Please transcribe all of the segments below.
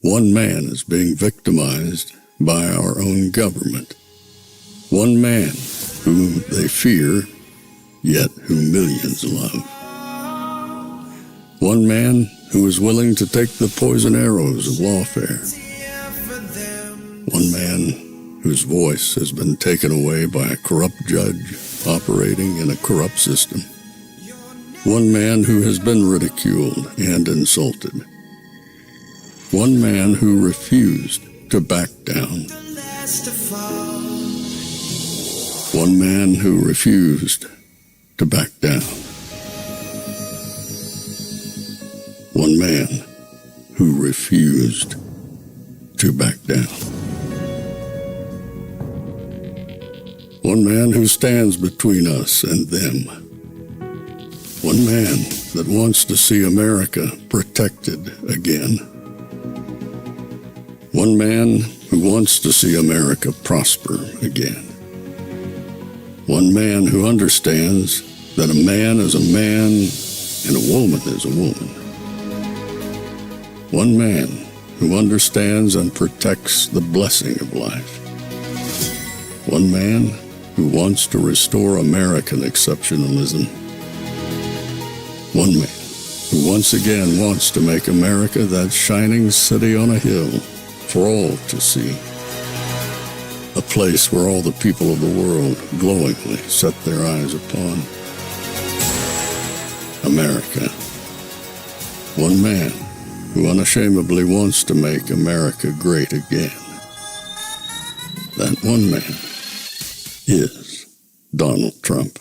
One man is being victimized by our own government. One man whom they fear, yet whom millions love. One man who is willing to take the poison arrows of lawfare. One man whose voice has been taken away by a corrupt judge operating in a corrupt system. One man who has been ridiculed and insulted. One man who refused to back down. One man who refused to back down. One man who refused to back down. One man who stands between us and them. One man that wants to see America protected again. One man who wants to see America prosper again. One man who understands that a man is a man and a woman is a woman. One man who understands and protects the blessing of life. One man who wants to restore American exceptionalism. One man who once again wants to make America that shining city on a hill for all to see. A place where all the people of the world glowingly set their eyes upon. America. One man who unashamedly wants to make America great again. That one man is Donald Trump.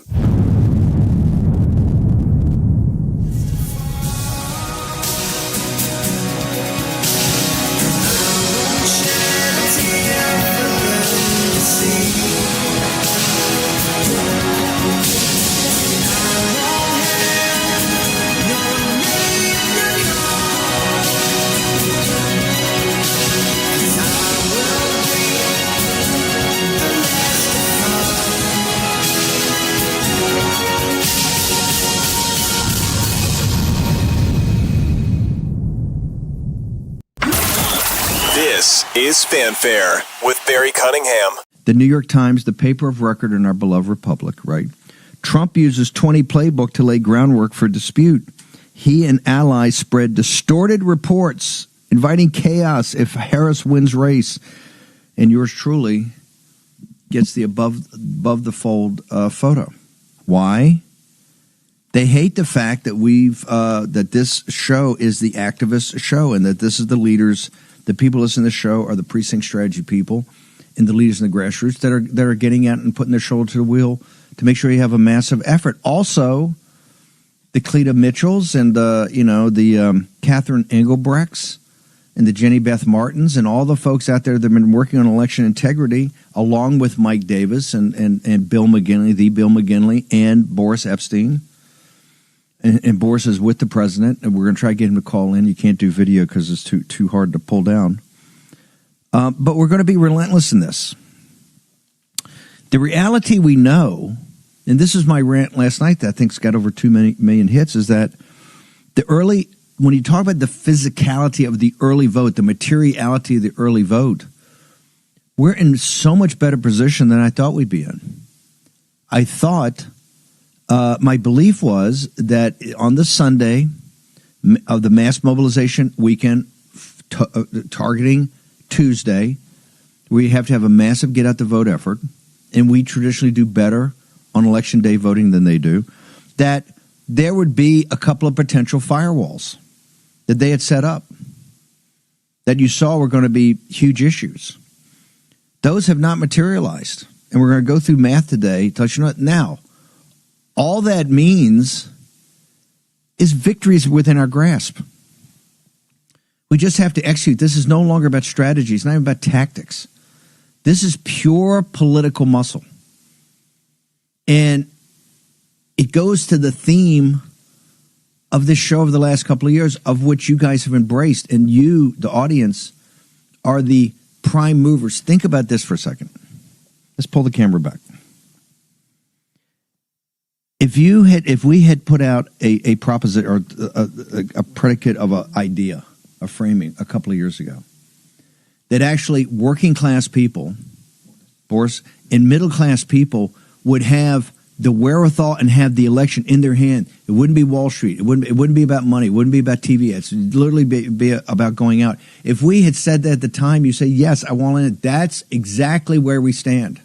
This is Fanfare with Barry Cunningham. The New York Times, the paper of record in our beloved republic, right? Trump uses 20 playbook to lay groundwork for dispute. He and allies spread distorted reports, inviting chaos if Harris wins race. And yours truly gets the above the fold photo. Why? They hate the fact that that this show is the activist show and that this is the leaders. The people listening to the show are the precinct strategy people and the leaders in the grassroots that are getting out and putting their shoulder to the wheel to make sure you have a massive effort. Also, the Cleta Mitchells and the Catherine Engelbrechts and the Jenny Beth Martins and all the folks out there that have been working on election integrity, along with Mike Davis and Bill McGinley, the Bill McGinley, and Boris Epstein. And Boris is with the president, and we're going to try to get him to call in. You can't do video because it's too hard to pull down. But we're going to be relentless in this. The reality we know, and this is my rant last night that I think's got over 2 million hits, is that when you talk about the physicality of the early vote, the materiality of the early vote, we're in so much better position than I thought we'd be in. I thought... my belief was that on the Sunday of the mass mobilization weekend, targeting Tuesday, we have to have a massive get-out-the-vote effort, and we traditionally do better on Election Day voting than they do, that there would be a couple of potential firewalls that they had set up that you saw were going to be huge issues. Those have not materialized, and we're going to go through math today to let you know it now. All that means is victories within our grasp. We just have to execute. This is no longer about strategy. It's not even about tactics. This is pure political muscle. And it goes to the theme of this show over the last couple of years, of which you guys have embraced. And you, the audience, are the prime movers. Think about this for a second. Let's pull the camera back. If we had put out a proposition or a predicate of an idea, of framing a couple of years ago. That actually working class people, Boris, and middle class people would have the wherewithal and have the election in their hand. It wouldn't be Wall Street. It wouldn't be about money. It wouldn't be about TV ads. It would literally be about going out. If we had said that at the time, you say, yes, I want it. That's exactly where we stand.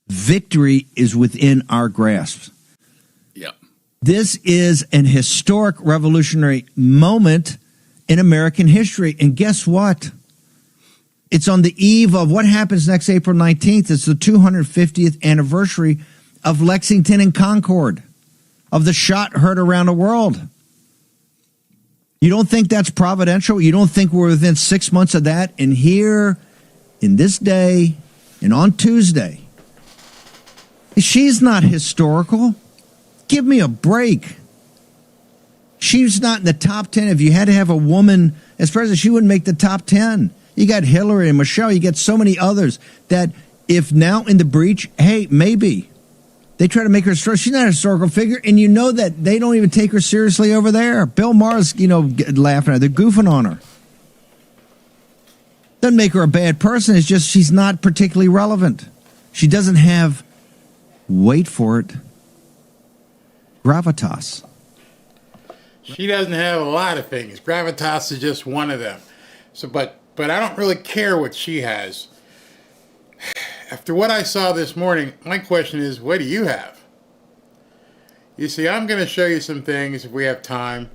Victory is within our grasp. Yeah. This is an historic revolutionary moment in American history. And guess what? It's on the eve of what happens next April 19th. It's the 250th anniversary of Lexington and Concord, of the shot heard around the world. You don't think that's providential? You don't think we're within 6 months of that? And here, in this day, and on Tuesday, she's not historical. Give me a break. She's not in the top 10. If you had to have a woman as president, she wouldn't make the top 10. You got Hillary and Michelle. You got so many others that if now in the breach, hey, maybe they try to make her historical. She's not a historical figure, and you know that they don't even take her seriously over there. Bill Maher's, laughing at her. They're goofing on her. Doesn't make her a bad person. It's just she's not particularly relevant. She doesn't have, wait for it, gravitas. She doesn't have a lot of things. Gravitas is just one of them. So, but I don't really care what she has. After what I saw this morning, my question is, what do you have? You see, I'm going to show you some things if we have time.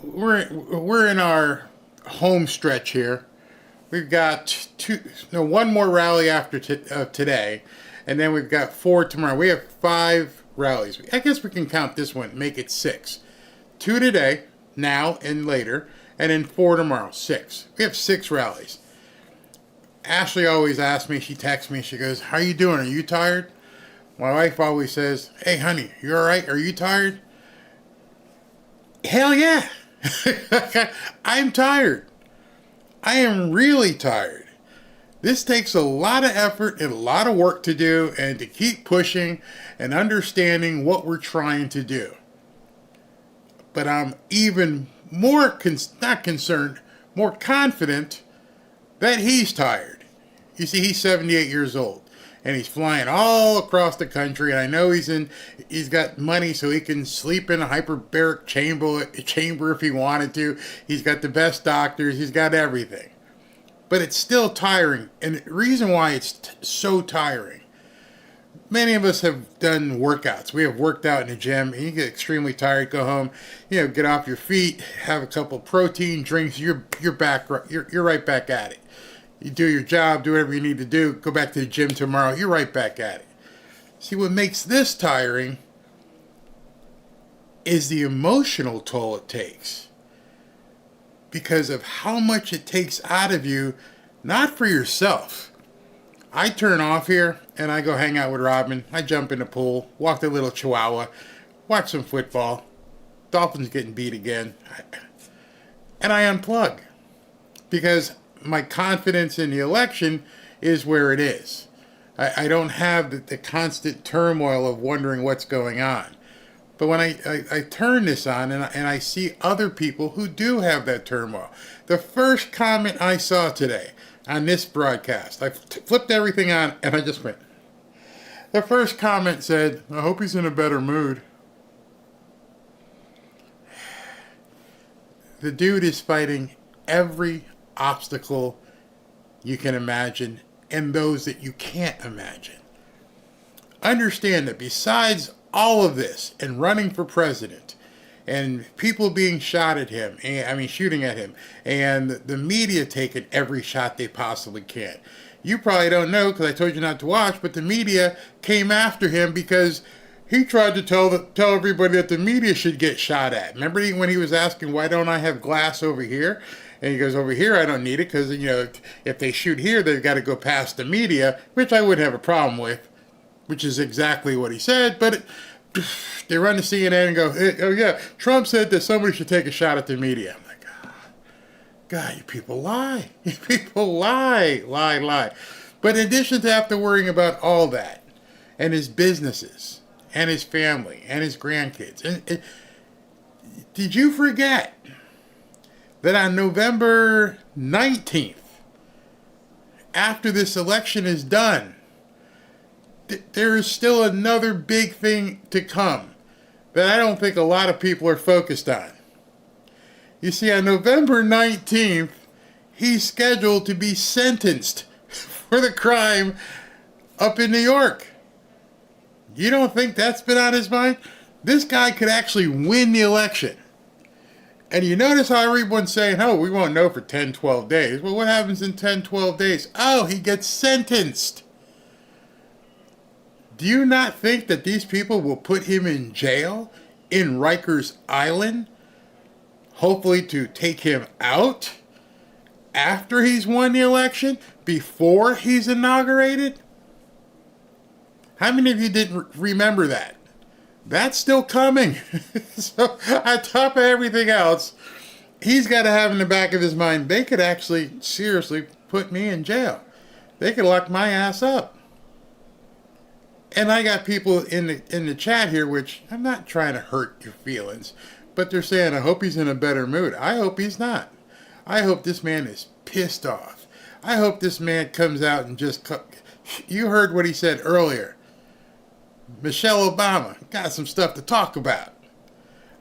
We're in our home stretch here. We've got one more rally after today, and then we've got 4 tomorrow. We have 5 rallies. I guess we can count this one, make it 6. 2 today, now and later, and then 4 tomorrow, 6. We have 6 rallies. Ashley always asks me, she texts me, she goes, how you doing? Are you tired? My wife always says, hey, honey, you all right? Are you tired? Hell yeah. I'm tired. I am really tired. This takes a lot of effort and a lot of work to do and to keep pushing and understanding what we're trying to do. But I'm even more, not concerned, more confident that he's tired. You see, he's 78 years old, and he's flying all across the country, and I know he's got money so he can sleep in a hyperbaric chamber if he wanted to. He's got the best doctors, he's got everything. But it's still tiring, and the reason why it's so tiring, many of us have done workouts. We have worked out in the gym, and you get extremely tired, go home, get off your feet, have a couple of protein drinks, you're right back at it. You do your job, do whatever you need to do, go back to the gym tomorrow, you're right back at it. See, what makes this tiring is the emotional toll it takes. Because of how much it takes out of you, not for yourself. I turn off here and I go hang out with Robin. I jump in the pool, walk the little chihuahua, watch some football. Dolphins getting beat again. And I unplug. Because my confidence in the election is where it is. I don't have the constant turmoil of wondering what's going on. But when I turn this on and I see other people who do have that turmoil. The first comment I saw today on this broadcast, I flipped everything on and I just went. The first comment said, I hope he's in a better mood. The dude is fighting every obstacle you can imagine and those that you can't imagine. Understand that besides all of this and running for president and people being shot at him, shooting at him, and the media taking every shot they possibly can. You probably don't know because I told you not to watch, but the media came after him because he tried to tell everybody that the media should get shot at. Remember when he was asking, why don't I have glass over here? And he goes, over here I don't need it because, if they shoot here, they've got to go past the media, which I wouldn't have a problem with, which is exactly what he said. But they run to CNN and go, hey, oh yeah, Trump said that somebody should take a shot at the media. I'm like, God, you people lie. You people lie. But in addition to have to worrying about all that, and his businesses, and his family, and his grandkids, and did you forget that on November 19th, after this election is done, there is still another big thing to come that I don't think a lot of people are focused on. You see, on November 19th, he's scheduled to be sentenced for the crime up in New York. You don't think that's been on his mind? This guy could actually win the election. And you notice how everyone's saying, oh, we won't know for 10, 12 days. Well, what happens in 10, 12 days? Oh, he gets sentenced. Do you not think that these people will put him in jail in Rikers Island, hopefully to take him out after he's won the election, before he's inaugurated? How many of you didn't remember that? That's still coming. So on top of everything else, he's got to have in the back of his mind, they could actually seriously put me in jail. They could lock my ass up. And I got people in the chat here, which I'm not trying to hurt your feelings, but they're saying, I hope he's in a better mood. I hope he's not. I hope this man is pissed off. I hope this man comes out and just... You heard what he said earlier. Michelle Obama got some stuff to talk about.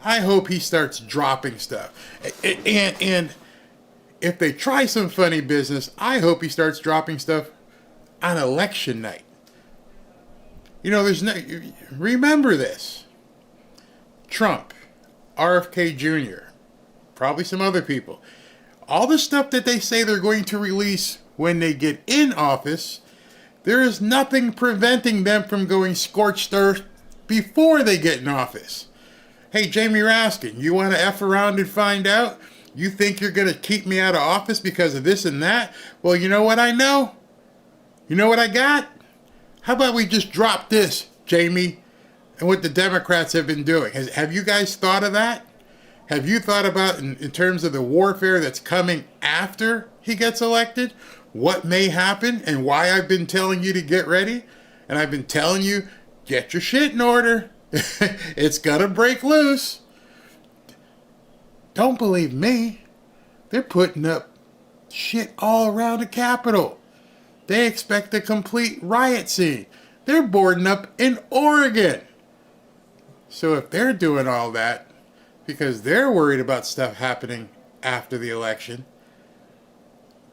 I hope he starts dropping stuff. And if they try some funny business, I hope he starts dropping stuff on election night. You know, remember this. Trump, RFK Jr., probably some other people. All the stuff that they say they're going to release when they get in office, there is nothing preventing them from going scorched earth before they get in office. Hey, Jamie Raskin, you want to F around and find out? You think you're going to keep me out of office because of this and that? Well, you know what I know? You know what I got? How about we just drop this, Jamie, and what the Democrats have been doing? Have you guys thought of that? Have you thought about, in terms of the warfare that's coming after he gets elected, what may happen and why I've been telling you to get ready? And I've been telling you, get your shit in order. It's going to break loose. Don't believe me. They're putting up shit all around the Capitol. They expect a complete riot scene. They're boarding up in Oregon. So if they're doing all that because they're worried about stuff happening after the election,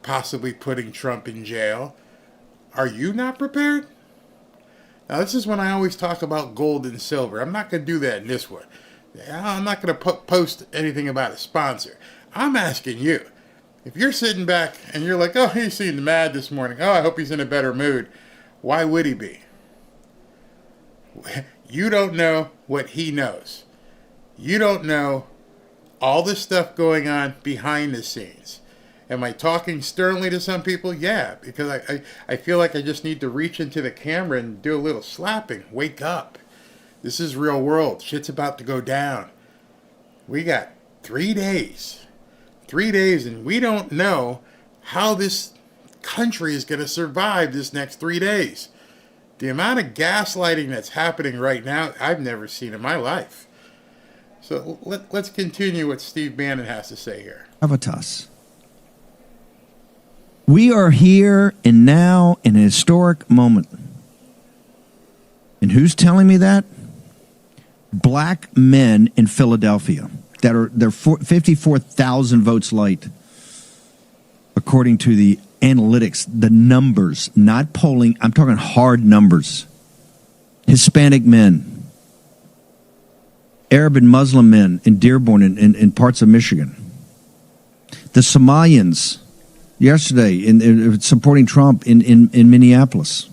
possibly putting Trump in jail, are you not prepared? Now, this is when I always talk about gold and silver. I'm not going to do that in this one. I'm not going to post anything about a sponsor. I'm asking you. If you're sitting back and you're like, oh, he seemed mad this morning. Oh, I hope he's in a better mood. Why would he be? You don't know what he knows. You don't know all the stuff going on behind the scenes. Am I talking sternly to some people? Yeah, because I feel like I just need to reach into the camera and do a little slapping. Wake up. This is real world. Shit's about to go down. We got 3 days. 3 days, and we don't know how this country is going to survive this next 3 days. The amount of gaslighting that's happening right now, I've never seen in my life. So let's continue what Steve Bannon has to say here. Gravitas. We are here and now in a historic moment. And who's telling me that? Black men in Philadelphia. They're 54,000 votes light, according to the analytics, the numbers, not polling. I'm talking hard numbers. Hispanic men, Arab and Muslim men in Dearborn and in parts of Michigan. The Somalians yesterday in supporting Trump in Minneapolis.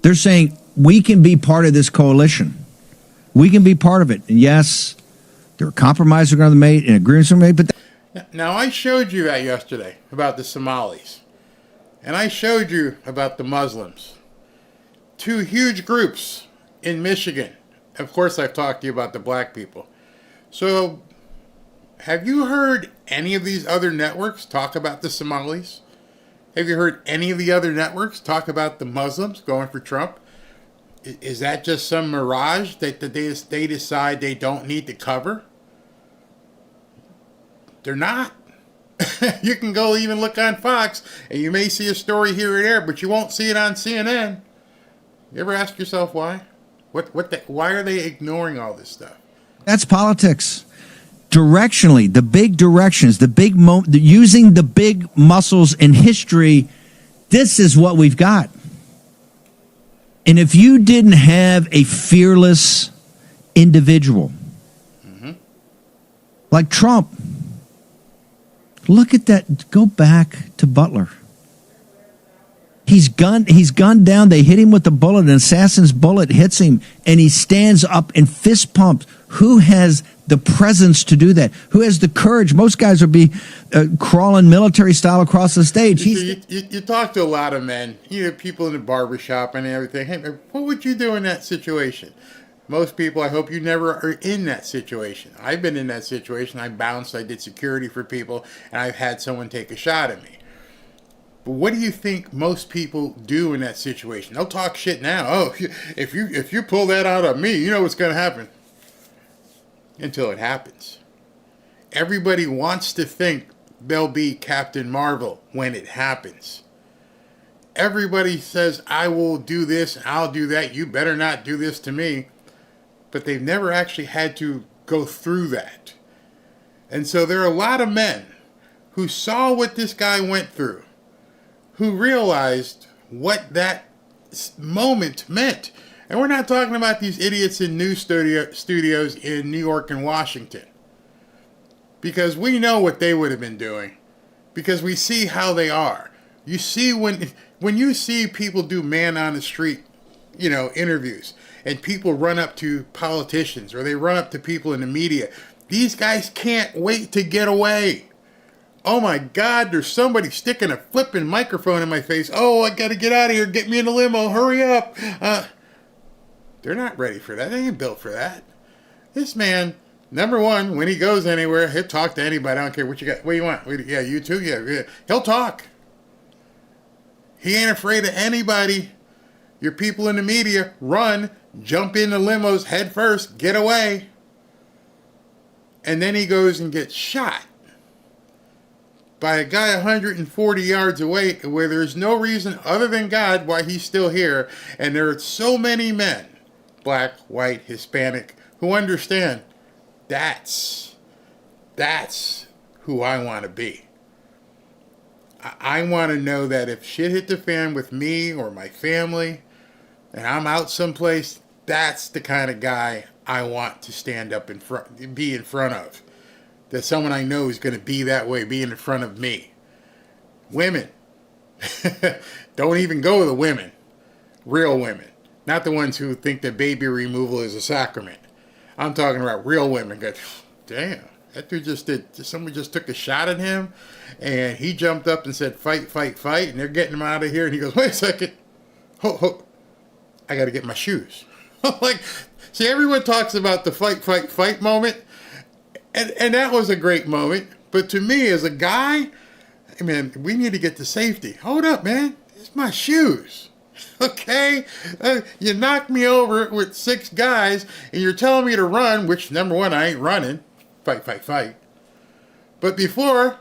They're saying we can be part of this coalition. We can be part of it. And yes, there are compromises going to be made and agreements are made, but now, I showed you that yesterday about the Somalis. And I showed you about the Muslims. 2 huge groups in Michigan. Of course, I've talked to you about the black people. So, have you heard any of these other networks talk about the Somalis? Have you heard any of the other networks talk about the Muslims going for Trump? Is that just some mirage that they decide they don't need to cover? They're not. You can go even look on Fox, and you may see a story here or there, but you won't see it on CNN. You ever ask yourself why? Why are they ignoring all this stuff? That's politics. Directionally, the big directions, using the big muscles in history, this is what we've got. And if you didn't have a fearless individual like Trump, look at that. Go back to Butler. He's gunned down. They hit him with a bullet. An assassin's bullet hits him, and he stands up and fist pumps. Who has the presence to do that? Who has the courage? Most guys would be crawling military style across the stage. You talk to a lot of men, people in the barbershop and everything. Hey, what would you do in that situation? Most people, I hope you never are in that situation. I've been in that situation. I bounced, I did security for people, and I've had someone take a shot at me. But what do you think most people do in that situation? They'll talk shit now. Oh, if you pull that out of me, you know what's going to happen. Until it happens. Everybody wants to think they'll be Captain Marvel when it happens. Everybody says, I will do this, I'll do that, you better not do this to me. But they've never actually had to go through that. And so there are a lot of men who saw what this guy went through, who realized what that moment meant. And we're not talking about these idiots in news studios in New York and Washington. Because we know what they would have been doing. Because we see how they are. You see when you see people do man on the street, interviews, and people run up to politicians or they run up to people in the media, these guys can't wait to get away. Oh my God, there's somebody sticking a flipping microphone in my face. Oh, I got to get out of here. Get me in the limo. Hurry up. They're not ready for that. They ain't built for that. This man, number one, when he goes anywhere, he'll talk to anybody. I don't care what you got. What do you want? Yeah, you too? Yeah. He'll talk. He ain't afraid of anybody. Your people in the media, run, jump in the limos head first, get away. And then he goes and gets shot by a guy 140 yards away where there's no reason other than God why he's still here. And there are so many men, black, white, Hispanic, who understand that's who I want to be. I want to know that if shit hit the fan with me or my family and I'm out someplace, that's the kind of guy I want to stand up be in front of. That someone I know is going to be that way, be in front of me. Women. Don't even go with the women. Real women. Not the ones who think that baby removal is a sacrament. I'm talking about real women. Go, damn, that dude somebody just took a shot at him, and he jumped up and said, fight, fight, fight, and they're getting him out of here, and he goes, wait a second. Ho, I got to get my shoes. See, everyone talks about the fight, fight, fight moment, and that was a great moment, but to me, as a guy, we need to get to safety. Hold up, man. It's my shoes. Okay? You knocked me over with 6 guys, and you're telling me to run, which, number one, I ain't running. Fight, fight, fight. But before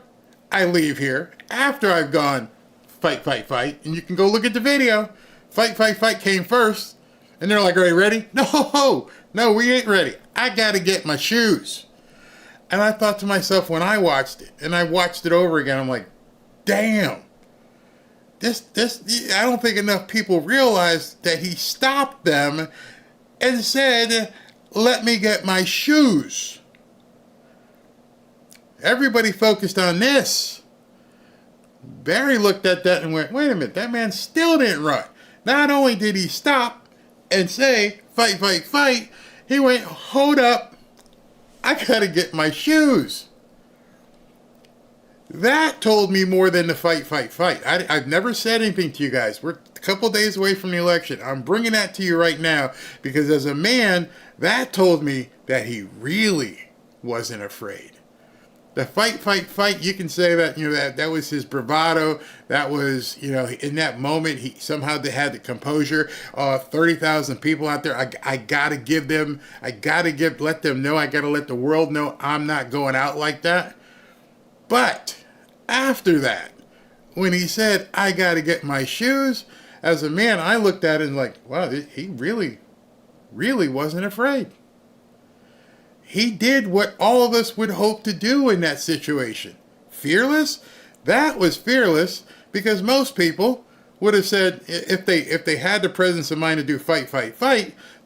I leave here, after I've gone fight, fight, fight, and you can go look at the video, fight, fight, fight came first, and they're like, are you ready? No, we ain't ready. I got to get my shoes. And I thought to myself when I watched it, and I watched it over again, I'm like, damn. This, I don't think enough people realize that he stopped them and said, let me get my shoes. Everybody focused on this. Barry looked at that and went, wait a minute, that man still didn't run. Not only did he stop and say, fight, fight, fight, he went, hold up, I gotta get my shoes. That told me more than the fight, fight, fight. I've never said anything to you guys. We're a couple days away from the election. I'm bringing that to you right now because as a man, that told me that he really wasn't afraid. The fight, fight, fight, you can say that, that was his bravado. That was, in that moment, he somehow had the composure. 30,000 people out there. I got to let them know, I got to let the world know I'm not going out like that. But after that, when he said, I got to get my shoes, as a man, I looked at it and like, wow, he really wasn't afraid. He did what all of us would hope to do in that situation. Fearless? That was fearless, because most people would have said, if they had the presence of mind to do fight,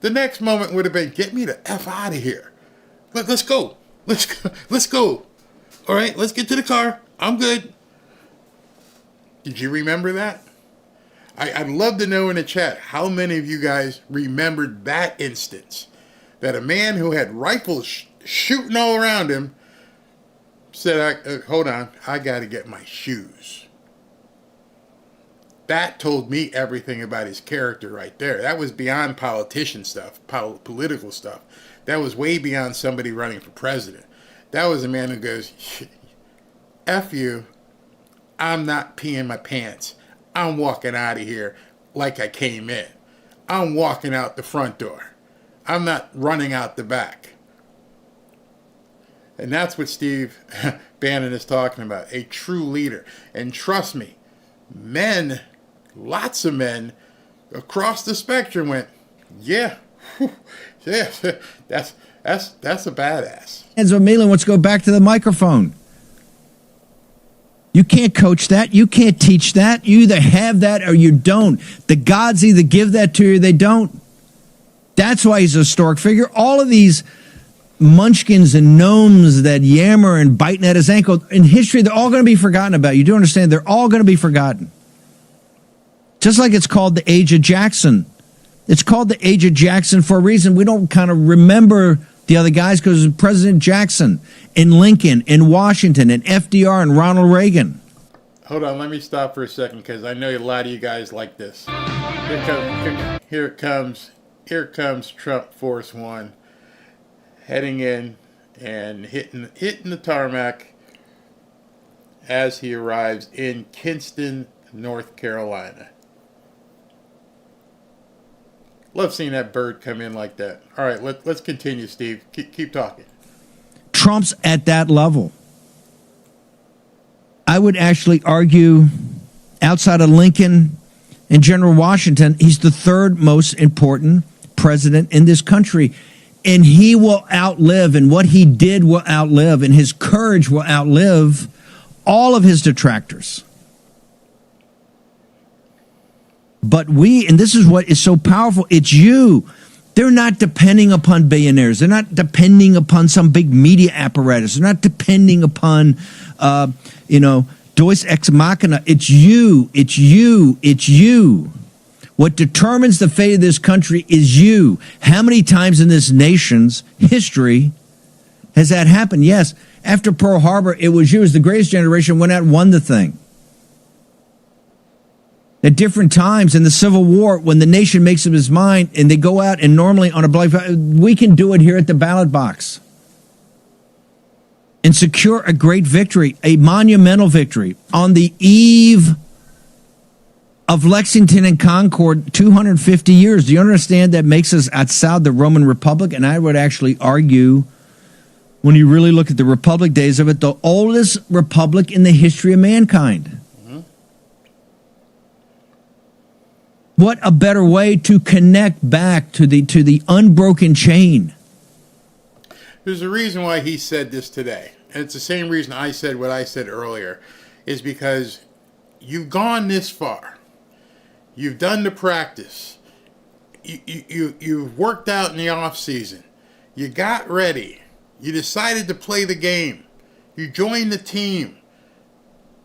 the next moment would have been, get me the F out of here. Let's go. Let's go. All right, let's get to the car. I'm good. Did you remember that? I'd love to know in the chat how many of you guys remembered that instance. That a man who had rifles shooting all around him said, hold on, I got to get my shoes. That told me everything about his character right there. That was beyond politician stuff, political stuff. That was way beyond somebody running for president. That was a man who goes, F you, I'm not peeing my pants. I'm walking out of here like I came in. I'm walking out the front door. I'm not running out the back. And that's what Steve Bannon is talking about, a true leader. And trust me, men, lots of men across the spectrum went, yeah, yeah, that's a badass. And so, Malin, let's go back to the microphone. You can't coach that. You can't teach that. You either have that or you don't. The gods either give that to you or they don't. That's why he's a historic figure. All of these munchkins and gnomes that yammer and biting at his ankle, in history, they're all going to be forgotten about. You do understand? They're all going to be forgotten. Just like it's called the Age of Jackson. It's called the Age of Jackson for a reason. We don't kind of remember the other guys because President Jackson and Lincoln and Washington and FDR and Ronald Reagan. Hold on, let me stop for a second because I know a lot of you guys like this. Here comes Trump Force One heading in and hitting the tarmac as he arrives in Kinston, North Carolina. Love seeing that bird come in like that. All right, let's continue, Steve. Keep talking. Trump's at that level. I would actually argue, outside of Lincoln and General Washington, he's the third most important president in this country. And he will outlive, and what he did will outlive, and his courage will outlive all of his detractors. But and this is what is so powerful, it's you. They're not depending upon billionaires. They're not depending upon some big media apparatus. They're not depending upon, Deus ex machina. It's you. It's you. It's you. What determines the fate of this country is you. How many times in this nation's history has that happened? Yes. After Pearl Harbor, it was you. It was the greatest generation went out and won the thing. At different times in the Civil War, when the nation makes up its mind and they go out and normally on a bloody, we can do it here at the ballot box and secure a great victory, a monumental victory on the eve of Lexington and Concord, 250 years. Do you understand that makes us outside the Roman Republic? And I would actually argue, when you really look at the Republic days of it, the oldest republic in the history of mankind. What a better way to connect back to the unbroken chain. There's a reason why he said this today. And it's the same reason I said what I said earlier, is because you've gone this far. You've done the practice. You've worked out in the off season. You got ready. You decided to play the game. You joined the team.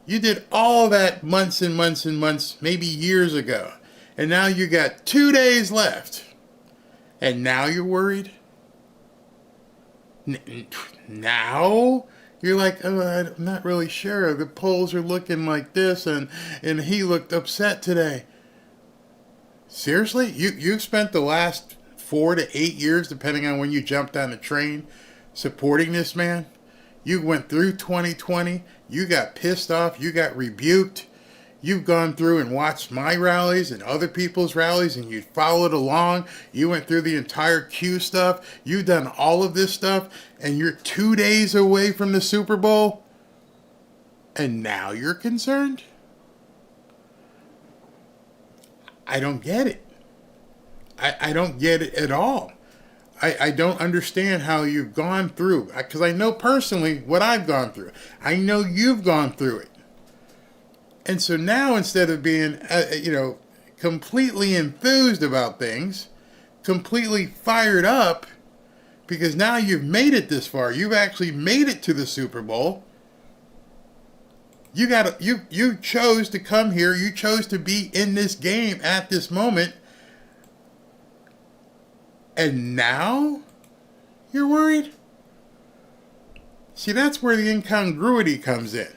You did all that months and months and months, maybe years ago. And now you got 2 days left. And now you're worried? Now? You're like, oh, I'm not really sure. The polls are looking like this, and he looked upset today. Seriously? You've spent the last 4 to 8 years, depending on when you jumped on the train, supporting this man? You went through 2020. You got pissed off. You got rebuked. You've gone through and watched my rallies and other people's rallies, and you followed along. You went through the entire Q stuff. You've done all of this stuff, and you're 2 days away from the Super Bowl? And now you're concerned? I don't get it. I don't get it at all. I don't understand how you've gone through, because I know personally what I've gone through. I know you've gone through it. And so now, instead of being, completely enthused about things, completely fired up, because now you've made it this far, you've actually made it to the Super Bowl. You chose to come here. You chose to be in this game at this moment. And now you're worried? See, that's where the incongruity comes in.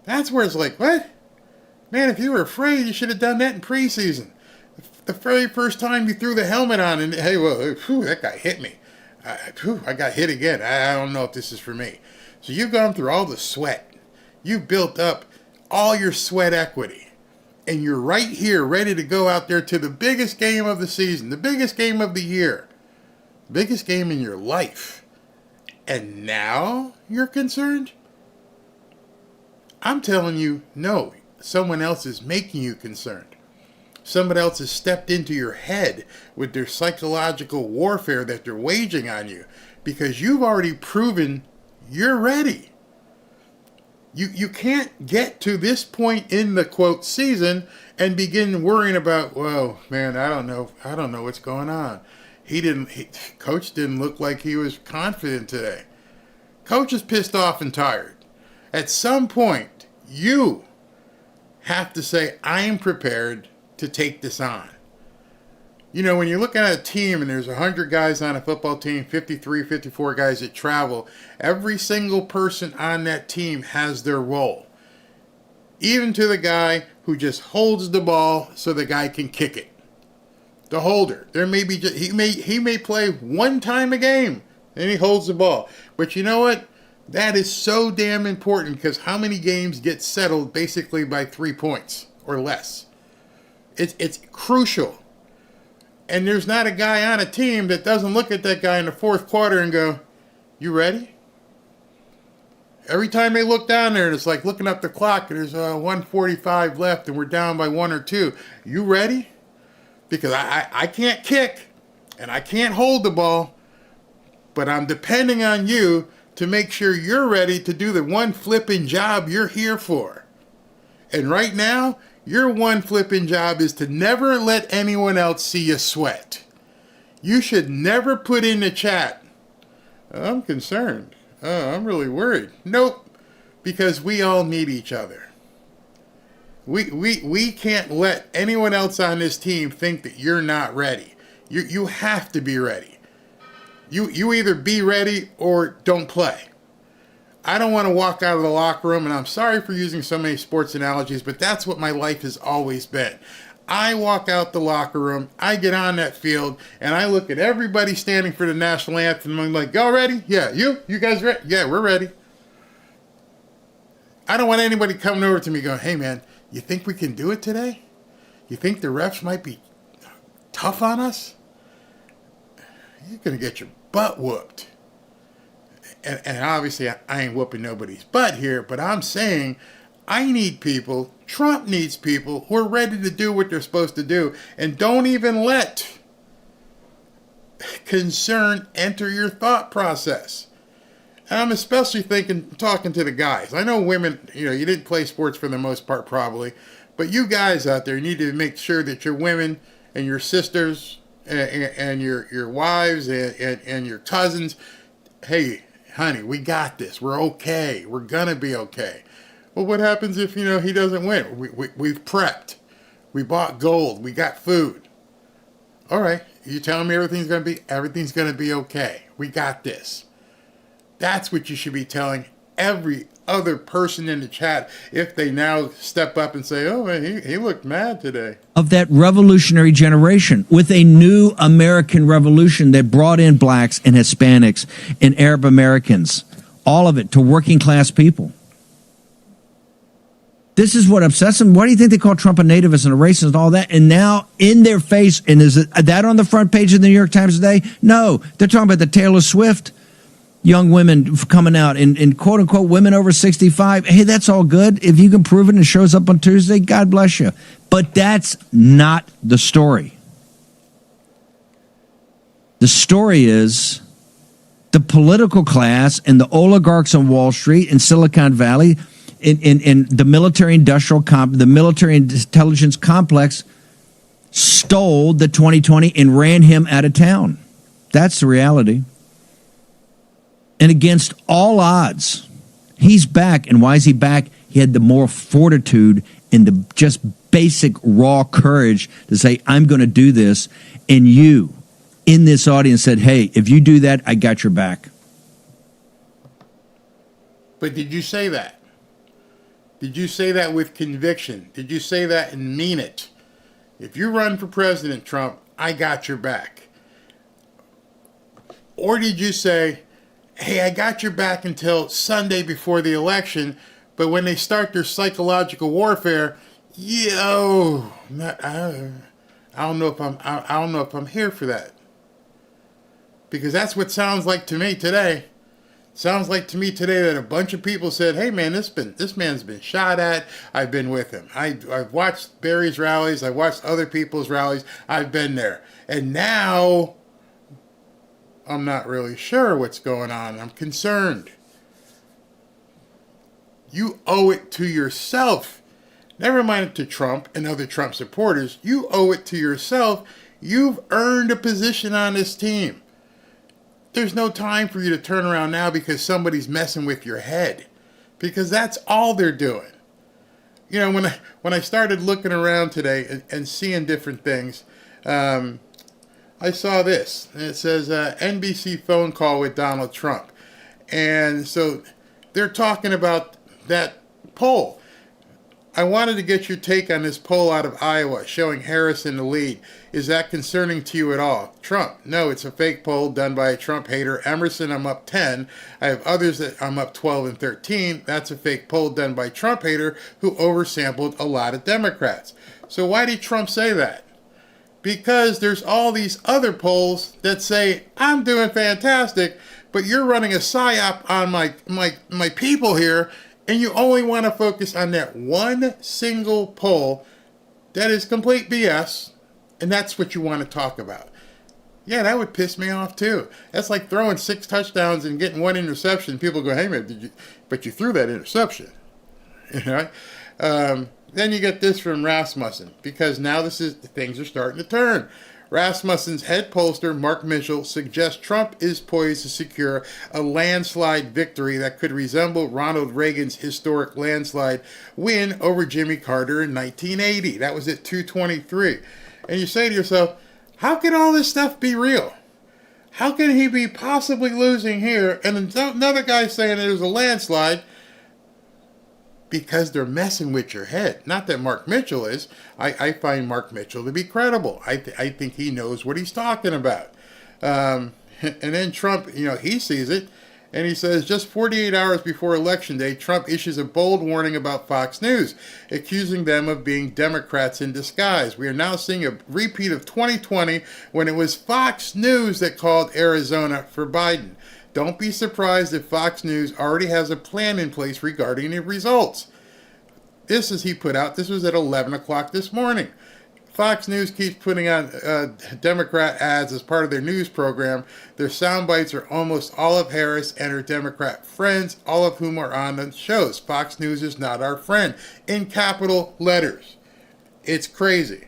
That's where it's like, what? Man, if you were afraid, you should have done that in preseason. The very first time you threw the helmet on and, hey, well, whew, that guy hit me. I got hit again. I don't know if this is for me. So you've gone through all the sweat. You've built up all your sweat equity. And you're right here ready to go out there to the biggest game of the season, the biggest game of the year, biggest game in your life. And now you're concerned? I'm telling you, no. Someone else is making you concerned. Someone else has stepped into your head with their psychological warfare that they're waging on you, because you've already proven you're ready. You can't get to this point in the, quote, season and begin worrying about, well, man, I don't know what's going on. Coach didn't look like he was confident today. Coach is pissed off and tired. At some point, you have to say, I am prepared to take this on. You know, when you're looking at a team and there's 100 guys on a football team, 53, 54 guys that travel, every single person on that team has their role. Even to the guy who just holds the ball so the guy can kick it. The holder. There may be he may play one time a game and he holds the ball. But you know what? That is so damn important, because how many games get settled basically by 3 points or less? It's crucial. And there's not a guy on a team that doesn't look at that guy in the fourth quarter and go, you ready? Every time they look down there, it's like looking up the clock, and there's 1:45 left and we're down by 1 or 2. You ready? Because I can't kick and I can't hold the ball, but I'm depending on you to make sure you're ready to do the one flipping job you're here for. And right now, your one flipping job is to never let anyone else see you sweat. You should never put in the chat, I'm concerned. I'm really worried. Nope. Because we all need each other. We can't let anyone else on this team think that you're not ready. You have to be ready. You either be ready or don't play. I don't want to walk out of the locker room, and I'm sorry for using so many sports analogies, but that's what my life has always been. I walk out the locker room, I get on that field, and I look at everybody standing for the national anthem, and I'm like, y'all ready? Yeah, you guys ready? Yeah, we're ready. I don't want anybody coming over to me going, hey man, you think we can do it today? You think the refs might be tough on us? You're going to get your butt whooped. And obviously I ain't whooping nobody's butt here, but I'm saying I need people, Trump needs people who are ready to do what they're supposed to do, and don't even let concern enter your thought process. And I'm especially talking to the guys. I know women, you didn't play sports for the most part probably, but you guys out there need to make sure that your women and your sisters and your wives and your cousins, hey, honey, we got this. We're okay. We're going to be okay. Well, what happens if, he doesn't win? We've prepped. We bought gold. We got food. All right. You telling me everything's going to be okay. We got this. That's what you should be telling every other person in the chat if they now step up and say, oh, man, he looked mad today. Of that revolutionary generation with a new American revolution that brought in blacks and Hispanics and Arab Americans, all of it to working class people. This is what upsets them. Why do you think they call Trump a nativist and a racist and all that? And now in their face, and is that on the front page of the New York Times today? No, they're talking about the Taylor Swift young women coming out and quote unquote women over 65. Hey, that's all good. If you can prove it and it shows up on Tuesday, God bless you. But that's not the story. The story is the political class and the oligarchs on Wall Street and Silicon Valley and the military industrial the military intelligence complex stole the 2020 and ran him out of town. That's the reality. And against all odds, he's back. And why is he back? He had the moral fortitude and the just basic raw courage to say, I'm going to do this. And you in this audience said, hey, if you do that, I got your back. But did you say that? Did you say that with conviction? Did you say that and mean it? If you run for president, Trump, I got your back. Or did you say, hey, I got your back until Sunday before the election, but when they start their psychological warfare, I don't know if I'm here for that. Because that's what sounds like to me today. Sounds like to me today that a bunch of people said, hey man, this man's been shot at. I've been with him. I've watched Barry's rallies. I've watched other people's rallies. I've been there. And now I'm not really sure what's going on. I'm concerned. You owe it to yourself. Never mind it to Trump and other Trump supporters. You owe it to yourself. You've earned a position on this team. There's no time for you to turn around now because somebody's messing with your head. Because that's all they're doing. You know, when I started looking around today and seeing different things, I saw this. And it says NBC phone call with Donald Trump. And so they're talking about that poll. I wanted to get your take on this poll out of Iowa showing Harris in the lead. Is that concerning to you at all? Trump, no, it's a fake poll done by a Trump hater. Emerson, I'm up 10. I have others that I'm up 12 and 13. That's a fake poll done by Trump hater who oversampled a lot of Democrats. So why did Trump say that? Because there's all these other polls that say, I'm doing fantastic, but you're running a psyop on my people here, and you only want to focus on that one single poll that is complete BS, and that's what you want to talk about. Yeah, that would piss me off too. That's like throwing 6 touchdowns and getting 1 interception. People go, hey man, but you threw that interception. You know? Then you get this from Rasmussen, because now things are starting to turn. Rasmussen's head pollster, Mark Mitchell, suggests Trump is poised to secure a landslide victory that could resemble Ronald Reagan's historic landslide win over Jimmy Carter in 1980. That was at 223. And you say to yourself, how can all this stuff be real? How can he be possibly losing here? And another guy saying it was a landslide. Because they're messing with your head. Not that Mark Mitchell is. I find Mark Mitchell to be credible. I think he knows what he's talking about. And then Trump, he sees it. And he says, just 48 hours before Election Day, Trump issues a bold warning about Fox News, accusing them of being Democrats in disguise. We are now seeing a repeat of 2020 when it was Fox News that called Arizona for Biden. Don't be surprised if Fox News already has a plan in place regarding the results. This is he put out. This was at 11 o'clock this morning. Fox News keeps putting on Democrat ads as part of their news program. Their sound bites are almost all of Harris and her Democrat friends, all of whom are on the shows. Fox News is not our friend. In capital letters. It's crazy.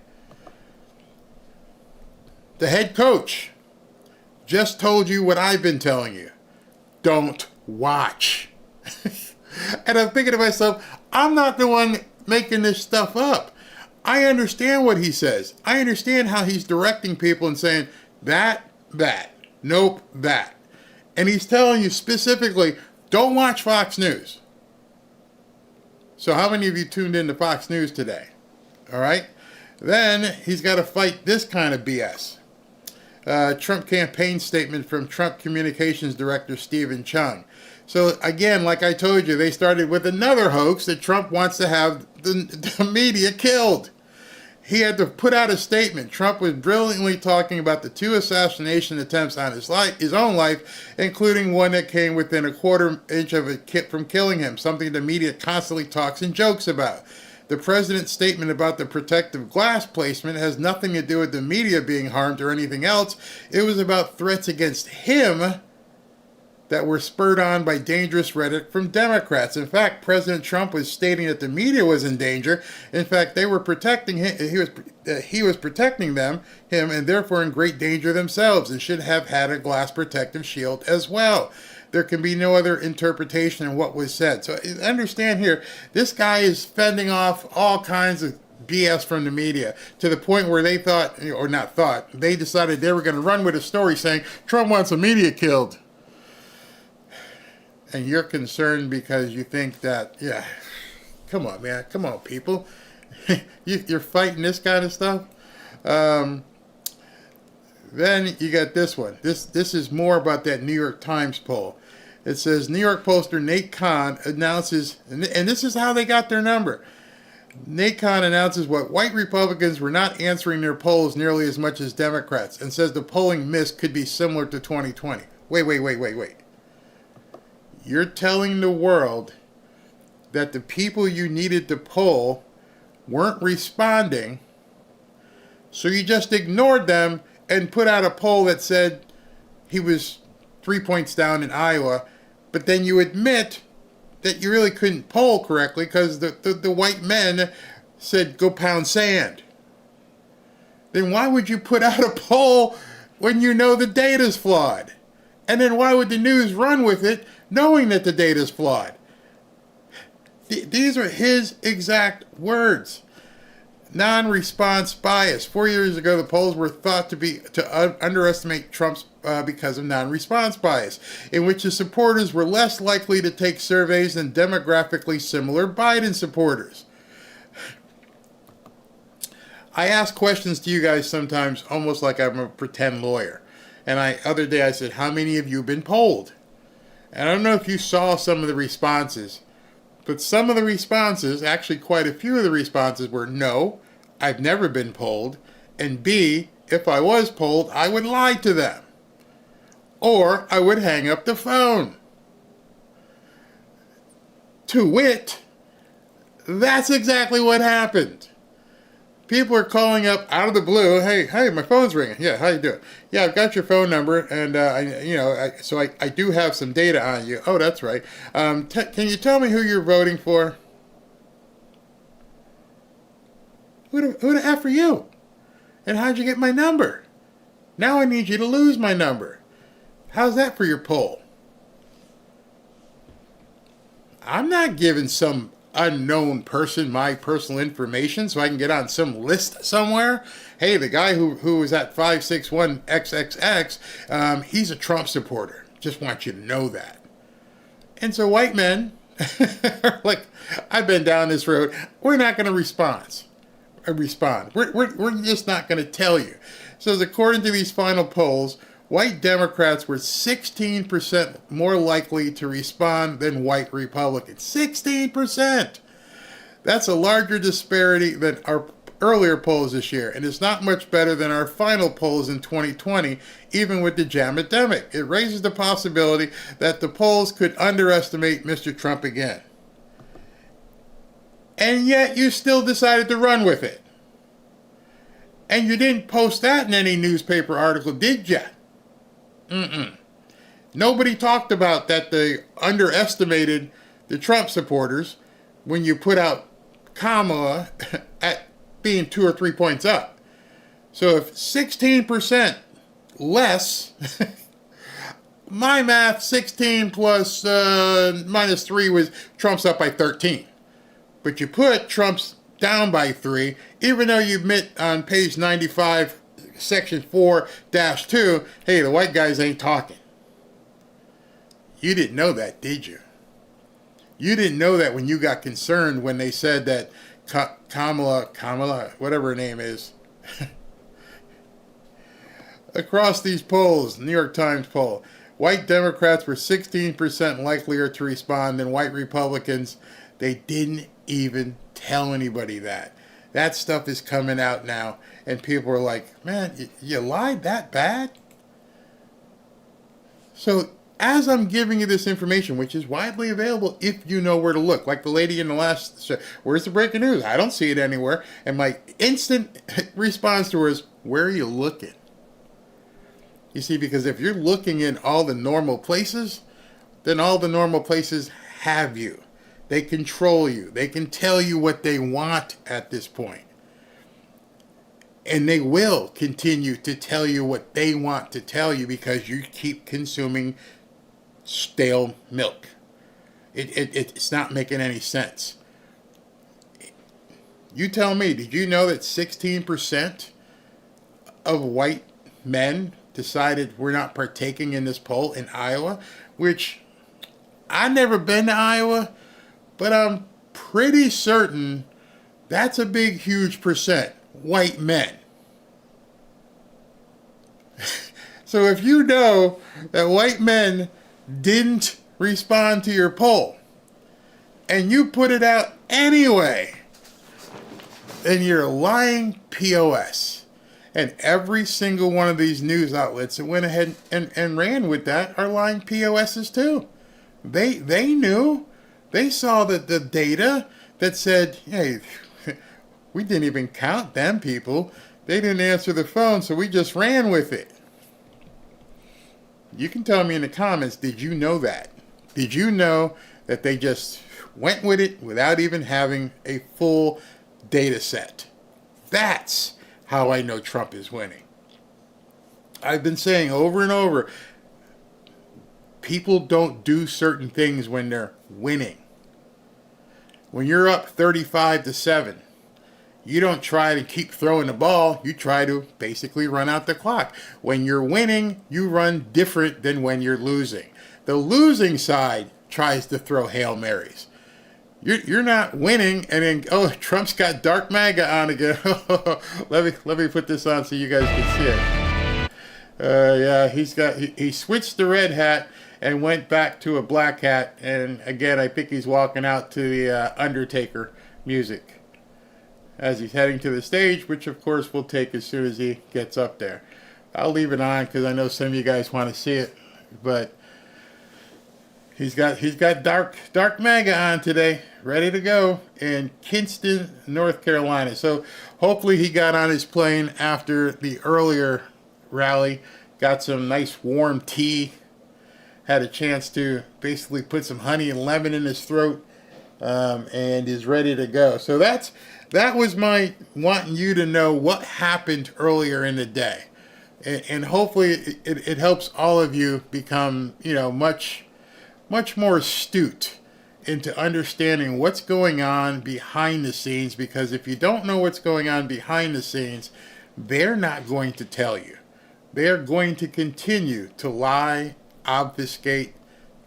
The head coach just told you what I've been telling you. Don't watch. And I'm thinking to myself, I'm not the one making this stuff up. I understand what he says. I understand how he's directing people and saying, that, nope, that. And he's telling you specifically, don't watch Fox News. So how many of you tuned into Fox News today? All right? Then he's got to fight this kind of BS. Trump campaign statement from Trump Communications Director Stephen Chung. So again, like I told you, they started with another hoax that Trump wants to have the media killed. he had to put out a statement. Trump was brilliantly talking about the 2 assassination attempts on his own life, including one that came within a quarter inch of a kit from killing him, something the media constantly talks and jokes about. The president's statement about the protective glass placement has nothing to do with the media being harmed or anything else. It was about threats against him that were spurred on by dangerous rhetoric from Democrats. In fact, President Trump was stating that the media was in danger. In fact, they were protecting him. He was protecting him, and therefore in great danger themselves, and should have had a glass protective shield as well. There can be no other interpretation in what was said. So understand here, this guy is fending off all kinds of BS from the media to the point where they thought, or not thought, they decided they were going to run with a story saying Trump wants the media killed. And you're concerned because you think that, yeah, come on, man. Come on, people. You're fighting this kind of stuff. Then you got this one. This is more about that New York Times poll. It says New York pollster Nate Kahn announces, and this is how they got their number. Nate Kahn announces what white Republicans were not answering their polls nearly as much as Democrats, and says the polling miss could be similar to 2020. Wait. You're telling the world that the people you needed to poll weren't responding, so you just ignored them and put out a poll that said he was 3 points down in Iowa, but then you admit that you really couldn't poll correctly because the white men said go pound sand. Then why would you put out a poll when you know the data's flawed? And then why would the news run with it knowing that the data's flawed? These are his exact words. Non-response bias. 4 years ago, the polls were thought to underestimate Trump's because of non-response bias, in which his supporters were less likely to take surveys than demographically similar Biden supporters. I ask questions to you guys sometimes almost like I'm a pretend lawyer. And other day I said, how many of you have been polled? And I don't know if you saw some of the responses, but some of the responses, actually quite a few of the responses were no, I've never been polled, and B, if I was polled, I would lie to them. Or I would hang up the phone. To wit, that's exactly what happened. People are calling up out of the blue. Hey, my phone's ringing. Yeah, how you doing? Yeah, I've got your phone number, and I do have some data on you. Oh, that's right. Can you tell me who you're voting for? Who the F are you? And how'd you get my number? Now I need you to lose my number. How's that for your poll? I'm not giving some unknown person my personal information so I can get on some list somewhere. Hey, the guy who was at 561XXX, he's a Trump supporter. Just want you to know that. And so white men are like, I've been down this road. We're not going to respond. We're just not going to tell you. So according to these final polls, white Democrats were 16% more likely to respond than white Republicans. 16%! That's a larger disparity than our earlier polls this year, and it's not much better than our final polls in 2020, even with the jam-a-demic. It raises the possibility that the polls could underestimate Mr. Trump again. And yet you still decided to run with it. And you didn't post that in any newspaper article, did you? Nobody talked about that they underestimated the Trump supporters when you put out Kamala at being 2 or 3 points up. So if 16% less, my math, 16 plus minus 3 was Trump's up by 13. But you put Trump's down by 3, even though you admit on page 95, section 4-2, hey, the white guys ain't talking. You didn't know that, did you? You didn't know that when you got concerned when they said that Kamala, whatever her name is, across these polls, New York Times poll, white Democrats were 16% likelier to respond than white Republicans. They didn't even tell anybody that. That stuff is coming out now, and people are like, man, you lied that bad? So as I'm giving you this information, which is widely available if you know where to look, like the lady in the last show, where's the breaking news? I don't see it anywhere. And my instant response to her is, where are you looking? You see, because if you're looking in all the normal places, then all the normal places have you. They control you. They can tell you what they want at this point. And they will continue to tell you what they want to tell you because you keep consuming stale milk. It's not making any sense. You tell me, did you know that 16% of white men decided we're not partaking in this poll in Iowa? Which, I've never been to Iowa, but I'm pretty certain that's a big, huge percent. White men. So if you know that white men didn't respond to your poll and you put it out anyway, then you're lying POS. And every single one of these news outlets that went ahead and ran with that are lying POSs too. They knew. They saw that the data that said, hey, we didn't even count them people. They didn't answer the phone, so we just ran with it. You can tell me in the comments, did you know that? Did you know that they just went with it without even having a full data set? That's how I know Trump is winning. I've been saying over and over, people don't do certain things when they're winning. When you're up 35-7, you don't try to keep throwing the ball. You try to basically run out the clock. When you're winning, you run different than when you're losing. The losing side tries to throw Hail Marys. You're not winning, and then, oh, Trump's got dark MAGA on again. let me put this on so you guys can see it. Yeah, he switched the red hat and went back to a black hat, and again, I think he's walking out to the Undertaker music as he's heading to the stage, which of course we'll take as soon as he gets up there. I'll leave it on because I know some of you guys want to see it, but he's got dark MAGA on today, ready to go in Kinston, North Carolina. So hopefully he got on his plane after the earlier rally, got some nice warm tea, had a chance to basically put some honey and lemon in his throat, and is ready to go. So that was my wanting you to know what happened earlier in the day, and hopefully it helps all of you become much more astute into understanding what's going on behind the scenes, because if you don't know what's going on behind the scenes, they're not going to tell you. They're going to continue to lie, obfuscate,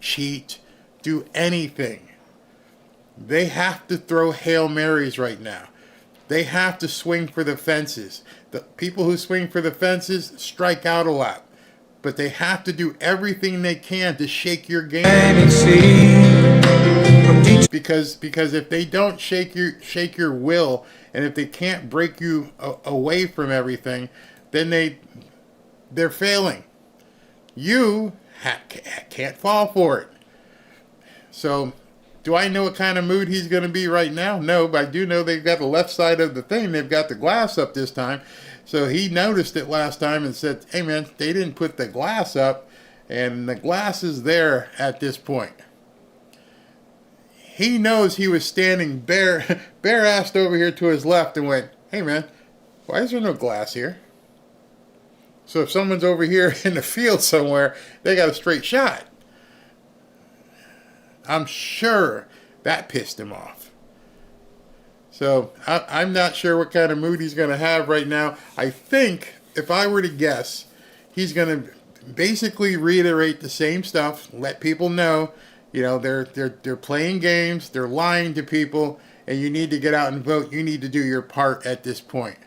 cheat, do anything. They have to throw Hail Marys right now. They have to swing for the fences. The people who swing for the fences strike out a lot. But they have to do everything they can to shake your game. Because if they don't shake your will, and if they can't break you away from everything, then they're failing. You can't fall for it. So, do I know what kind of mood he's going to be right now? No, but I do know they've got the left side of the thing. They've got the glass up this time. So he noticed it last time and said, hey man, they didn't put the glass up, and the glass is there at this point. He knows he was standing bare-assed over here to his left and went, hey man, why is there no glass here? So if someone's over here in the field somewhere, they got a straight shot. I'm sure that pissed him off. So I'm not sure what kind of mood he's going to have right now. I think, if I were to guess, he's going to basically reiterate the same stuff, let people know, they're playing games, they're lying to people, and you need to get out and vote. You need to do your part at this point.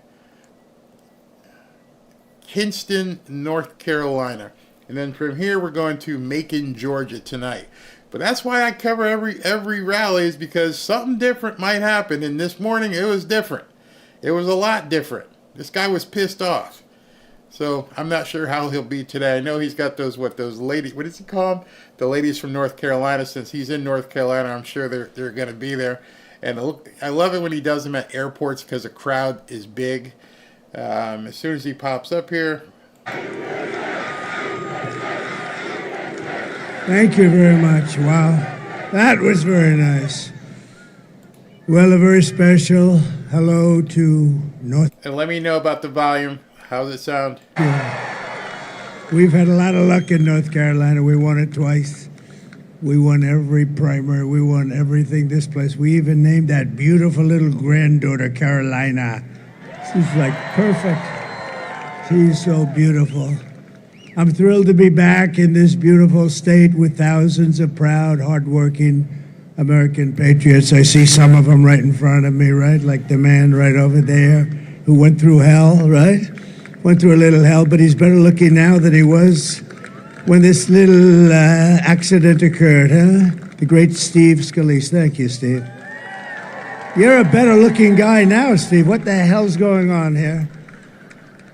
Kinston, North Carolina. And then from here, we're going to Macon, Georgia tonight. But that's why I cover every rally, is because something different might happen. And this morning, it was different. It was a lot different. This guy was pissed off. So I'm not sure how he'll be today. I know he's got those ladies, what does he call them? The ladies from North Carolina. Since he's in North Carolina, I'm sure they're going to be there. And I love it when he does them at airports because the crowd is big. As soon as he pops up here. Thank you very much. Wow. That was very nice. Well, a very special hello to North. And let me know about the volume. How's it sound? Yeah. We've had a lot of luck in North Carolina. We won it twice. We won every primary. We won everything this place. We even named that beautiful little granddaughter Carolina. She's like perfect. She's so beautiful. I'm thrilled to be back in this beautiful state with thousands of proud, hardworking American patriots. I see some of them right in front of me, right? Like the man right over there who went through hell, right? Went through a little hell, but he's better looking now than he was when this little accident occurred, huh? The great Steve Scalise. Thank you, Steve. You're a better looking guy now, Steve. What the hell's going on here?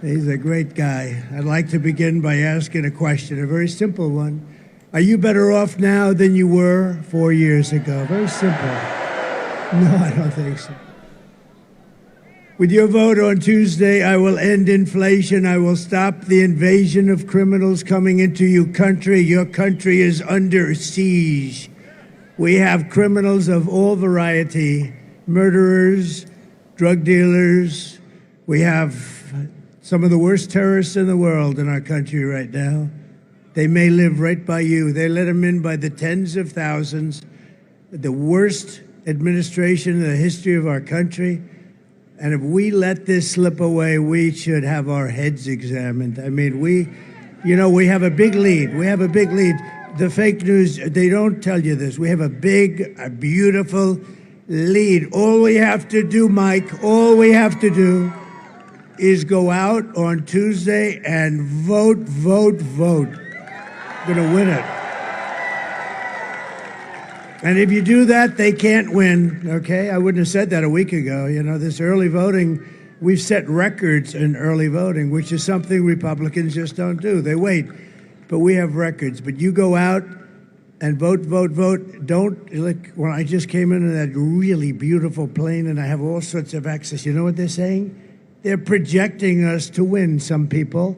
He's a great guy. I'd like to begin by asking a question, a very simple one. Are you better off now than you were 4 years ago? Very simple. No, I don't think so. With your vote on Tuesday, I will end inflation. I will stop the invasion of criminals coming into your country. Your country is under siege. We have criminals of all variety, murderers, drug dealers. We have some of the worst terrorists in the world in our country right now. They may live right by you. They let them in by the tens of thousands. The worst administration in the history of our country. And if we let this slip away, we should have our heads examined. I mean, we have a big lead. We have a big lead. The fake news, they don't tell you this. We have a beautiful lead. All we have to do, Mike, all we have to do is go out on Tuesday and vote, vote, vote. We're going to win it. And if you do that, they can't win, okay? I wouldn't have said that a week ago. You know, this early voting, we've set records in early voting, which is something Republicans just don't do. They wait. But we have records. But you go out and vote, vote, vote. Don't, like, when I just came into that really beautiful plane and I have all sorts of access, you know what they're saying? They're projecting us to win, some people.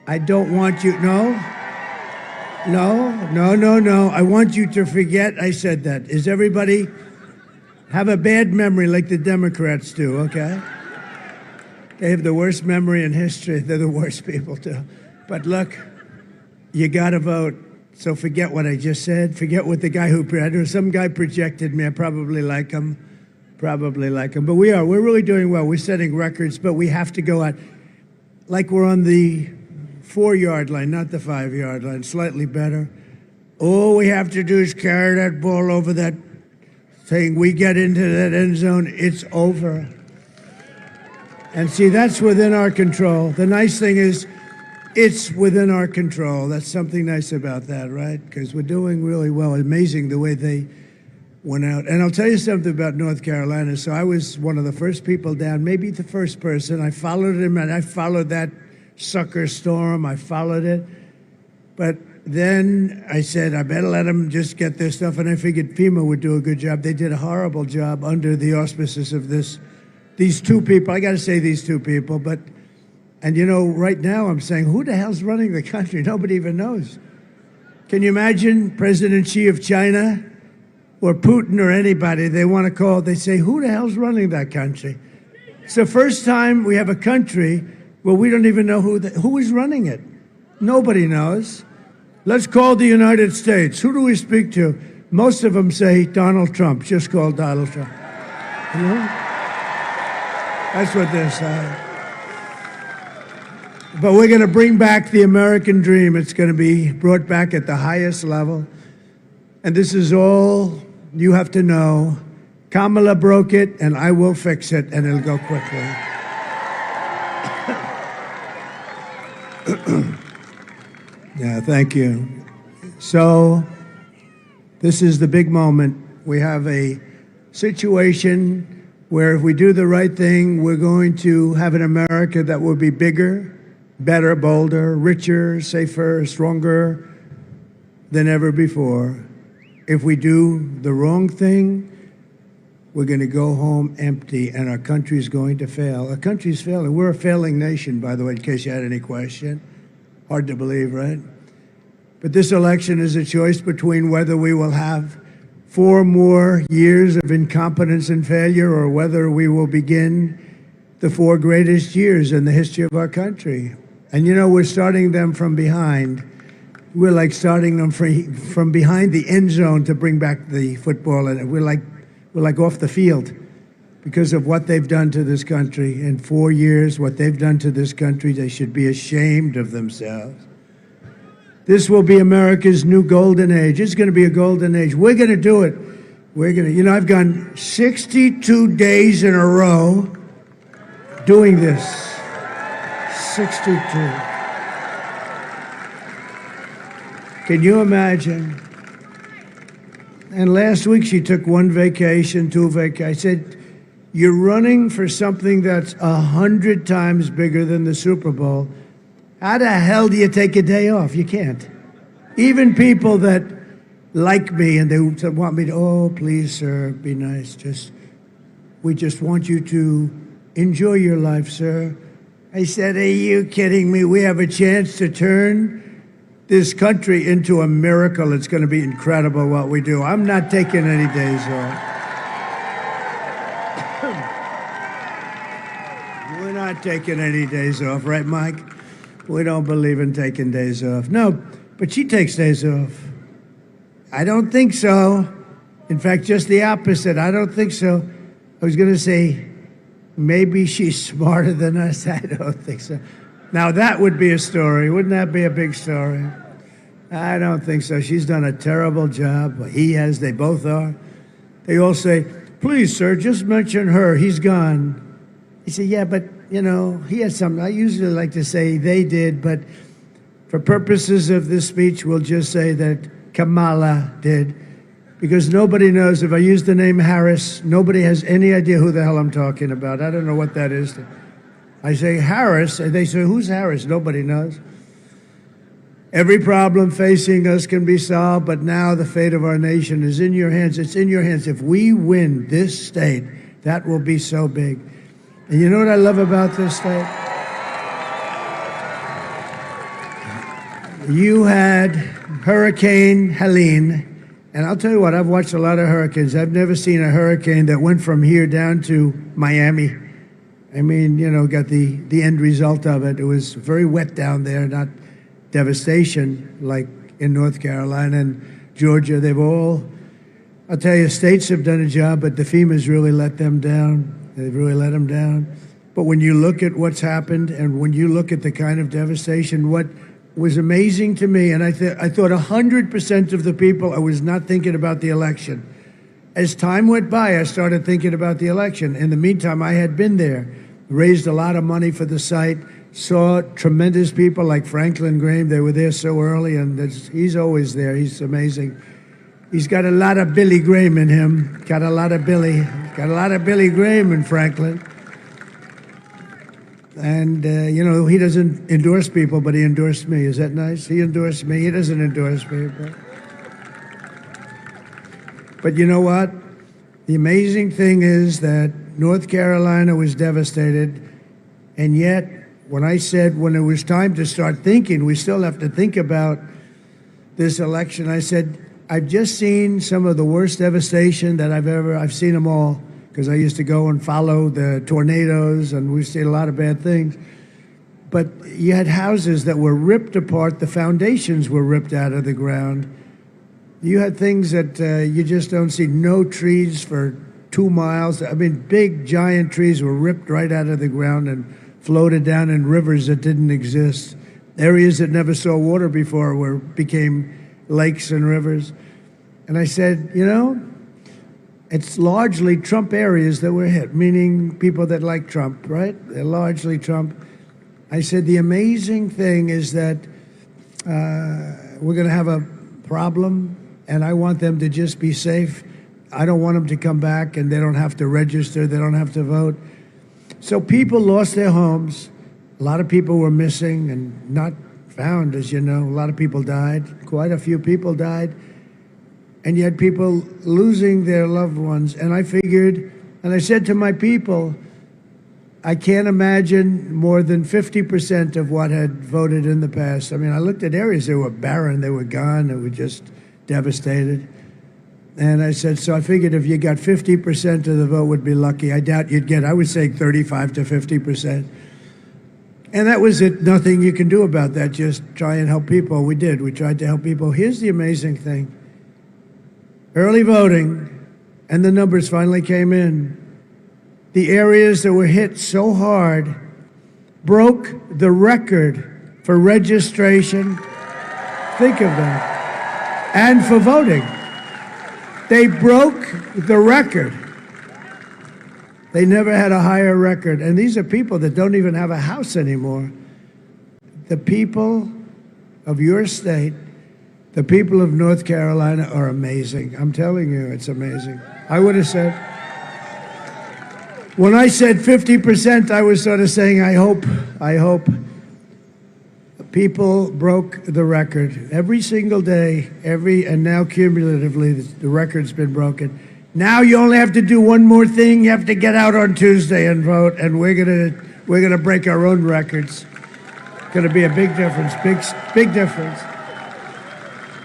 I don't want you, no. I want you to forget I said that. Is everybody have a bad memory like the Democrats do, okay? They have the worst memory in history. They're the worst people too. But look, you gotta vote. So forget what I just said. Forget what the guy some guy projected me. I probably like him. But we're really doing well. We're setting records, but we have to go out like we're on the 4-yard line, not the 5-yard line, slightly better. All we have to do is carry that ball over that thing. We get into that end zone, it's over. And see, that's within our control. The nice thing is, it's within our control. That's something nice about that, right? Because we're doing really well. Amazing the way they went out. And I'll tell you something about North Carolina. So I was one of the first people down, maybe the first person. I followed him, and I followed that sucker storm. I followed it. But then I said, I better let them just get their stuff. And I figured FEMA would do a good job. They did a horrible job under the auspices of these two people. I got to say these two people. And you know, right now I'm saying, who the hell's running the country? Nobody even knows. Can you imagine President Xi of China or Putin or anybody they want to call? They say, who the hell's running that country? It's the first time we have a country where we don't even know who is running it. Nobody knows. Let's call the United States. Who do we speak to? Most of them say Donald Trump. Just call Donald Trump. You know? That's what they're saying. But we're going to bring back the American dream. It's going to be brought back at the highest level. And this is all you have to know. Kamala broke it, and I will fix it, and it'll go quickly. Yeah, thank you. So, this is the big moment. We have a situation where if we do the right thing, we're going to have an America that will be bigger, better, bolder, richer, safer, stronger than ever before. If we do the wrong thing, we're going to go home empty, and our country's going to fail. Our country's failing. We're a failing nation, by the way, in case you had any question. Hard to believe, right? But this election is a choice between whether we will have 4 more years of incompetence and failure, or whether we will begin the 4 greatest years in the history of our country. And you know, we're starting them from behind. We're like starting them from behind the end zone to bring back the football, and we're like off the field because of what they've done to this country. In 4 years, what they've done to this country, they should be ashamed of themselves. This will be America's new golden age. It's going to be a golden age. We're going to do it. We're going to, you know, I've gone 62 days in a row doing this. 62. Can you imagine? And last week she took 1 vacation, 2 vacations. I said, you're running for something that's 100 times bigger than the Super Bowl. How the hell do you take a day off? You can't. Even people that like me and they want me to, oh, please, sir, be nice. We just want you to enjoy your life, sir. I said, are you kidding me? We have a chance to turn this country into a miracle. It's going to be incredible what we do. I'm not taking any days off. We're not taking any days off, right, Mike? We don't believe in taking days off. No, but she takes days off. I don't think so. In fact, just the opposite. I don't think so. I was going to say, maybe she's smarter than us. I don't think so. Now, that would be a story. Wouldn't that be a big story? I don't think so. She's done a terrible job. He has. They both are. They all say, please, sir, just mention her. He's gone. He said, yeah, but, you know, he has something. I usually like to say they did, but for purposes of this speech, we'll just say that Kamala did. Because nobody knows. If I use the name Harris, nobody has any idea who the hell I'm talking about. I don't know what that is. I say Harris, and they say, who's Harris? Nobody knows. Every problem facing us can be solved, but now the fate of our nation is in your hands. It's in your hands. If we win this state, that will be so big. And you know what I love about this state? You had Hurricane Helene, and I'll tell you what, I've watched a lot of hurricanes. I've never seen a hurricane that went from here down to Miami. I mean, you know, got the end result of it. It was very wet down there, not devastation like in North Carolina and Georgia. They've all, I'll tell you, states have done a job, but the FEMA's really let them down. They've really let them down. But when you look at what's happened and when you look at the kind of devastation, what was amazing to me, and I thought 100% of the people, I was not thinking about the election. As time went by, I started thinking about the election. In the meantime, I had been there, raised a lot of money for the site, saw tremendous people like Franklin Graham. They were there so early, and he's always there. He's amazing. He's got a lot of Billy Graham in him. Got a lot of Billy Graham in Franklin. And, you know, he doesn't endorse people, but he endorsed me. Is that nice? He endorsed me. He doesn't endorse people. But you know what? The amazing thing is that North Carolina was devastated, and yet when I said when it was time to start thinking, we still have to think about this election, I said, I've just seen some of the worst devastation that I've seen them all, because I used to go and follow the tornadoes, and we've seen a lot of bad things. But you had houses that were ripped apart, the foundations were ripped out of the ground. You had things that you just don't see. No trees for 2 miles. I mean, big, giant trees were ripped right out of the ground and floated down in rivers that didn't exist. Areas that never saw water before became lakes and rivers. And I said, you know, it's largely Trump areas that were hit, meaning people that like Trump, right? They're largely Trump. I said, the amazing thing is that we're going to have a problem, and I want them to just be safe. I don't want them to come back, and they don't have to register, they don't have to vote. So people lost their homes. A lot of people were missing and not found, as you know. A lot of people died. Quite a few people died. And yet people losing their loved ones. And I figured, and I said to my people, I can't imagine more than 50% of what had voted in the past. I mean, I looked at areas that were barren, they were gone, they were just devastated. And I said, so I figured if you got 50% of the vote would be lucky. I doubt you'd get, I would say 35 to 50%. And that was it. Nothing you can do about that. Just try and help people. We did. We tried to help people. Here's the amazing thing. Early voting, and the numbers finally came in. The areas that were hit so hard broke the record for registration. Think of that. And for voting. They broke the record. They never had a higher record. And these are people that don't even have a house anymore. The people of your state, the people of North Carolina are amazing. I'm telling you, it's amazing. I would have said, when I said 50%, I was sort of saying, I hope people broke the record. Every single day, and now cumulatively, the record's been broken. Now you only have to do one more thing. You have to get out on Tuesday and vote, and we're gonna break our own records. It's gonna be a big difference, big difference.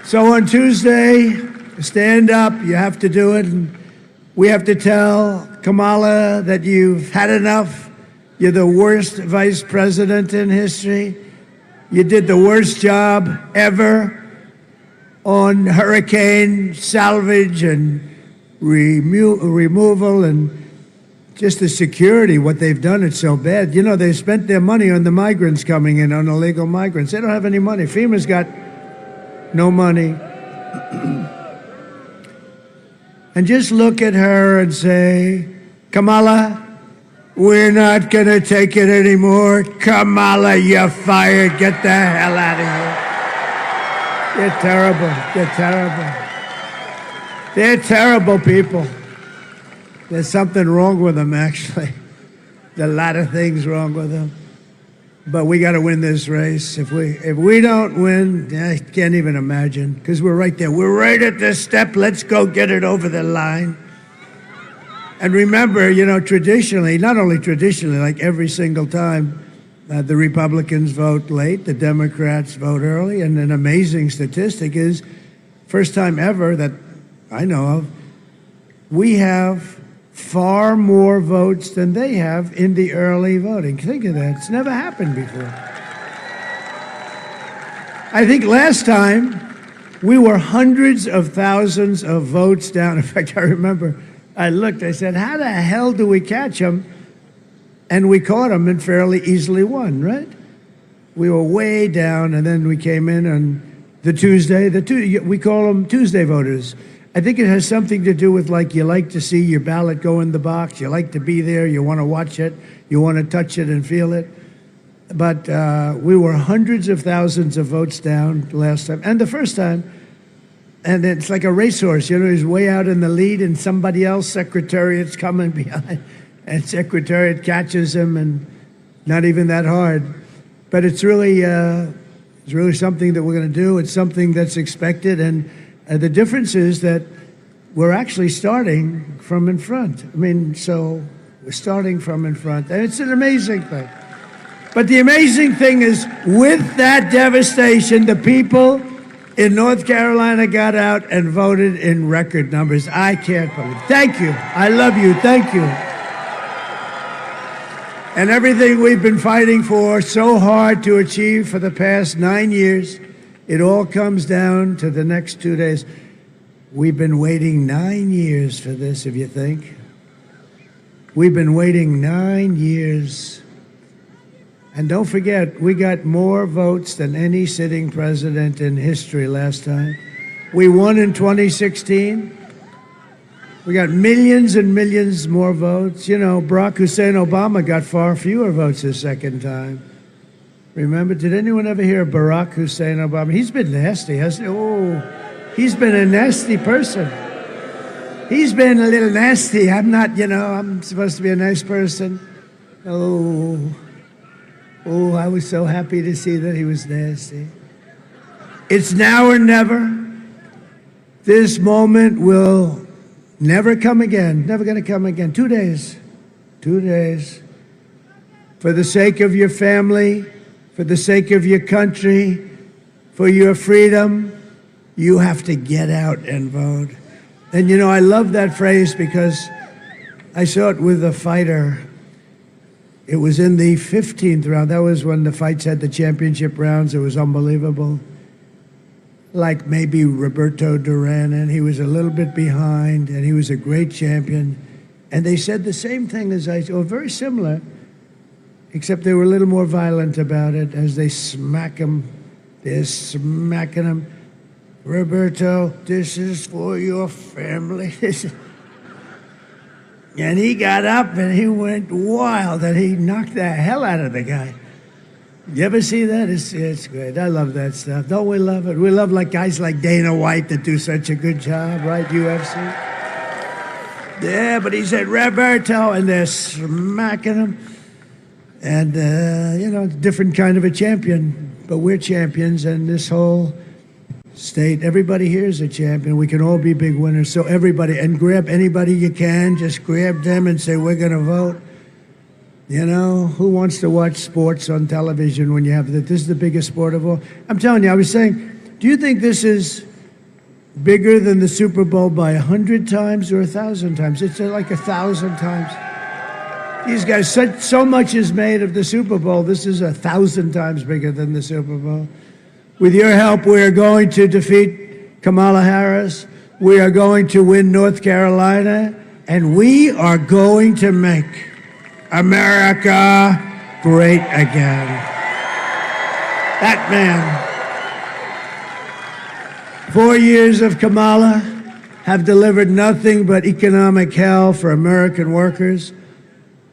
So on Tuesday, stand up. You have to do it, and we have to tell Kamala that you've had enough. You're the worst vice president in history. You did the worst job ever on hurricane salvage and removal and just the security, what they've done, it's so bad. You know, they spent their money on the migrants coming in, on illegal migrants. They don't have any money. FEMA's got no money. And just look at her and say, Kamala, we're not going to take it anymore. Kamala, you're fired. Get the hell out of here. You're terrible. You're terrible. They're terrible people. There's something wrong with them, actually. There's a lot of things wrong with them. But we got to win this race. If we don't win, I can't even imagine, because we're right there. We're right at this step. Let's go get it over the line. And remember, you know, traditionally, not only traditionally, like every single time, the Republicans vote late, the Democrats vote early, and an amazing statistic is, first time ever that I know of, we have far more votes than they have in the early voting. Think of that. It's never happened before. I think last time we were hundreds of thousands of votes down. In fact, I remember I looked, I said, how the hell do we catch them? And we caught them and fairly easily won, right? We were way down, and then we came in on the Tuesday. We call them Tuesday voters. I think it has something to do with, like, you like to see your ballot go in the box. You like to be there. You want to watch it. You want to touch it and feel it. But we were hundreds of thousands of votes down last time. And the first time, and it's like a racehorse. You know, he's way out in the lead, and somebody else, Secretariat's coming behind. And Secretariat catches him, and not even that hard. But it's really something that we're going to do. It's something that's expected. And the difference is that we're actually starting from in front. I mean, so we're starting from in front. And it's an amazing thing. But the amazing thing is, with that devastation, the people in North Carolina got out and voted in record numbers. I can't believe it. Thank you. I love you. Thank you. And everything we've been fighting for so hard to achieve for the past 9 years, it all comes down to the next 2 days. We've been waiting 9 years for this, if you think. We've been waiting 9 years. And don't forget, we got more votes than any sitting president in history last time. We won in 2016. We got millions and millions more votes. You know, Barack Hussein Obama got far fewer votes his second time. Remember, did anyone ever hear of Barack Hussein Obama? He's been nasty, hasn't he? Oh, he's been a nasty person. He's been a little nasty. I'm not, I'm supposed to be a nice person. Oh, I was so happy to see that he was nasty. It's now or never. This moment will never come again. Never going to come again. 2 days. 2 days. For the sake of your family, for the sake of your country, for your freedom, you have to get out and vote. And I love that phrase because I saw it with a fighter. It was in the 15th round. That was when the fights had the championship rounds. It was unbelievable. Like maybe Roberto Duran, and he was a little bit behind, and he was a great champion. And they said the same thing as I said, or very similar, except they were a little more violent about it as they smack him. They're smacking him. Roberto, this is for your family. And he got up and he went wild and he knocked the hell out of the guy. You ever see that? It's great. I love that stuff. Don't we love it? We love guys like Dana White that do such a good job, right? UFC. Yeah, but he said Roberto, and they're smacking him. And, different kind of a champion. But we're champions, and this whole state, everybody here is a champion. We can all be big winners. So everybody, and grab anybody you can. Just grab them and say, we're going to vote. Who wants to watch sports on television when you have that? This is the biggest sport of all. I'm telling you, I was saying, do you think this is bigger than the Super Bowl by 100 times or 1,000 times? It's like 1,000 times. These guys, so much is made of the Super Bowl. This is 1,000 times bigger than the Super Bowl. With your help, we are going to defeat Kamala Harris. We are going to win North Carolina. And we are going to make America great again. That man. 4 years of Kamala have delivered nothing but economic hell for American workers.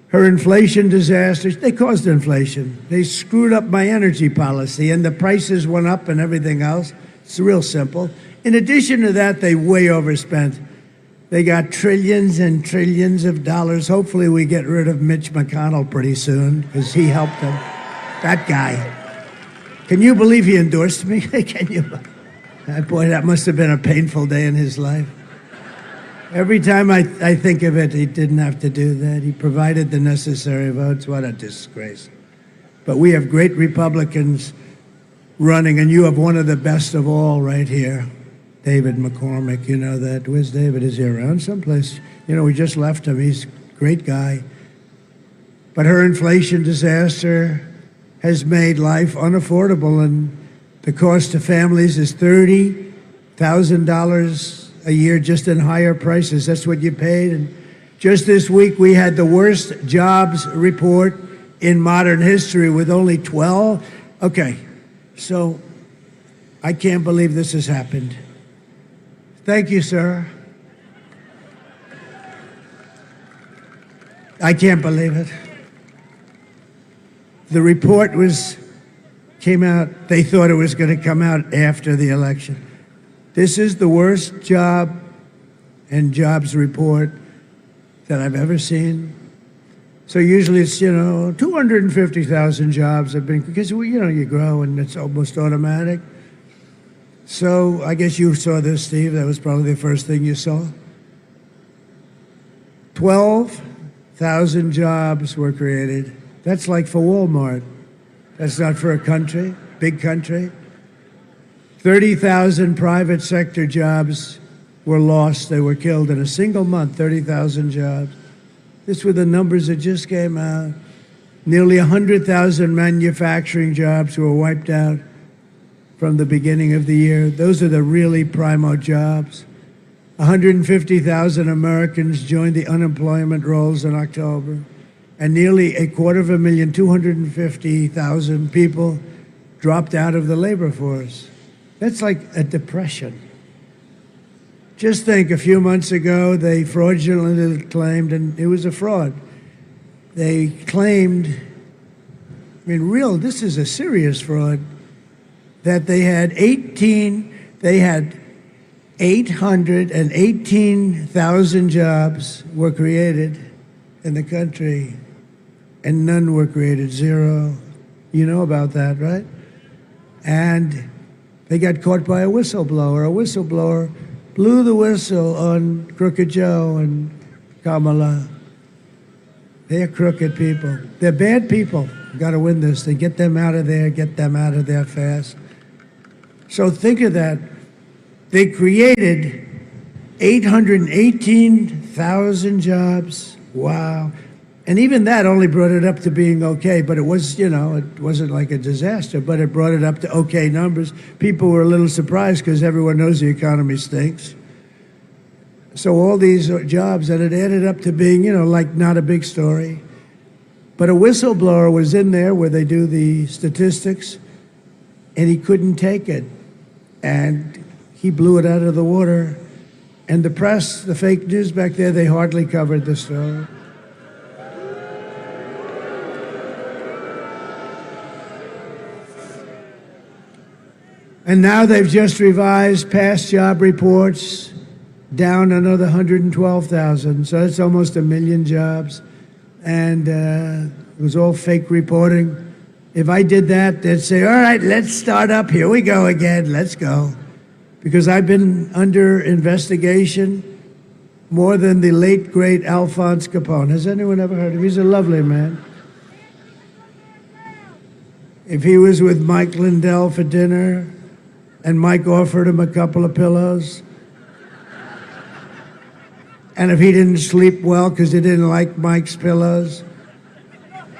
Her inflation disasters, they caused inflation. They screwed up my energy policy, and the prices went up and everything else. It's real simple. In addition to that, they way overspent. They got trillions and trillions of dollars. Hopefully we get rid of Mitch McConnell pretty soon, because he helped them. That guy. Can you believe he endorsed me? Can you? Boy, that must have been a painful day in his life. Every time I think of it, he didn't have to do that. He provided the necessary votes. What a disgrace. But we have great Republicans running, and you have one of the best of all right here. David McCormick, you know that. Where's David? Is he around someplace? We just left him. He's a great guy. But her inflation disaster has made life unaffordable, and the cost to families is $30,000 a year just in higher prices. That's what you paid. And just this week, we had the worst jobs report in modern history with only 12. Okay, so I can't believe this has happened. Thank you, sir. I can't believe it. The report came out, they thought it was going to come out after the election. This is the worst job and jobs report that I've ever seen. So usually it's, 250,000 jobs have been, because, you grow and it's almost automatic. So I guess you saw this, Steve. That was probably the first thing you saw. 12,000 jobs were created. That's like for Walmart. That's not for a country, big country. 30,000 private sector jobs were lost. They were killed in a single month, 30,000 jobs. These were the numbers that just came out. Nearly 100,000 manufacturing jobs were wiped out from the beginning of the year. Those are the really primo jobs. 150,000 Americans joined the unemployment rolls in October, and nearly 250,000, 250,000 people dropped out of the labor force. That's like a depression. Just think, a few months ago, they fraudulently claimed, and it was a fraud. They claimed, this is a serious fraud, that they had 818,000 jobs were created in the country, and none were created, zero. You know about that, right? And they got caught by a whistleblower. A whistleblower blew the whistle on Crooked Joe and Kamala. They're crooked people. They're bad people. We've got to win this. They get them out of there, get them out of there fast. So think of that. They created 818,000 jobs. Wow. And even that only brought it up to being okay, but it was, it wasn't like a disaster, but it brought it up to okay numbers. People were a little surprised because everyone knows the economy stinks. So all these jobs, and it added up to being, like not a big story. But a whistleblower was in there where they do the statistics, and he couldn't take it. And he blew it out of the water. And the press, the fake news back there, they hardly covered the story. And now they've just revised past job reports down another 112,000. So that's almost 1 million jobs. And it was all fake reporting. If I did that, they'd say, all right, let's start up. Here we go again. Let's go. Because I've been under investigation more than the late, great Alphonse Capone. Has anyone ever heard of him? He's a lovely man. If he was with Mike Lindell for dinner, and Mike offered him a couple of pillows, and if he didn't sleep well because he didn't like Mike's pillows,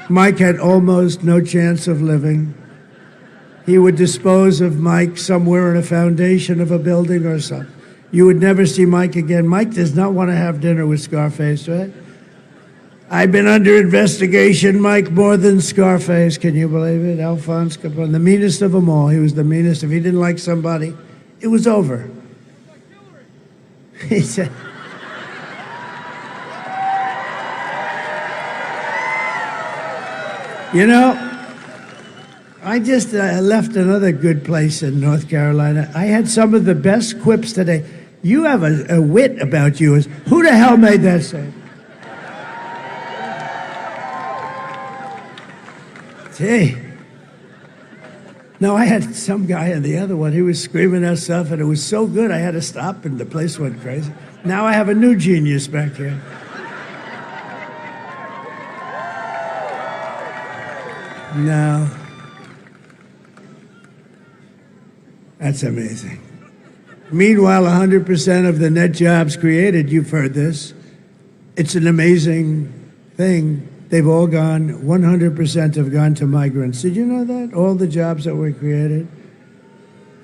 Mike had almost no chance of living. He would dispose of Mike somewhere in a foundation of a building or something. You would never see Mike again. Mike does not want to have dinner with Scarface, right? I've been under investigation, Mike, more than Scarface. Can you believe it? Alphonse Capone, the meanest of them all. He was the meanest. If he didn't like somebody, it was over. He said, I just left another good place in North Carolina. I had some of the best quips today. You have a wit about you. Who the hell made that say? Hey. No, I had some guy on the other one. He was screaming that stuff, and it was so good I had to stop, and the place went crazy. Now I have a new genius back here. No. That's amazing. Meanwhile, 100% of the net jobs created, you've heard this, it's an amazing thing. They've all gone, 100% have gone to migrants. Did you know that? All the jobs that were created.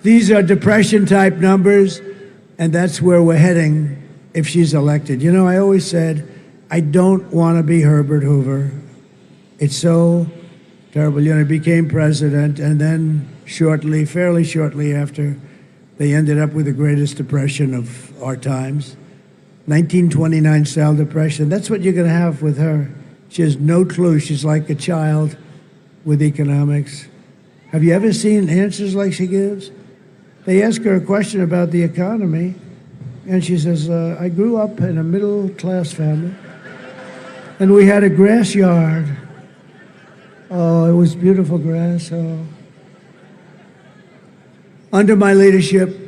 These are depression-type numbers, and that's where we're heading if she's elected. I always said, I don't want to be Herbert Hoover. It's so terrible. He became president, and then fairly shortly after, they ended up with the greatest depression of our times. 1929 style depression. That's what you're going to have with her. She has no clue. She's like a child with economics. Have you ever seen answers like she gives? They ask her a question about the economy, and she says, I grew up in a middle-class family, and we had a grass yard. Oh, it was beautiful grass. Oh. Under my leadership,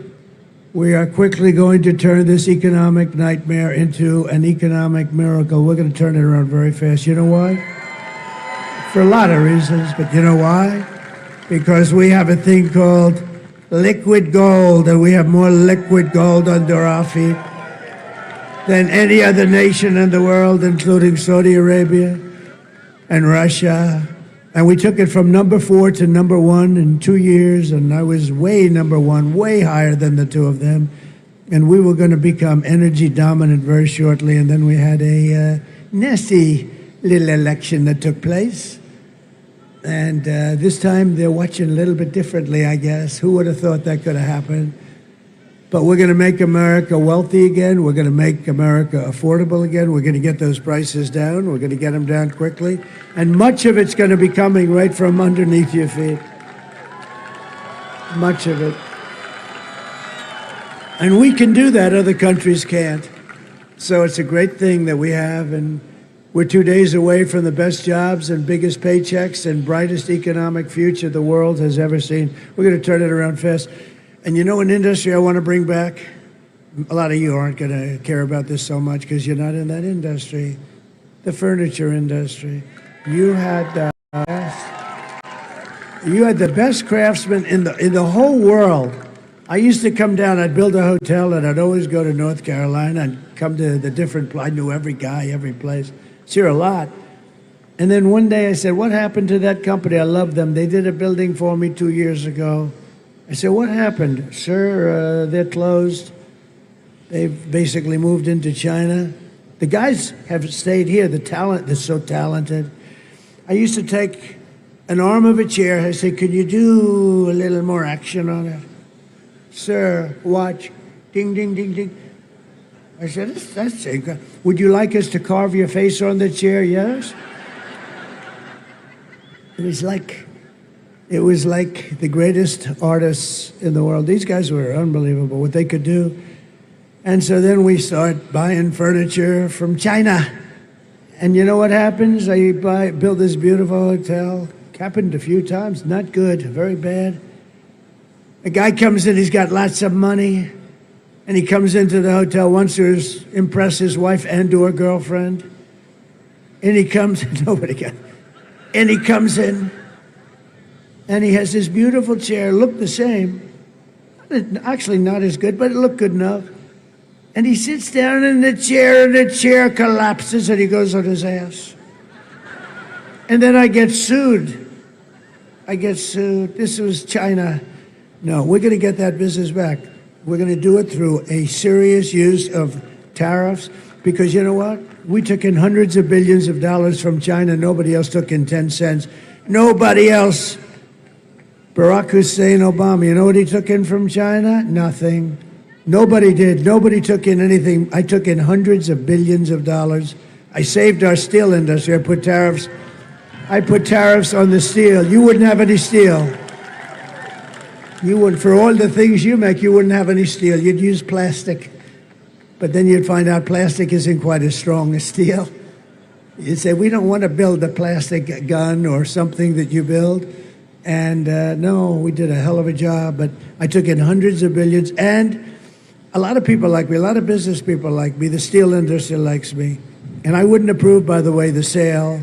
we are quickly going to turn this economic nightmare into an economic miracle. We're going to turn it around very fast. You know why? For a lot of reasons, but you know why? Because we have a thing called liquid gold, and we have more liquid gold under our feet than any other nation in the world, including Saudi Arabia and Russia. And we took it from number 4 to number 1 in 2 years, and I was way number 1, way higher than the two of them. And we were going to become energy dominant very shortly, and then we had a nasty little election that took place. And this time they're watching a little bit differently, I guess. Who would have thought that could have happened? But we're going to make America wealthy again. We're going to make America affordable again. We're going to get those prices down. We're going to get them down quickly. And much of it's going to be coming right from underneath your feet. Much of it. And we can do that, other countries can't. So it's a great thing that we have, and we're 2 days away from the best jobs and biggest paychecks and brightest economic future the world has ever seen. We're going to turn it around fast. And you know an industry I want to bring back? A lot of you aren't going to care about this so much because you're not in that industry. The furniture industry. You had the best craftsmen in the whole world. I used to come down, I'd build a hotel, and I'd always go to North Carolina and come to the different, I knew every guy, every place. It's here a lot. And then one day I said, what happened to that company? I love them. They did a building for me 2 years ago. I said, what happened? Sir, they're closed. They've basically moved into China. The guys have stayed here. The talent, they're so talented. I used to take an arm of a chair. I said, could you do a little more action on it? Sir, watch. Ding, ding, ding, ding. I said, that's it. Would you like us to carve your face on the chair? Yes. It was like the greatest artists in the world. These guys were unbelievable, what they could do. And so then we start buying furniture from China. And you know what happens? I build this beautiful hotel. Happened a few times, not good, very bad. A guy comes in, he's got lots of money, and he comes into the hotel, wants to impress his wife and or girlfriend. And he comes, and he comes in, and he has this beautiful chair, looked the same. Actually not as good, but it looked good enough. And he sits down in the chair, and the chair collapses, and he goes on his ass. And then I get sued. This was China. No, we're going to get that business back. We're going to do it through a serious use of tariffs, because you know what? We took in hundreds of billions of dollars from China. Nobody else took in 10 cents. Nobody else. Barack Hussein Obama, you know what he took in from China? Nothing. Nobody did. Nobody took in anything. I took in hundreds of billions of dollars. I saved our steel industry. I put tariffs on the steel. You wouldn't have any steel. You would, for all the things you make, you wouldn't have any steel. You'd use plastic. But then you'd find out plastic isn't quite as strong as steel. You'd say, we don't want to build a plastic gun or something that you build. And no, we did a hell of a job. But I took in hundreds of billions. And a lot of people like me, a lot of business people like me. The steel industry likes me. And I wouldn't approve, by the way, the sale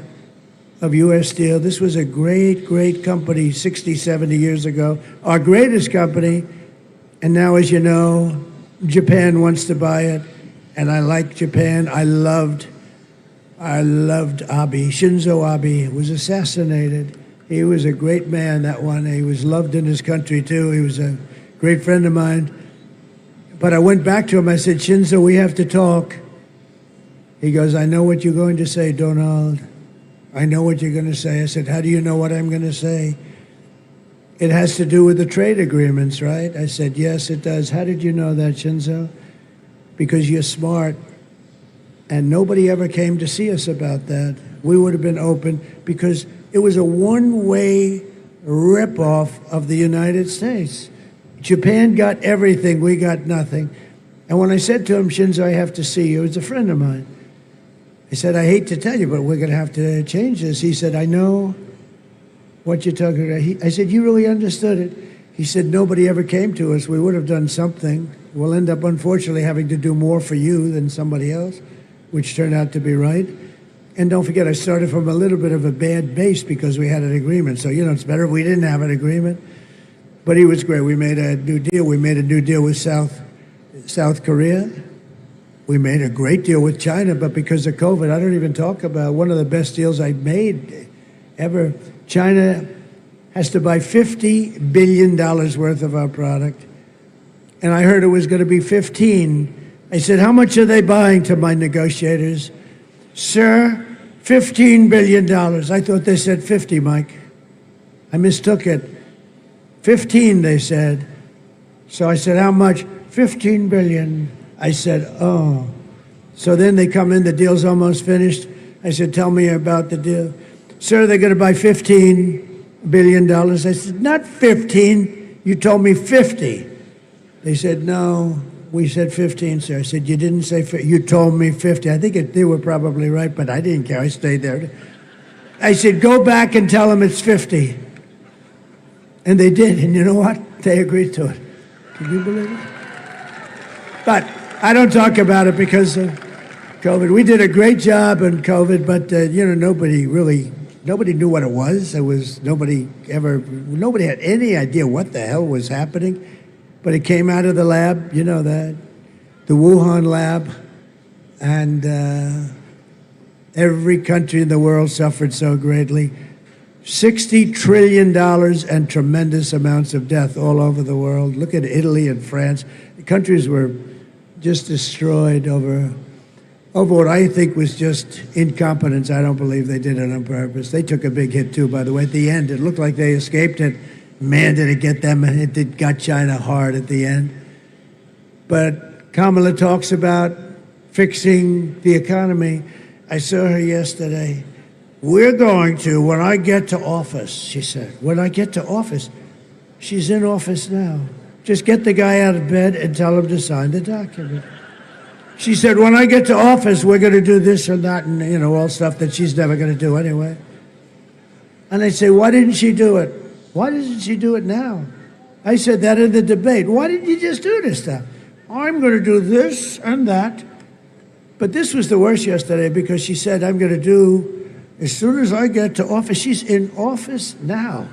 of U.S. Steel. This was a great, great company 60, 70 years ago. Our greatest company. And now, as you know, Japan wants to buy it. And I like Japan. I loved Abe. Shinzo Abe was assassinated. He was a great man, that one. He was loved in his country, too. He was a great friend of mine. But I went back to him. I said, Shinzo, we have to talk. He goes, I know what you're going to say, Donald. I know what you're going to say. I said, how do you know what I'm going to say? It has to do with the trade agreements, right? I said, yes, it does. How did you know that, Shinzo? Because you're smart. And nobody ever came to see us about that. We would have been open because it was a one-way ripoff of the United States. Japan got everything. We got nothing. And when I said to him, Shinzo, I have to see you, he was a friend of mine. I said, I hate to tell you, but we're going to have to change this. He said, I know what you're talking about. I said, you really understood it? He said, nobody ever came to us. We would have done something. We'll end up, unfortunately, having to do more for you than somebody else, which turned out to be right. And don't forget, I started from a little bit of a bad base because we had an agreement. So, you know, it's better if we didn't have an agreement. But he was great. We made a new deal. We made a new deal with South Korea. We made a great deal with China, but because of COVID, I don't even talk about one of the best deals I made ever. China has to buy $50 billion worth of our product. And I heard it was going to be 15. I said, how much are they buying, to my negotiators? Sir, $15 billion. I thought they said 50, Mike. I mistook it. 15, they said. So I said, how much? 15 billion. I said, oh. So then they come in, the deal's almost finished. I said, tell me about the deal. Sir, they're going to buy $15 billion. I said, not 15. You told me 50. They said, no, We said 15, sir. I said, you didn't say, you told me 50. I think they were probably right, but I didn't care. I stayed there. I said, go back and tell them it's 50. And they did, and you know what? They agreed to it. Can you believe it? But I don't talk about it because of COVID. We did a great job in COVID, but, nobody knew what it was. Nobody had any idea what the hell was happening. But it came out of the lab, you know that, the Wuhan lab, and every country in the world suffered so greatly. $60 trillion and tremendous amounts of death all over the world. Look at Italy and France. The countries were just destroyed over what I think was just incompetence. I don't believe they did it on purpose. They took a big hit too, by the way. At the end, it looked like they escaped it. Man, did it get them, and it got China hard at the end. But Kamala talks about fixing the economy. I saw her yesterday. We're going to, when I get to office, she said, when I get to office, she's in office now. Just get the guy out of bed and tell him to sign the document. She said, when I get to office, we're going to do this or that, and, all stuff that she's never going to do anyway. And I say, why didn't she do it? Why doesn't she do it now? I said that in the debate. Why didn't you just do this stuff? I'm going to do this and that. But this was the worst yesterday because she said, I'm going to do, as soon as I get to office. She's in office now.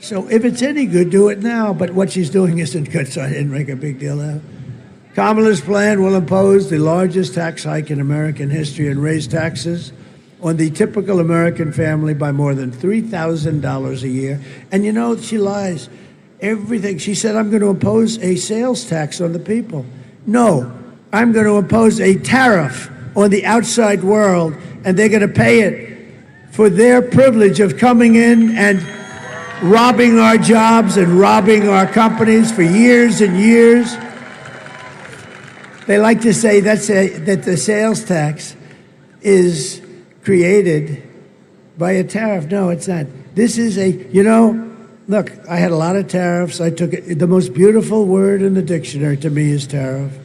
So if it's any good, do it now. But what she's doing isn't good, so I didn't make a big deal out of it. Kamala's plan will impose the largest tax hike in American history and raise taxes on the typical American family by more than $3,000 a year. And she lies. Everything. She said, I'm going to impose a sales tax on the people. No, I'm going to impose a tariff on the outside world, and they're going to pay it for their privilege of coming in and robbing our jobs and robbing our companies for years and years. They like to say that the sales tax is created by a tariff. No, it's not. This is look, I had a lot of tariffs. I took it. The most beautiful word in the dictionary to me is tariff.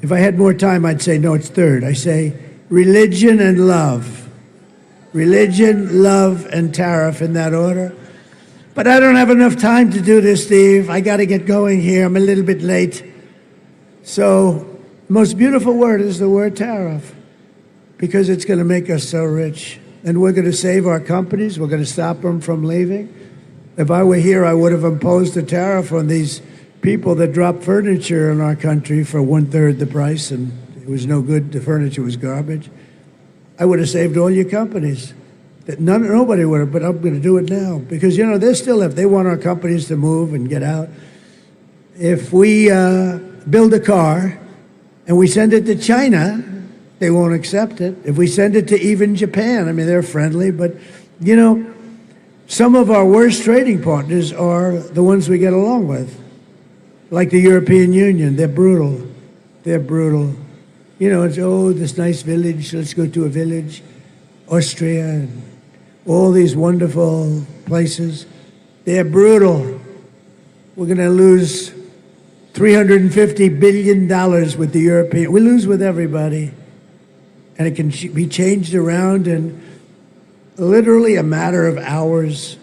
If I had more time, I'd say, no, it's third. I say religion and love. Religion, love, and tariff in that order. But I don't have enough time to do this, Steve. I got to get going here. I'm a little bit late. So, the most beautiful word is the word tariff, because it's going to make us so rich. And we're going to save our companies. We're going to stop them from leaving. If I were here, I would have imposed a tariff on these people that drop furniture in our country for 1/3 the price, and it was no good. The furniture was garbage. I would have saved all your companies. Nobody would have, but I'm going to do it now. Because, they still have, they want our companies to move and get out. If we build a car and we send it to China, they won't accept it. If we send it to even Japan, I mean, they're friendly, but, some of our worst trading partners are the ones we get along with. Like the European Union, they're brutal. They're brutal. It's, this nice village, let's go to a village. Austria and all these wonderful places. They're brutal. We're going to lose $350 billion with the European. We lose with everybody. And it can be changed around in literally a matter of hours.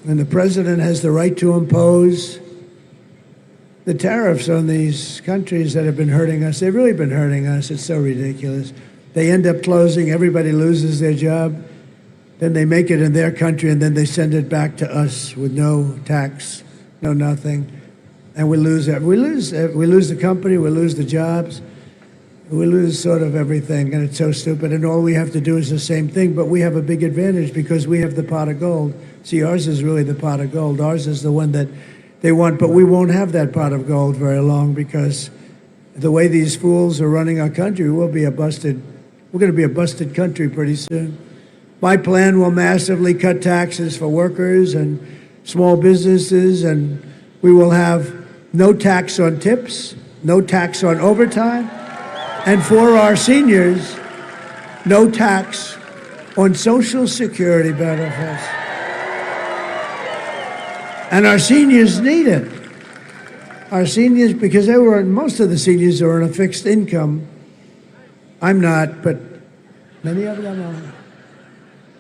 And the president has the right to impose the tariffs on these countries that have been hurting us. They've really been hurting us. It's so ridiculous. They end up closing. Everybody loses their job. Then they make it in their country, and then they send it back to us with no tax, no nothing. And we lose it. We lose the company. We lose the jobs. We lose sort of everything, and it's so stupid. And all we have to do is the same thing, but we have a big advantage because we have the pot of gold. See, ours is really the pot of gold. Ours is the one that they want, but we won't have that pot of gold very long because the way these fools are running our country, we're going to be a busted country pretty soon. My plan will massively cut taxes for workers and small businesses, and we will have no tax on tips, no tax on overtime, and for our seniors, no tax on Social Security benefits. And our seniors need it. our seniors, because most of the seniors are on a fixed income. I'm not, but many of them are.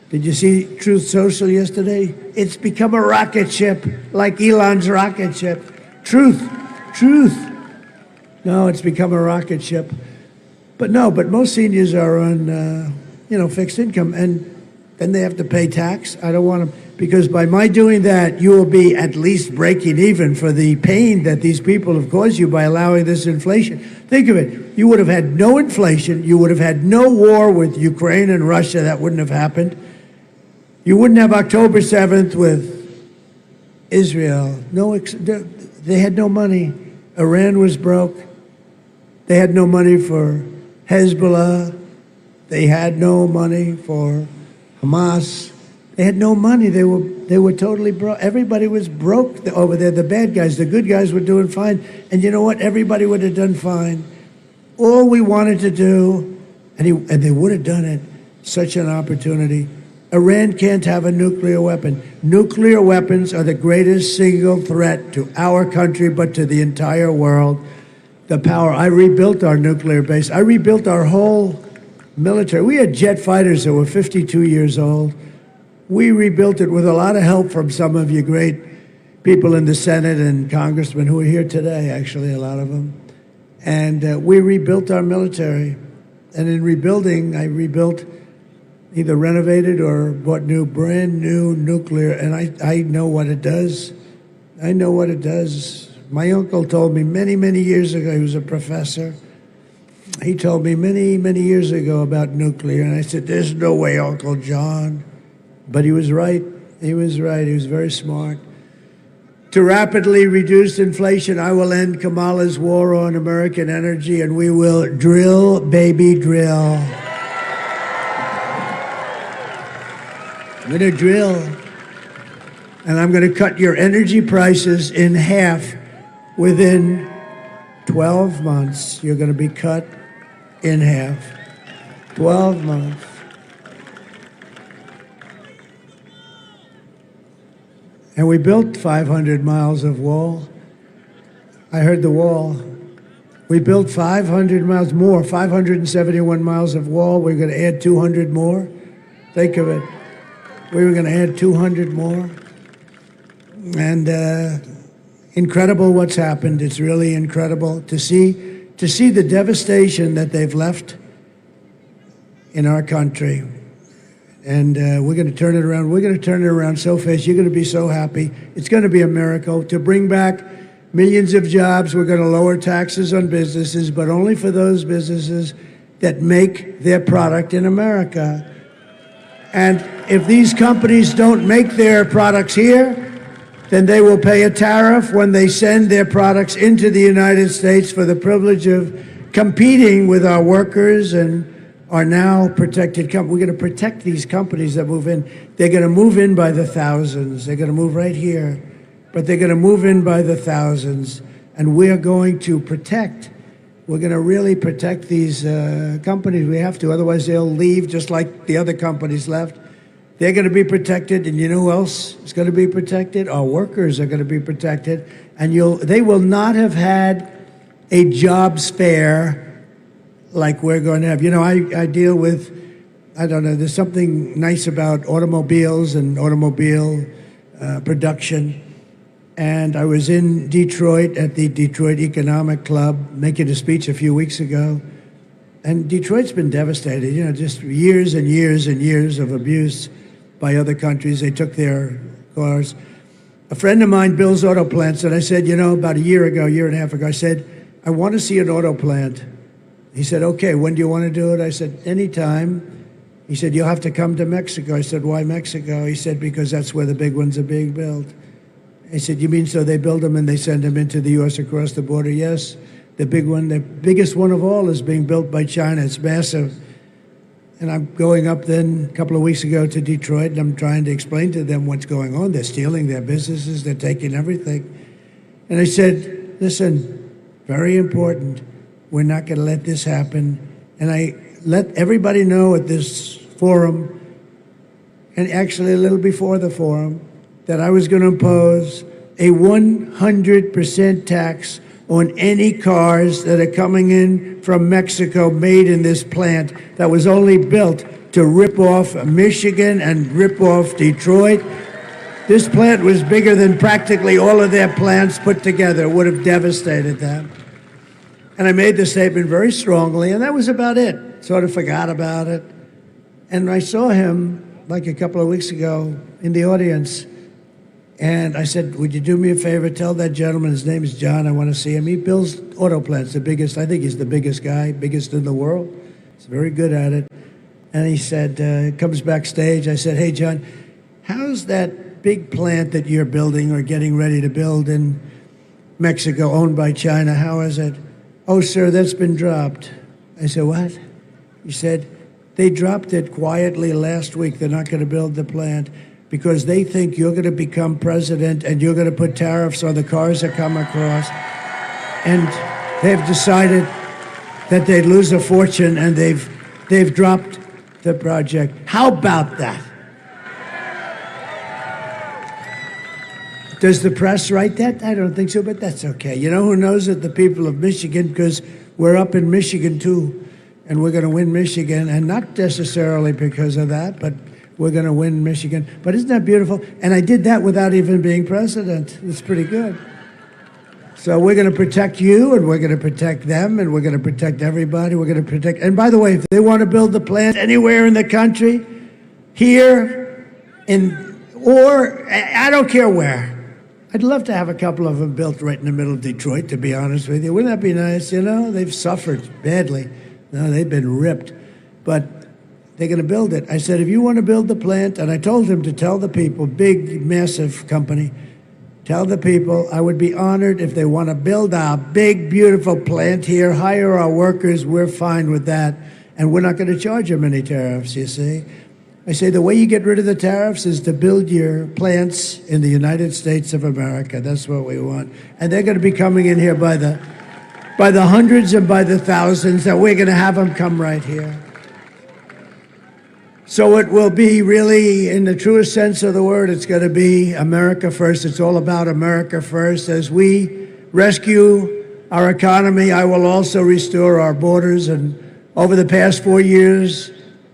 Did you see Truth Social yesterday? It's become a rocket ship, like Elon's rocket ship. Truth. No, it's become a rocket ship. But most seniors are on, fixed income, and then they have to pay tax. I don't want them, because by my doing that, you will be at least breaking even for the pain that these people have caused you by allowing this inflation. Think of it. You would have had no inflation. You would have had no war with Ukraine and Russia. That wouldn't have happened. You wouldn't have October 7th with Israel. They had no money. Iran was broke. They had no money for Hezbollah. They had no money for Hamas. They had no money. They were totally broke. Everybody was broke over there. The bad guys, the good guys were doing fine. And you know what? Everybody would have done fine. All we wanted to do, and they would have done it, such an opportunity. Iran can't have a nuclear weapon. Nuclear weapons are the greatest single threat to our country, but to the entire world. The power. I rebuilt our nuclear base. I rebuilt our whole military. We had jet fighters that were 52 years old. We rebuilt it with a lot of help from some of you great people in the Senate and congressmen who are here today, actually, a lot of them. And we rebuilt our military. And in rebuilding, I rebuilt, either renovated or bought brand new nuclear, and I know what it does. I know what it does. My uncle told me many, many years ago, he was a professor. He told me many, many years ago about nuclear, and I said, there's no way, Uncle John. But he was right. He was right. He was very smart. To rapidly reduce inflation, I will end Kamala's war on American energy, and we will drill, baby, drill. I'm going to drill, and I'm going to cut your energy prices in half within 12 months. You're going to be cut in half. 12 months. And we built 500 miles of wall. I heard the wall. We built 500 miles more, 571 miles of wall. We're going to add 200 more. Think of it. We were going to add 200 more. And incredible what's happened. It's really incredible to see the devastation that they've left in our country. And we're going to turn it around. We're going to turn it around so fast. You're going to be so happy. It's going to be a miracle. To bring back millions of jobs, we're going to lower taxes on businesses, but only for those businesses that make their product in America. And if these companies don't make their products here, then they will pay a tariff when they send their products into the United States for the privilege of competing with our workers and our now protected companies. We're going to protect these companies that move in. They're going to move in by the thousands. They're going to move right here, but they're going to move in by the thousands. And we're going to protect. We're going to really protect these companies. We have to, otherwise they'll leave just like the other companies left. They're going to be protected, and you know who else is going to be protected? Our workers are going to be protected, and they will not have had a jobs fair like we're going to have. You know, I deal with, I don't know, there's something nice about automobiles and automobile production. And I was in Detroit at the Detroit Economic Club making a speech a few weeks ago. And Detroit's been devastated, you know, just years and years and years of abuse by other countries. They took their cars. A friend of mine builds auto plants, and I said, you know, about a year and a half ago, I said, I want to see an auto plant. He said, okay, when do you want to do it? I said, anytime. He said, you'll have to come to Mexico. I said, why Mexico? He said, because that's where the big ones are being built. I said, you mean so they build them and they send them into the U.S. across the border? Yes. The big one, the biggest one of all is being built by China. It's massive. And I'm going up then a couple of weeks ago to Detroit, and I'm trying to explain to them what's going on. They're stealing their businesses. They're taking everything. And I said, listen, very important. We're not going to let this happen. And I let everybody know at this forum, and actually a little before the forum, that I was going to impose a 100% tax on any cars that are coming in from Mexico made in this plant that was only built to rip off Michigan and rip off Detroit. This plant was bigger than practically all of their plants put together. It would have devastated them. And I made the statement very strongly, and that was about it. Sort of forgot about it. And I saw him like a couple of weeks ago in the audience. And I said, would you do me a favor? Tell that gentleman, his name is John, I want to see him. He builds auto plants, the biggest, I think he's the biggest guy, biggest in the world. He's very good at it. And he said, comes backstage. I said, hey, John, how's that big plant that you're building or getting ready to build in Mexico, owned by China? How is it? Oh, sir, that's been dropped. I said, what? He said, they dropped it quietly last week. They're not going to build the plant because they think you're going to become president and you're going to put tariffs on the cars that come across. And they've decided that they'd lose a fortune, and they've dropped the project. How about that? Does the press write that? I don't think so, but that's okay. You know who knows it? The people of Michigan, because we're up in Michigan too, and we're going to win Michigan, and not necessarily because of that, but we're going to win Michigan. But isn't that beautiful? And I did that without even being president. It's pretty good. So we're going to protect you, and we're going to protect them, and we're going to protect everybody. We're going to protect. And by the way, if they want to build the plant anywhere in the country, here, or I don't care where. I'd love to have a couple of them built right in the middle of Detroit, to be honest with you. Wouldn't that be nice? You know, they've suffered badly. No, they've been ripped. But they're going to build it. I said, if you want to build the plant, and I told him to tell the people, big, massive company, tell the people I would be honored if they want to build our big, beautiful plant here, hire our workers, we're fine with that. And we're not going to charge them any tariffs, you see. I say the way you get rid of the tariffs is to build your plants in the United States of America. That's what we want. And they're going to be coming in here by the hundreds and by the thousands, that we're going to have them come right here. So it will be really, in the truest sense of the word, it's going to be America first. It's all about America first. As we rescue our economy, I will also restore our borders. And over the past 4 years,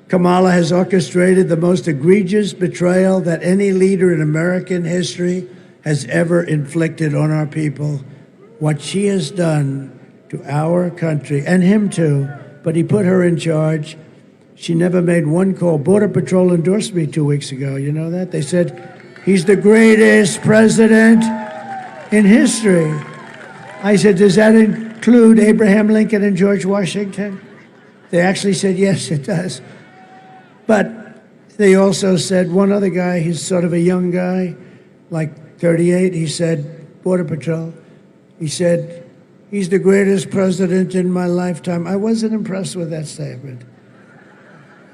Kamala has orchestrated the most egregious betrayal that any leader in American history has ever inflicted on our people. What she has done to our country, and him too, but he put her in charge. She never made one call. Border Patrol endorsed me 2 weeks ago. You know that? They said, he's the greatest president in history. I said, does that include Abraham Lincoln and George Washington? They actually said, yes, it does. But they also said, one other guy, he's sort of a young guy, like 38, he said, Border Patrol, he said, he's the greatest president in my lifetime. I wasn't impressed with that statement.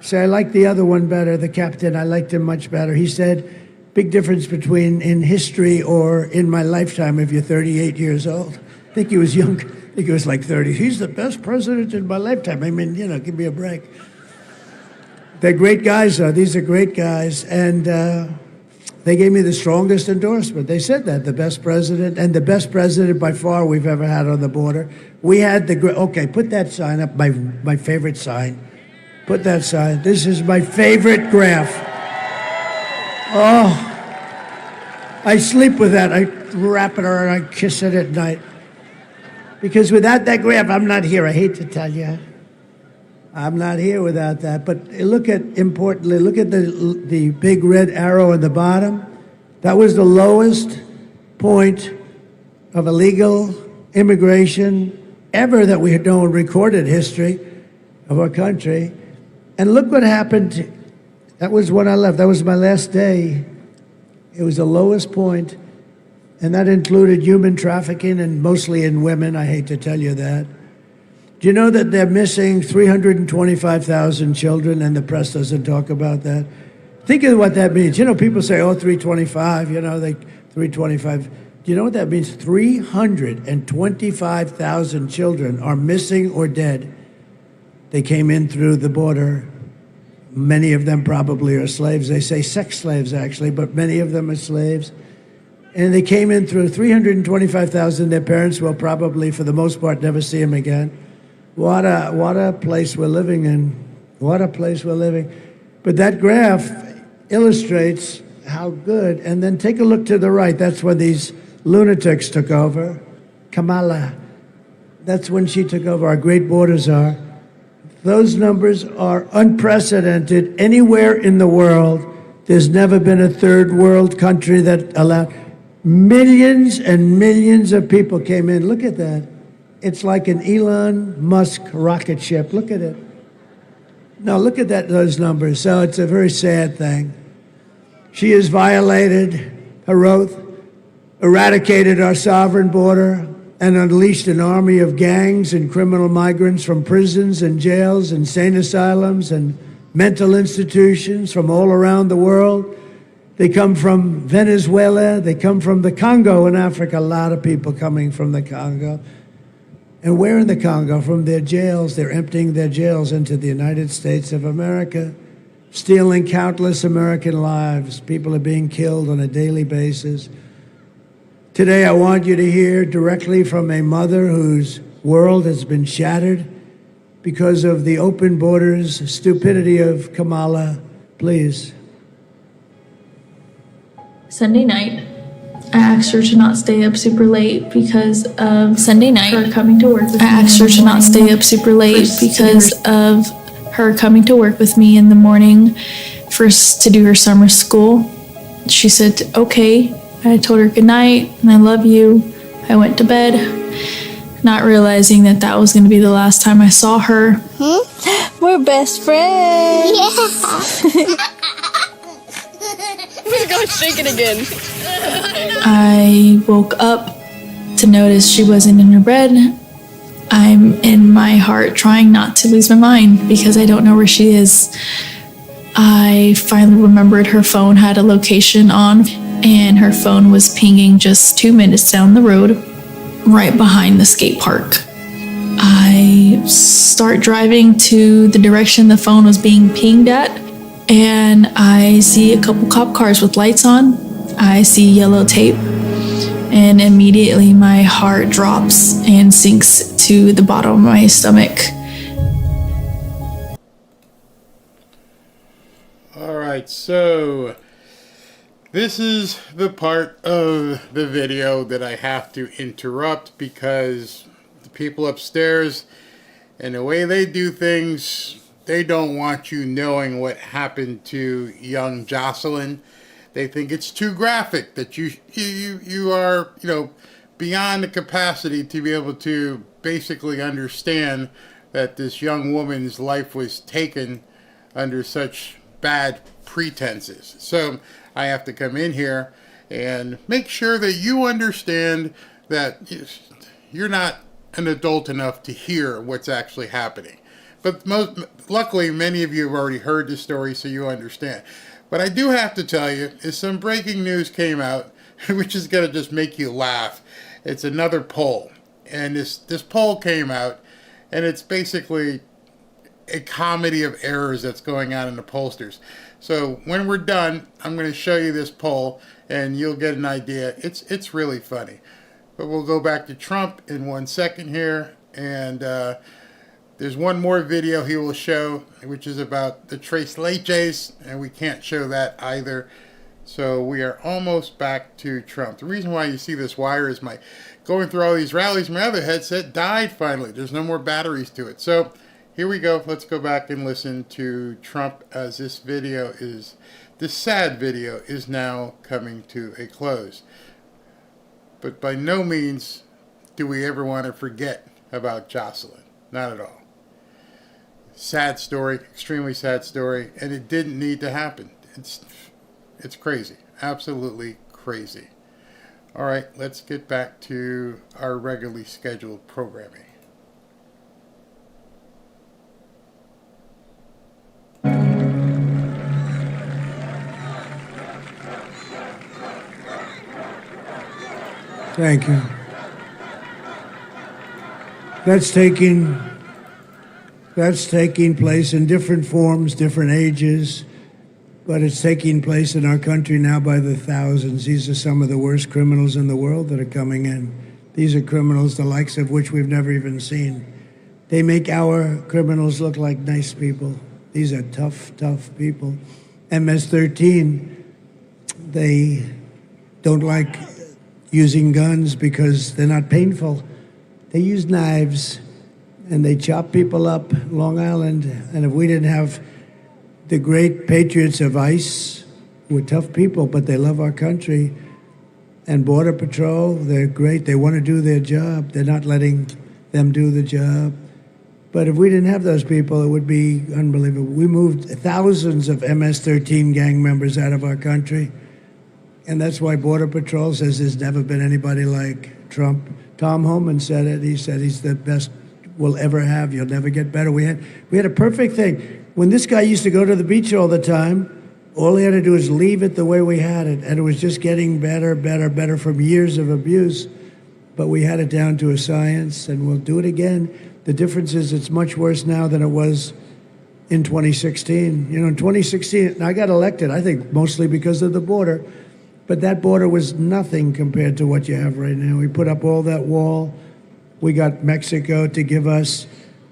So I liked the other one better, the captain, I liked him much better. He said, big difference between in history or in my lifetime if you're 38 years old. I think he was young, I think he was like 30. He's the best president in my lifetime. I mean, you know, give me a break. They're great guys, though. These are great guys. And they gave me the strongest endorsement. They said that, the best president, and the best president by far we've ever had on the border. We had okay, put that sign up, my favorite sign. Put that sign. This is my favorite graph. Oh, I sleep with that. I wrap it around, I kiss it at night. Because without that graph, I'm not here. I hate to tell you. I'm not here without that. But importantly, look at the big red arrow at the bottom. That was the lowest point of illegal immigration ever that we had known in recorded history of our country. And look what happened. That was when I left. That was my last day. It was the lowest point, and that included human trafficking, and mostly in women. I hate to tell you that. Do you know that they're missing 325,000 children, and the press doesn't talk about that? Think of what that means. You know, people say, oh, 325, 325. Do you know what that means? 325,000 children are missing or dead. They came in through the border. Many of them probably are slaves. They say sex slaves, actually, but many of them are slaves. And they came in through 325,000. Their parents will probably, for the most part, never see them again. What a place we're living in. What a place we're living. But that graph illustrates how good. And then take a look to the right. That's when these lunatics took over. Kamala. That's when she took over. Our great borders are. Those numbers are unprecedented anywhere in the world. There's never been a third world country that allowed. Millions and millions of people came in. Look at that. It's like an Elon Musk rocket ship. Look at it. No, look at those numbers. So it's a very sad thing. She has violated her oath, eradicated our sovereign border, and unleashed an army of gangs and criminal migrants from prisons and jails, insane asylums and mental institutions from all around the world. They come from Venezuela. They come from the Congo in Africa. A lot of people coming from the Congo. And where in the Congo? From their jails. They're emptying their jails into the United States of America, stealing countless American lives. People are being killed on a daily basis. Today, I want you to hear directly from a mother whose world has been shattered because of the open borders, stupidity of Kamala. Please. Sunday night, I asked her to not stay up super late because of her coming to work with me. I asked her to not stay up super late because of her coming to work with me in the morning first to do her summer school. She said, okay. I told her good night and I love you. I went to bed, not realizing that that was going to be the last time I saw her. We're best friends. Yeah. Go shake it again. I woke up to notice she wasn't in her bed. I'm in my heart trying not to lose my mind because I don't know where she is. I finally remembered her phone had a location on, and her phone was pinging just 2 minutes down the road, right behind the skate park. I start driving to the direction the phone was being pinged at, and I see a couple cop cars with lights on. I see yellow tape, and immediately my heart drops and sinks to the bottom of my stomach. All right, so this is the part of the video that I have to interrupt because the people upstairs and the way they do things, they don't want you knowing what happened to young Jocelyn. They think it's too graphic, that you are, beyond the capacity to be able to basically understand that this young woman's life was taken under such bad pretenses. So I have to come in here and make sure that you understand that you're not an adult enough to hear what's actually happening. But luckily, many of you have already heard the story, so you understand. What I do have to tell you is some breaking news came out, which is going to just make you laugh. It's another poll. And this poll came out, and it's basically a comedy of errors that's going on in the pollsters. So when we're done, I'm going to show you this poll, and you'll get an idea. It's really funny. But we'll go back to Trump in 1 second here, and there's one more video he will show, which is about the Tres Leches, and we can't show that either. So we are almost back to Trump. The reason why you see this wire is my going through all these rallies, my other headset died finally. There's no more batteries to it. So here we go. Let's go back and listen to Trump as this sad video is now coming to a close. But by no means do we ever want to forget about Jocelyn. Not at all. Sad story, extremely sad story, and it didn't need to happen. It's crazy, absolutely crazy. All right, let's get back to our regularly scheduled programming. Thank you. That's taking place in different forms, different ages, but it's taking place in our country now by the thousands. These are some of the worst criminals in the world that are coming in. These are criminals the likes of which we've never even seen. They make our criminals look like nice people. These are tough, tough people. MS-13, they don't like using guns because they're not painful. They use knives, and they chop people up, Long Island. And if we didn't have the great patriots of ICE, who are tough people, but they love our country, and Border Patrol, they're great. They want to do their job. They're not letting them do the job. But if we didn't have those people, it would be unbelievable. We moved thousands of MS-13 gang members out of our country. And that's why Border Patrol says there's never been anybody like Trump. Tom Homan said it. He said he's the best we'll ever have. You'll never get better. We had a perfect thing. When this guy used to go to the beach all the time, all he had to do was leave it the way we had it. And it was just getting better, better, better from years of abuse. But we had it down to a science, and we'll do it again. The difference is it's much worse now than it was in 2016. You know, in 2016, I got elected, I think, mostly because of the border. But that border was nothing compared to what you have right now. We put up all that wall. We got Mexico to give us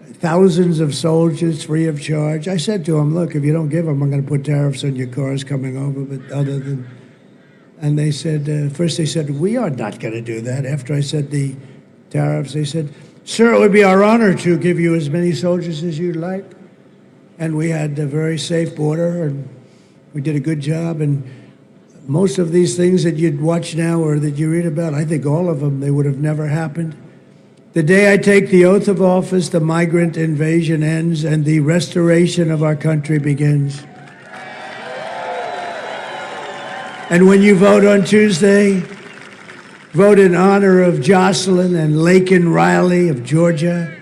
thousands of soldiers free of charge. I said to them, look, if you don't give them, I'm going to put tariffs on your cars coming over. But other than, and they said, first they said, we are not going to do that. After I said the tariffs, they said, sir, it would be our honor to give you as many soldiers as you'd like. And we had a very safe border, and we did a good job. And most of these things that you'd watch now or that you read about, I think all of them, they would have never happened. The day I take the oath of office, the migrant invasion ends and the restoration of our country begins. And when you vote on Tuesday, vote in honor of Jocelyn and Laken Riley of Georgia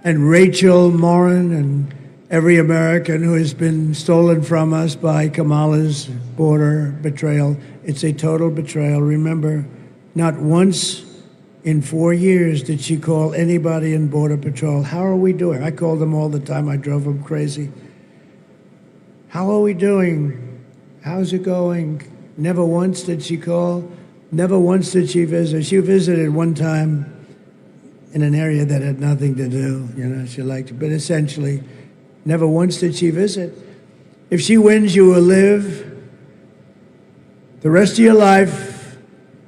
and Rachel Morin and every American who has been stolen from us by Kamala's border betrayal. It's a total betrayal. Remember, not once in 4 years did she call anybody in Border Patrol. How are we doing? I called them all the time. I drove them crazy. How are we doing? How's it going? Never once did she call. Never once did she visit. She visited one time in an area that had nothing to do. You know, she liked it. But essentially, never once did she visit. If she wins, you will live the rest of your life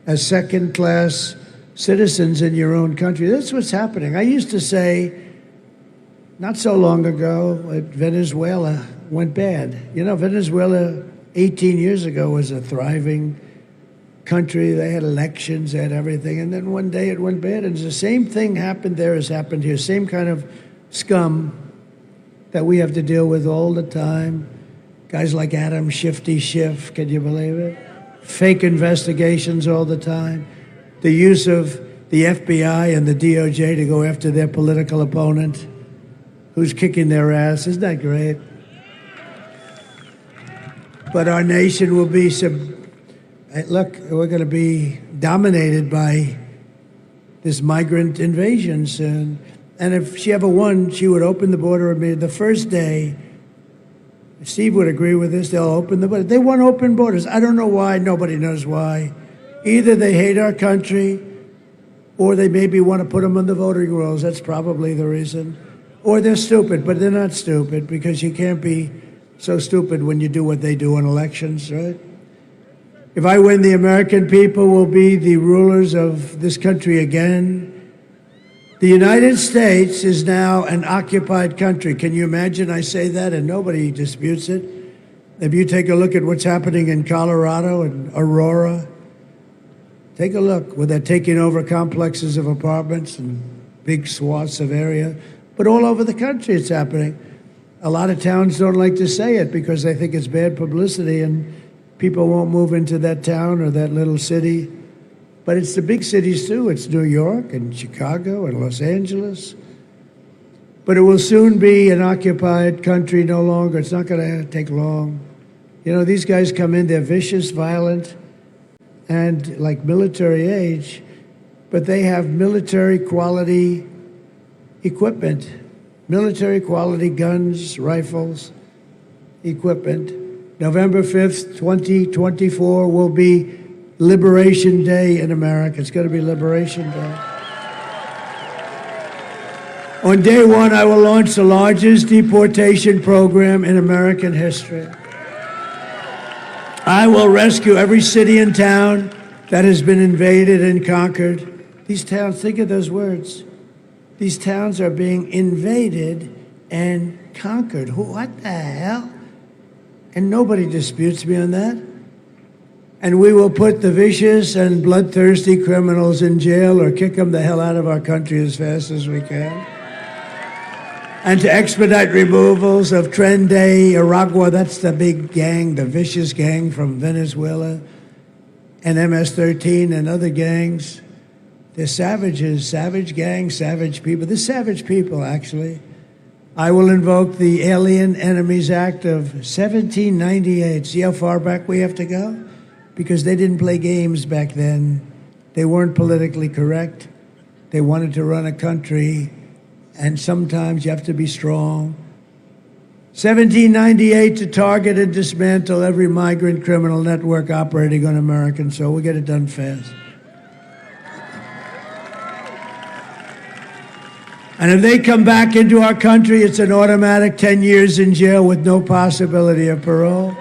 as second-class citizens in your own country. That's what's happening. I used to say, not so long ago, Venezuela went bad. You know, Venezuela 18 years ago was a thriving country. They had elections, they had everything, and then one day it went bad. And the same thing happened there as happened here. Same kind of scum that we have to deal with all the time. Guys like Adam Shifty Schiff, can you believe it? Fake investigations all the time. The use of the FBI and the DOJ to go after their political opponent who's kicking their ass. Isn't that great? But our nation will be look, we're going to be dominated by this migrant invasion soon. And if she ever won, she would open the border immediately. The first day, Steve would agree with this, they'll open the border. They want open borders. I don't know why. Nobody knows why. Either they hate our country, or they maybe want to put them on the voting rolls. That's probably the reason. Or they're stupid, but they're not stupid, because you can't be so stupid when you do what they do in elections, right? If I win, the American people will be the rulers of this country again. The United States is now an occupied country. Can you imagine I say that and nobody disputes it? If you take a look at what's happening in Colorado and Aurora, take a look where they're taking over complexes of apartments and big swaths of area. But all over the country it's happening. A lot of towns don't like to say it because they think it's bad publicity and people won't move into that town or that little city. But it's the big cities too. It's New York and Chicago and Los Angeles. But it will soon be an occupied country no longer. It's not going to take long. You know, these guys come in, they're vicious, violent, and like military age, but they have military quality equipment, military quality guns, rifles, equipment. November 5th, 2024 will be Liberation Day in America. It's going to be Liberation Day. On day one, I will launch the largest deportation program in American history. I will rescue every city and town that has been invaded and conquered. These towns, think of those words. These towns are being invaded and conquered. What the hell? And nobody disputes me on that. And we will put the vicious and bloodthirsty criminals in jail or kick them the hell out of our country as fast as we can. And to expedite removals of Tren de Aragua, that's the big gang, the vicious gang from Venezuela, and MS-13 and other gangs. They're savages, savage gangs, savage people. They're savage people, actually. I will invoke the Alien Enemies Act of 1798. See how far back we have to go? Because they didn't play games back then. They weren't politically correct. They wanted to run a country, and sometimes you have to be strong. 1798 to target and dismantle every migrant criminal network operating on American soil. We'll get it done fast. And if they come back into our country, it's an automatic 10 years in jail with no possibility of parole.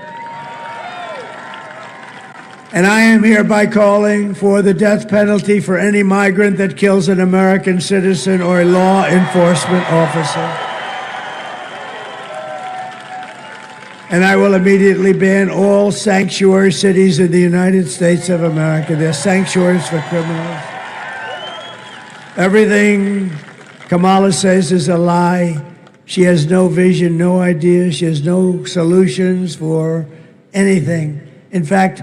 And I am hereby calling for the death penalty for any migrant that kills an American citizen or a law enforcement officer. And I will immediately ban all sanctuary cities in the United States of America. They're sanctuaries for criminals. Everything Kamala says is a lie. She has no vision, no ideas. She has no solutions for anything. In fact,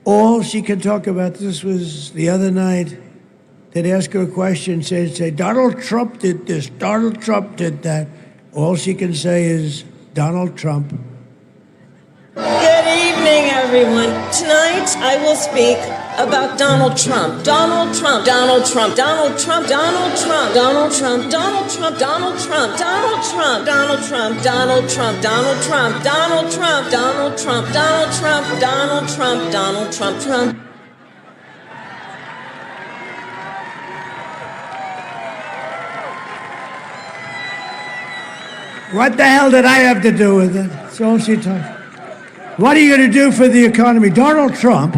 all she can talk about, this was the other night, they'd ask her a question, say, Donald Trump did this, Donald Trump did that. All she can say is, Donald Trump. Good evening, everyone. Tonight, I will speak about Donald Trump. Donald Trump. Donald Trump. Donald Trump. Donald Trump. Donald Trump. Donald Trump. Donald Trump. Donald Trump. Donald Trump. Donald Trump. Donald Trump. Donald Trump. Donald Trump. Donald Trump. Donald Trump. Donald Trump. Trump. What the hell did I have to do with it? That's all she talks. What are you going to do for the economy? Donald Trump?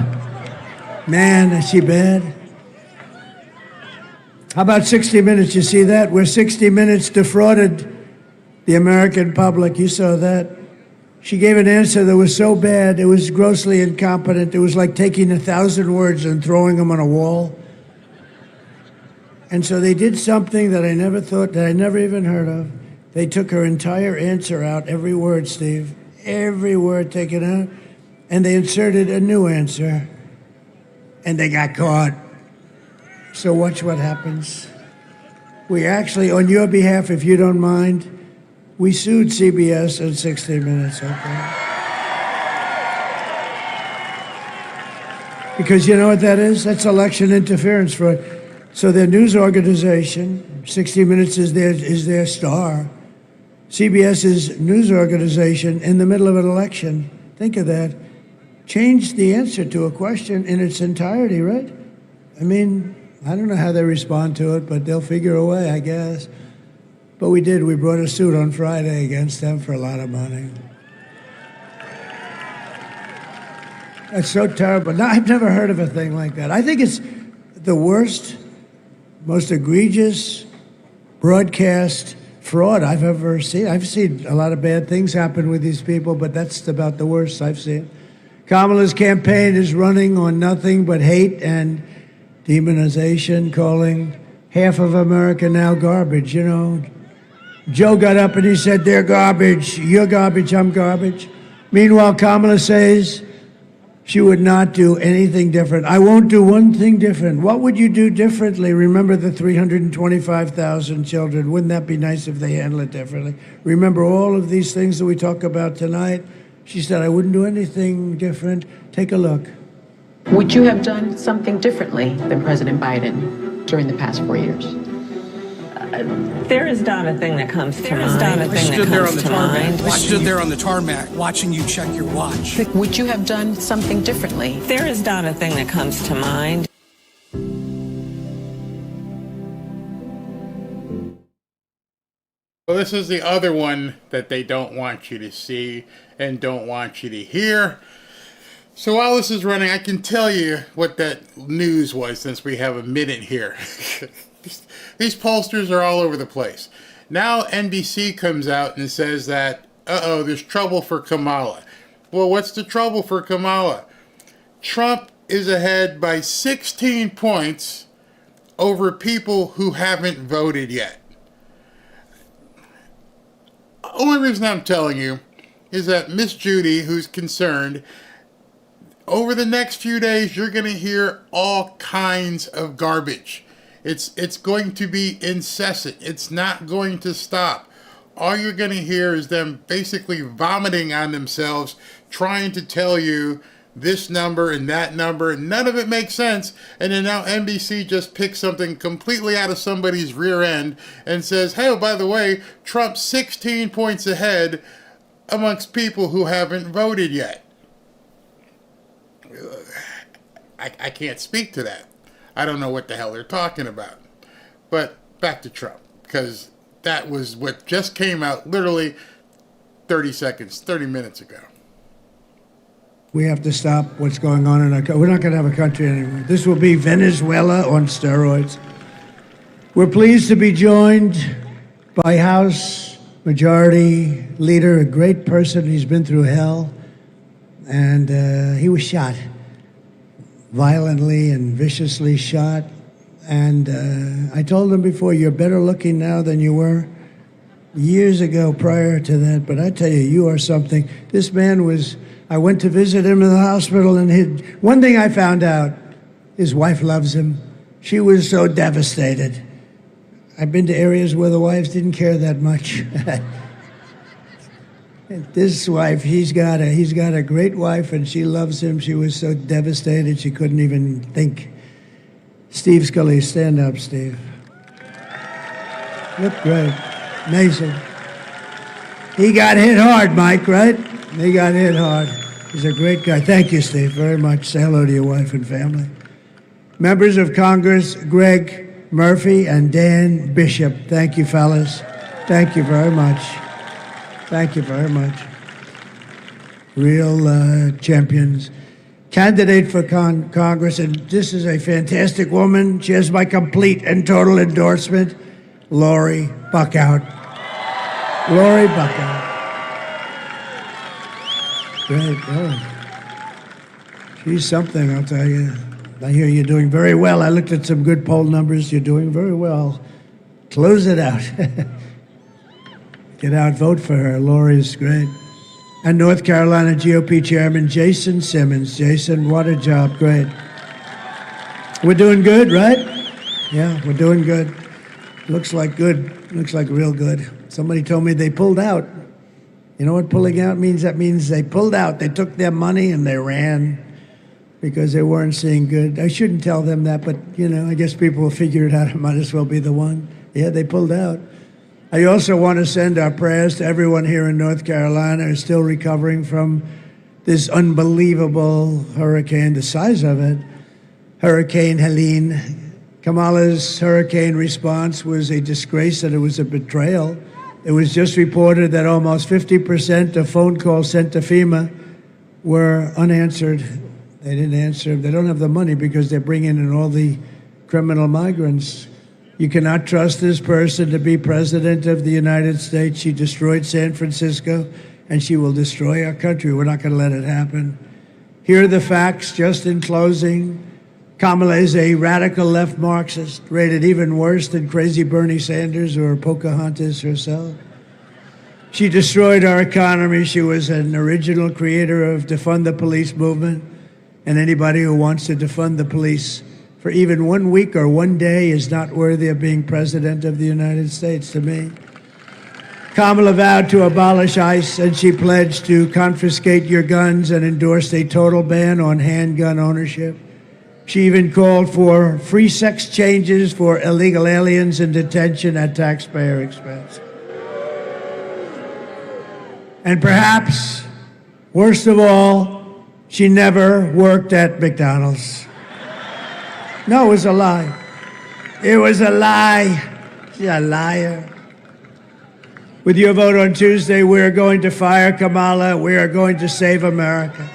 Man, is she bad? How about 60 Minutes? You see that? Where 60 Minutes defrauded the American public. You saw that? She gave an answer that was so bad, it was grossly incompetent. It was like taking 1,000 words and throwing them on a wall. And so they did something that I never thought, that I never even heard of. They took her entire answer out, every word, Steve. Every word taken out. And they inserted a new answer. And they got caught. So watch what happens. We actually, on your behalf, if you don't mind, we sued CBS and 60 Minutes, okay? Because you know what that is? That's election interference fraud. So their news organization, 60 Minutes is their star. CBS's news organization in the middle of an election, think of that, changed the answer to a question in its entirety, right? I mean, I don't know how they respond to it, but they'll figure a way, I guess. But we did. We brought a suit on Friday against them for a lot of money. That's so terrible. No, I've never heard of a thing like that. I think it's the worst, most egregious broadcast fraud I've ever seen. I've seen a lot of bad things happen with these people, but that's about the worst I've seen. Kamala's campaign is running on nothing but hate and demonization, calling half of America now garbage. You know, Joe got up and he said, they're garbage, you're garbage, I'm garbage. Meanwhile, Kamala says she would not do anything different. I won't do one thing different. What would you do differently? Remember the 325,000 children. Wouldn't that be nice if they handled it differently? Remember all of these things that we talk about tonight? She said, I wouldn't do anything different. Take a look. Would you have done something differently than President Biden during the past 4 years? There is not a thing that comes to mind. I stood there on the tarmac watching you check your watch. Would you have done something differently? There is not a thing that comes to mind. Well, this is the other one that they don't want you to see and don't want you to hear. So while this is running, I can tell you what that news was since we have a minute here. These pollsters are all over the place. Now NBC comes out and says that, there's trouble for Kamala. Well, what's the trouble for Kamala? Trump is ahead by 16 points over people who haven't voted yet. The only reason I'm telling you is that Miss Judy, who's concerned, over the next few days, you're going to hear all kinds of garbage. It's going to be incessant. It's not going to stop. All you're going to hear is them basically vomiting on themselves, trying to tell you this number and that number. None of it makes sense. And then now NBC just picks something completely out of somebody's rear end and says, hey, oh, by the way, Trump's 16 points ahead amongst people who haven't voted yet. I can't speak to that. I don't know what the hell they're talking about. But back to Trump, because that was what just came out literally 30 minutes ago. We have to stop what's going on in our country. We're not going to have a country anymore. This will be Venezuela on steroids. We're pleased to be joined by House Majority Leader, a great person. He's been through hell. And he was shot, violently and viciously shot. And I told him before, you're better looking now than you were years ago prior to that. But I tell you, you are something. This man was, I went to visit him in the hospital, and one thing I found out, his wife loves him. She was so devastated. I've been to areas where the wives didn't care that much. This wife, he's got a great wife, and she loves him. She was so devastated she couldn't even think. Steve Scully, stand up, Steve. Look great, amazing. He got hit hard, Mike, right? He got hit hard. He's a great guy. Thank you, Steve, very much. Say hello to your wife and family. Members of Congress, Greg Murphy and Dan Bishop. Thank you, fellas. Thank you very much. Thank you very much. Real champions. Candidate for Congress, and this is a fantastic woman. She has my complete and total endorsement, Lori Buckout. Lori Buckout. Great. Oh. She's something, I'll tell you. I hear you're doing very well. I looked at some good poll numbers. You're doing very well. Close it out. Get out, vote for her. Lori's great. And North Carolina GOP Chairman Jason Simmons. Jason, what a job. Great. We're doing good, right? Yeah, we're doing good. Looks like good. Looks like real good. Somebody told me they pulled out. You know what pulling out means? That means they pulled out. They took their money and they ran because they weren't seeing good. I shouldn't tell them that, but, I guess people will figure it out. It might as well be the one. Yeah, they pulled out. I also want to send our prayers to everyone here in North Carolina who's still recovering from this unbelievable hurricane, the size of it, Hurricane Helene. Kamala's hurricane response was a disgrace, and it was a betrayal. It was just reported that almost 50% of phone calls sent to FEMA were unanswered. They didn't answer. They don't have the money because they're bringing in all the criminal migrants. You cannot trust this person to be president of the United States. She destroyed San Francisco, and she will destroy our country. We're not going to let it happen. Here are the facts, just in closing. Kamala is a radical left Marxist, rated even worse than crazy Bernie Sanders or Pocahontas herself. She destroyed our economy. She was an original creator of defund the police movement, and anybody who wants to defund the police for even 1 week or 1 day is not worthy of being president of the United States to me. Kamala vowed to abolish ICE, and she pledged to confiscate your guns and endorsed a total ban on handgun ownership. She even called for free sex changes for illegal aliens in detention at taxpayer expense. And perhaps, worst of all, she never worked at McDonald's. No, it was a lie. It was a lie. She's a liar. With your vote on Tuesday, we are going to fire Kamala. We are going to save America.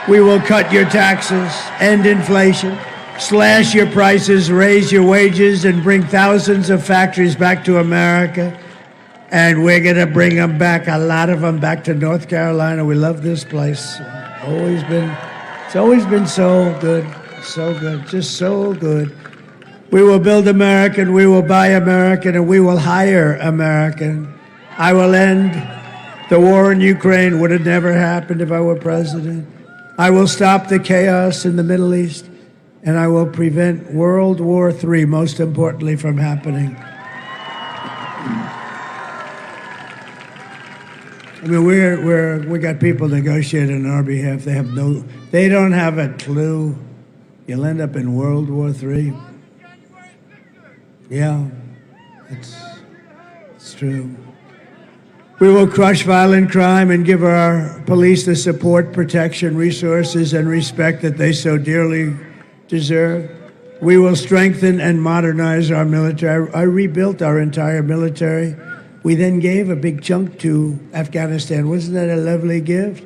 We will cut your taxes, end inflation, slash your prices, raise your wages, and bring thousands of factories back to America. And we're going to bring them back, a lot of them back to North Carolina. We love this place. It's always been so good, just so good. We will build American, we will buy American, and we will hire American. I will end the war in Ukraine. Would have never happened if I were president. I will stop the chaos in the Middle East, and I will prevent World War III, most importantly, from happening. I mean, we got people negotiating on our behalf. They don't have a clue. You'll end up in World War III. Yeah, it's true. We will crush violent crime and give our police the support, protection, resources, and respect that they so dearly deserve. We will strengthen and modernize our military. I rebuilt our entire military. We then gave a big chunk to Afghanistan. Wasn't that a lovely gift?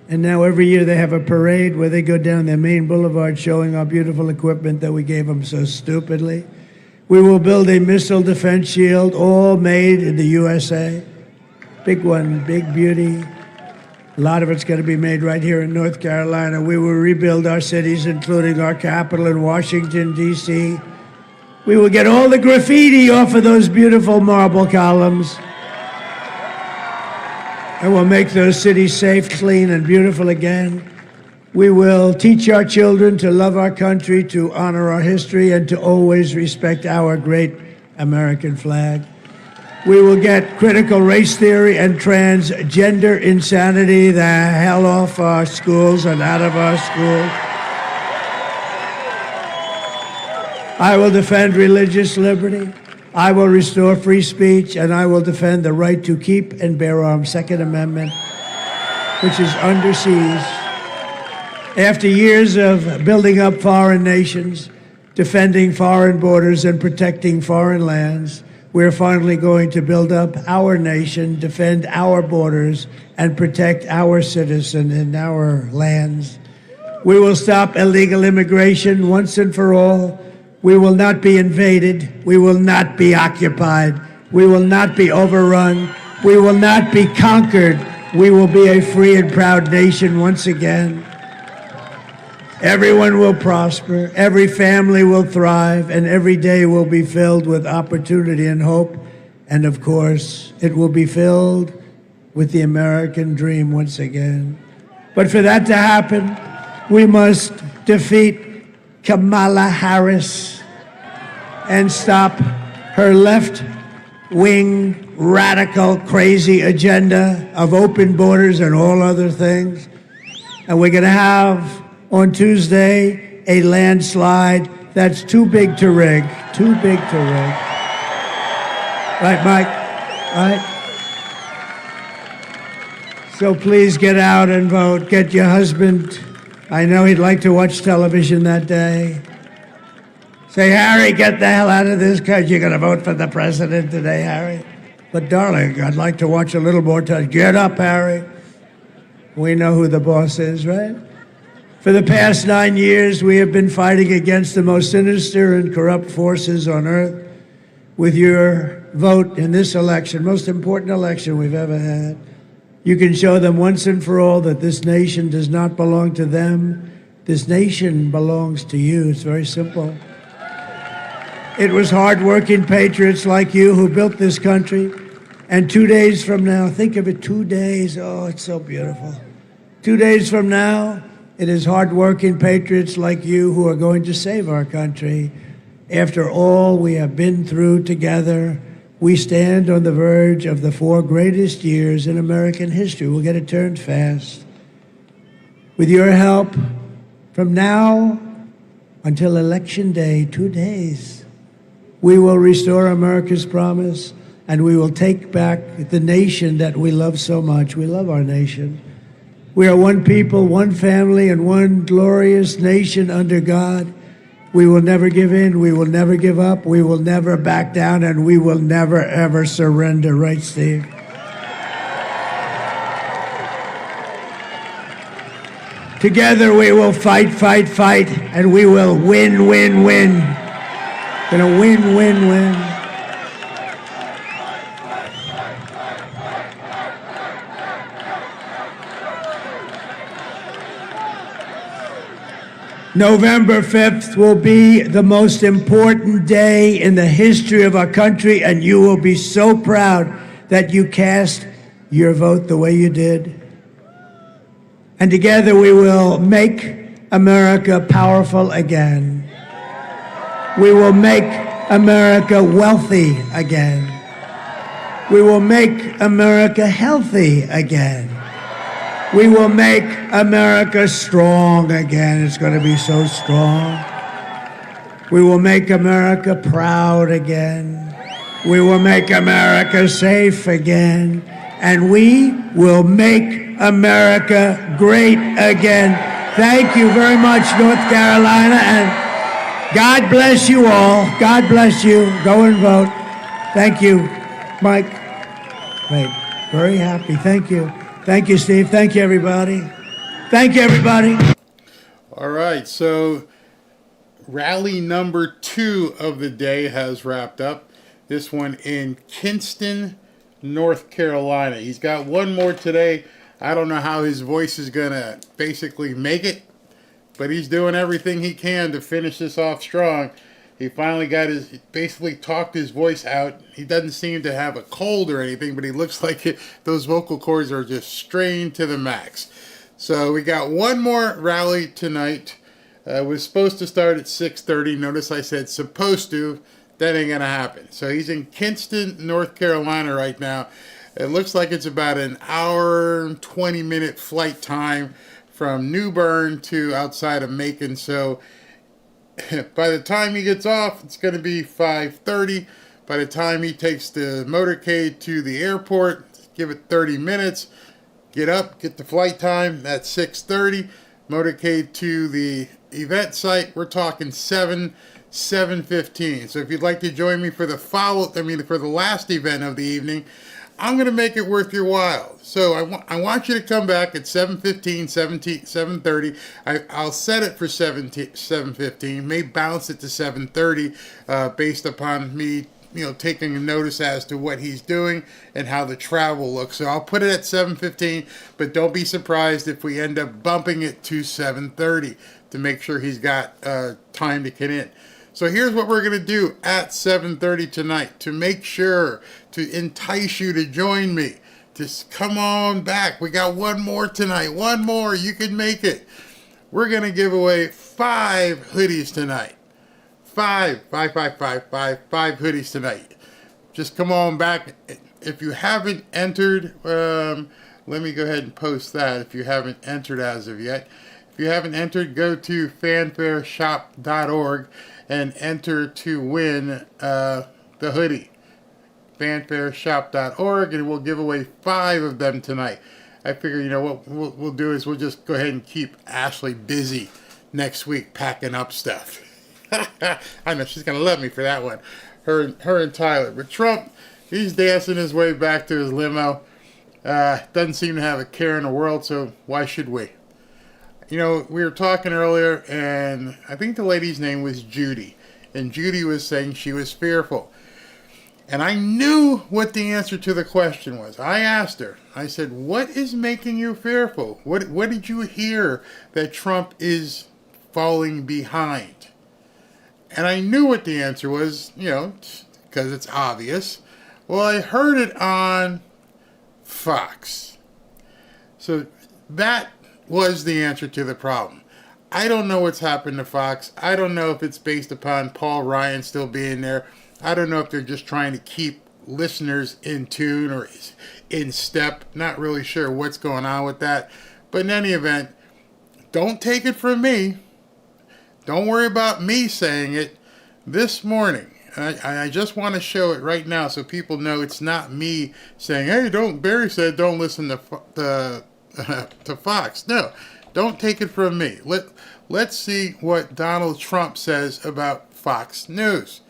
And now every year they have a parade where they go down their main boulevard showing our beautiful equipment that we gave them so stupidly. We will build a missile defense shield, all made in the USA. Big one, big beauty. A lot of it's going to be made right here in North Carolina. We will rebuild our cities, including our capital in Washington, D.C. We will get all the graffiti off of those beautiful marble columns. And we'll make those cities safe, clean, and beautiful again. We will teach our children to love our country, to honor our history, and to always respect our great American flag. We will get critical race theory and transgender insanity the hell off our schools and out of our schools. I will defend religious liberty. I will restore free speech, and I will defend the right to keep and bear arms, Second Amendment, which is under siege. After years of building up foreign nations, defending foreign borders, and protecting foreign lands, we're finally going to build up our nation, defend our borders, and protect our citizens and our lands. We will stop illegal immigration once and for all. We will not be invaded. We will not be occupied. We will not be overrun. We will not be conquered. We will be a free and proud nation once again. Everyone will prosper, every family will thrive, and every day will be filled with opportunity and hope. And of course, it will be filled with the American dream once again. But for that to happen, we must defeat Kamala Harris and stop her left-wing, radical, crazy agenda of open borders and all other things. And we're going to have on Tuesday a landslide that's too big to rig. Too big to rig. Right, Mike? Right? So please get out and vote. Get your husband. I know he'd like to watch television that day. Say, Harry, get the hell out of this because you're going to vote for the president today, Harry. But darling, I'd like to watch a little more television. Get up, Harry. We know who the boss is, right? For the past 9 years, we have been fighting against the most sinister and corrupt forces on earth. With your vote in this election, most important election we've ever had, you can show them once and for all that this nation does not belong to them. This nation belongs to you. It's very simple. It was hard-working patriots like you who built this country. And 2 days from now, think of it, 2 days. Oh, it's so beautiful. 2 days from now, it is hard-working patriots like you who are going to save our country. After all we have been through together, we stand on the verge of the 4 greatest years in American history. We'll get it turned fast. With your help, from now until Election Day, 2 days. We will restore America's promise, and we will take back the nation that we love so much. We love our nation. We are one people, one family, and one glorious nation under God. We will never give in. We will never give up. We will never back down, and we will never, ever surrender. Right, Steve? Together we will fight, fight, fight, and we will win, win, win. Gonna win, win, win. November 5th will be the most important day in the history of our country, and you will be so proud that you cast your vote the way you did. And together we will make America powerful again. We will make America wealthy again. We will make America healthy again. We will make America strong again. It's going to be so strong. We will make America proud again. We will make America safe again. And we will make America great again. Thank you very much, North Carolina, and God bless you all. God bless you. Go and vote. Thank you, Mike. Great. Very happy. Thank you. Thank you, Steve. Thank you, everybody. Thank you, everybody. All right, so rally number 2 of the day has wrapped up. This one in Kinston, North Carolina. He's got one more today. I don't know how his voice is going to basically make it, but he's doing everything he can to finish this off strong. He finally basically talked his voice out. He doesn't seem to have a cold or anything, but he looks like those vocal cords are just strained to the max. So we got one more rally tonight. It was supposed to start at 6:30. Notice I said supposed to. That ain't going to happen. So he's in Kinston, North Carolina right now. It looks like it's about an hour and 20-minute flight time from New Bern to outside of Macon. So by the time he gets off, it's going to be 5:30. By the time he takes the motorcade to the airport, give it 30 minutes. Get up, get the flight time. That's 6:30. Motorcade to the event site. We're talking 7:15. So if you'd like to join me for the for the last event of the evening, I'm going to make it worth your while. So I want you to come back at 7:15, 7:30. I'll set it for 7:15. May bounce it to 7:30 based upon me, taking a notice as to what he's doing and how the travel looks. So I'll put it at 7:15, but don't be surprised if we end up bumping it to 7:30 to make sure he's got time to get in. So here's what we're going to do at 7:30 tonight to make sure to entice you to join me. Just come on back. We got one more tonight. One more. You can make it. We're going to give away 5 hoodies tonight. 5 hoodies tonight. Just come on back. If you haven't entered, let me go ahead and post that if you haven't entered as of yet. If you haven't entered, go to fanfareshop.org and enter to win the hoodie. fanfareshop.org, and we'll give away 5 of them tonight. I figure, what we'll do is we'll just go ahead and keep Ashley busy next week packing up stuff. I know she's going to love me for that one. Her and Tyler. But Trump, he's dancing his way back to his limo. Doesn't seem to have a care in the world, so why should we? We were talking earlier, and I think the lady's name was Judy. And Judy was saying she was fearful. And I knew what the answer to the question was. I asked her, I said, what is making you fearful? What did you hear that Trump is falling behind? And I knew what the answer was, because it's obvious. Well, I heard it on Fox. So that was the answer to the problem. I don't know what's happened to Fox. I don't know if it's based upon Paul Ryan still being there. I don't know if they're just trying to keep listeners in tune or in step. Not really sure what's going on with that. But in any event, don't take it from me. Don't worry about me saying it. This morning, I just want to show it right now so people know it's not me saying, hey, Barry said don't listen to Fox. No, don't take it from me. Let's see what Donald Trump says about Fox News.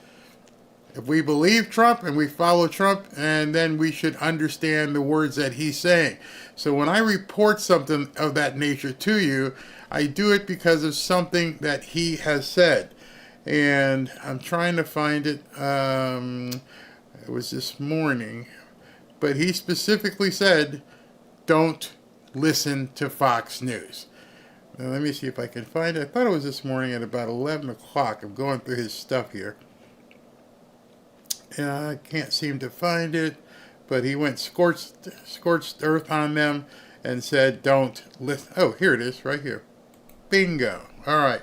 If we believe Trump and we follow Trump, and then we should understand the words that he's saying. So when I report something of that nature to you, I do it because of something that he has said. And I'm trying to find it. It was this morning. But he specifically said, don't listen to Fox News. Now let me see if I can find it. I thought it was this morning at about 11 o'clock. I'm going through his stuff here. I can't seem to find it. But he went scorched earth on them and said, don't listen. Oh, here it is, right here. Bingo. All right.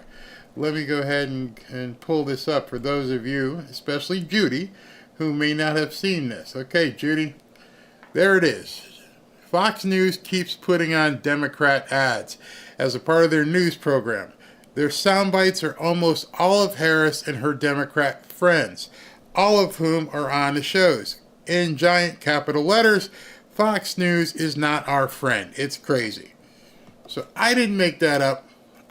Let me go ahead and pull this up for those of you, especially Judy, who may not have seen this. Okay, Judy, there it is. Fox News keeps putting on Democrat ads as a part of their news program. Their sound bites are almost all of Harris and her Democrat friends, all of whom are on the shows. In giant capital letters, Fox News is not our friend. It's crazy. So I didn't make that up.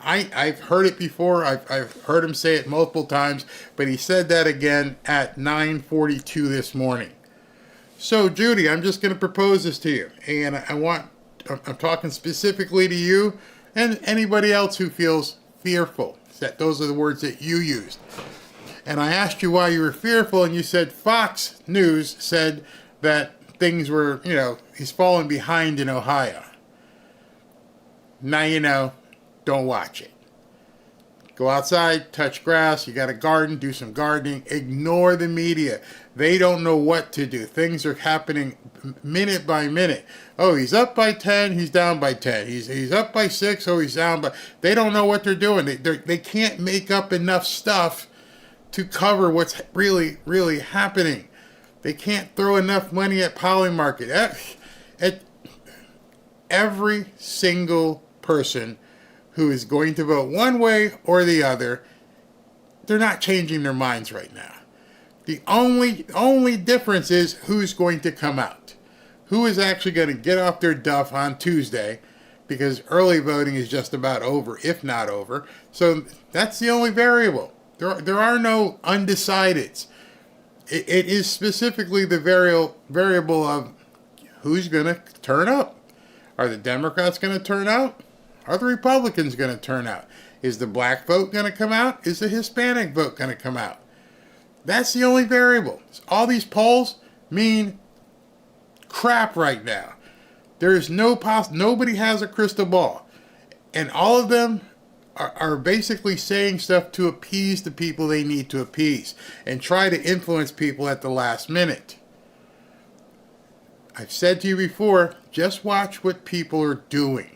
I've heard it before. I've heard him say it multiple times, but he said that again at 9:42 this morning. So, Judy, I'm just going to propose this to you, and I'm talking specifically to you and anybody else who feels fearful. Those are the words that you used. And I asked you why you were fearful, and you said Fox News said that things were, he's falling behind in Ohio. Now you know. Don't watch it. Go outside, touch grass. You got a garden, do some gardening. Ignore the media. They don't know what to do. Things are happening minute by minute. Oh, he's up by 10, he's down by 10. He's up by 6, oh, he's down by... They don't know what they're doing. They can't make up enough stuff to cover what's really, really happening. They can't throw enough money at Polymarket. At every single person who is going to vote one way or the other, they're not changing their minds right now. The only difference is who's going to come out. Who is actually going to get off their duff on Tuesday, because early voting is just about over, if not over. So that's the only variable. There are no undecideds. It is specifically the variable of who's going to turn up. Are the Democrats going to turn out? Are the Republicans going to turn out? Is the black vote going to come out? Is the Hispanic vote going to come out? That's the only variable. All these polls mean crap right now. There is nobody has a crystal ball. And all of them are basically saying stuff to appease the people they need to appease and try to influence people at the last minute. I've said to you before, just watch what people are doing.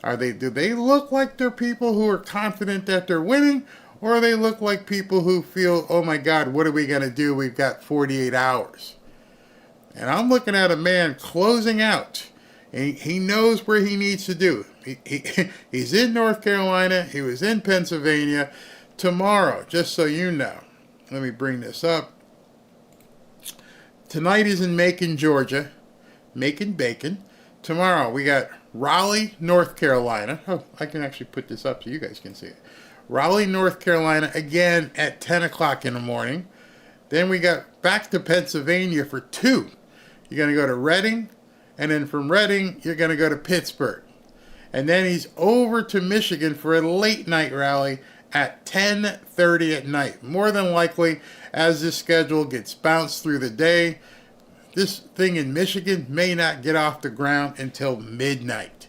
Do they look like they're people who are confident that they're winning, or they look like people who feel, oh my God, what are we going to do? We've got 48 hours. And I'm looking at a man closing out. And he knows where he needs to do. He's in North Carolina. He was in Pennsylvania. Tomorrow, just so you know, let me bring this up. Tonight is in Macon, Georgia. Making bacon. Tomorrow we got Raleigh, North Carolina. Oh, I can actually put this up so you guys can see it. Raleigh, North Carolina, again at 10 o'clock in the morning. Then we got back to Pennsylvania for 2. You're going to go to Reading, and then from Reading, you're going to go to Pittsburgh. And then he's over to Michigan for a late night rally at 10:30 at night. More than likely, as this schedule gets bounced through the day, this thing in Michigan may not get off the ground until midnight.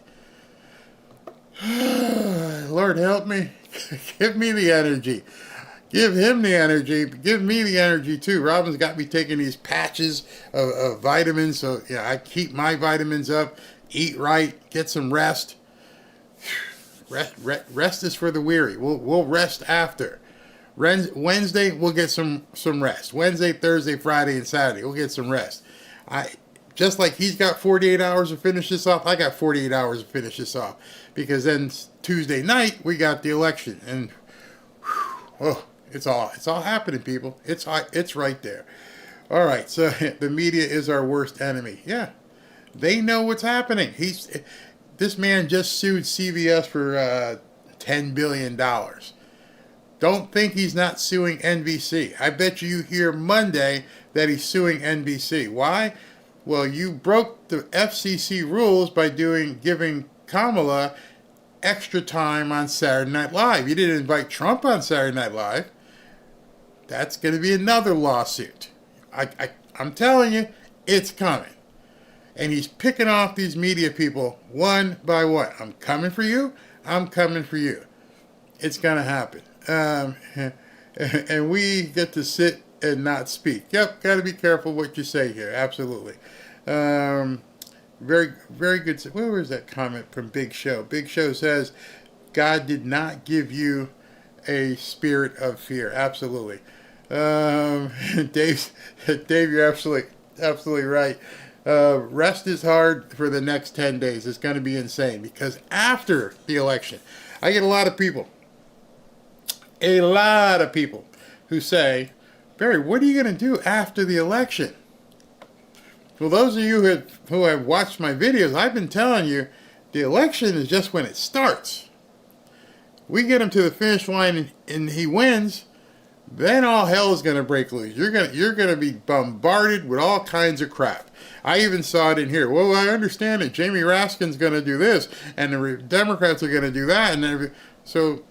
Lord help me. Give me the energy. Give him the energy. Give me the energy too. Robin's got me taking these patches of vitamins. So yeah, I keep my vitamins up. Eat right. Get some rest. Rest is for the weary. We'll rest after. Wednesday, we'll get some rest. Wednesday, Thursday, Friday, and Saturday, we'll get some rest. Just like he's got 48 hours to finish this off, I got 48 hours to finish this off. Because then Tuesday night, we got the election. And Oh, it's all happening, people. It's right there. All right, so the media is our worst enemy. Yeah, they know what's happening. This man just sued CBS for $10 billion. Don't think he's not suing NBC. I bet you hear Monday that he's suing NBC. Why? Well, you broke the FCC rules by giving Kamala extra time on Saturday Night Live. You didn't invite Trump on Saturday Night Live. That's going to be another lawsuit. I'm telling you, it's coming. And he's picking off these media people one by one. I'm coming for you. I'm coming for you. It's going to happen. And we get to sit and not speak. Yep, got to be careful what you say here. Absolutely. Very, very good. Where was that comment from Big Show? Big Show says, God did not give you a spirit of fear. Absolutely. Dave, you're absolutely right. Rest is hard for the next 10 days. It's going to be insane because after the election, I get a lot of people who say, Barry, what are you going to do after the election? Well, those of you who have watched my videos, I've been telling you, the election is just when it starts. We get him to the finish line and he wins, then all hell is going to break loose. You're going to be bombarded with all kinds of crap. I even saw it in here. Well, I understand that Jamie Raskin's going to do this, and the Democrats are going to do that, and so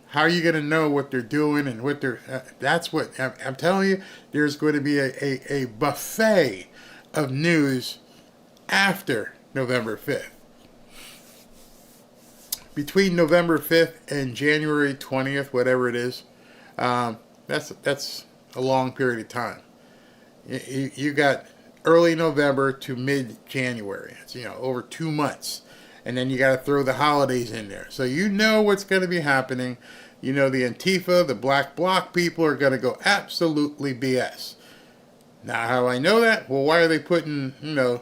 how are you going to know what they're doing and what they're? That's what I'm telling you. There's going to be a buffet of news after November 5th. Between November 5th and January 20th, whatever it is, that's a long period of time. You got early November to mid-January. It's, over 2 months. And then you got to throw the holidays in there. So you know what's going to be happening. You know the Antifa, the Black Bloc people are going to go absolutely BS. Now, how I know that? Well, why are they putting, the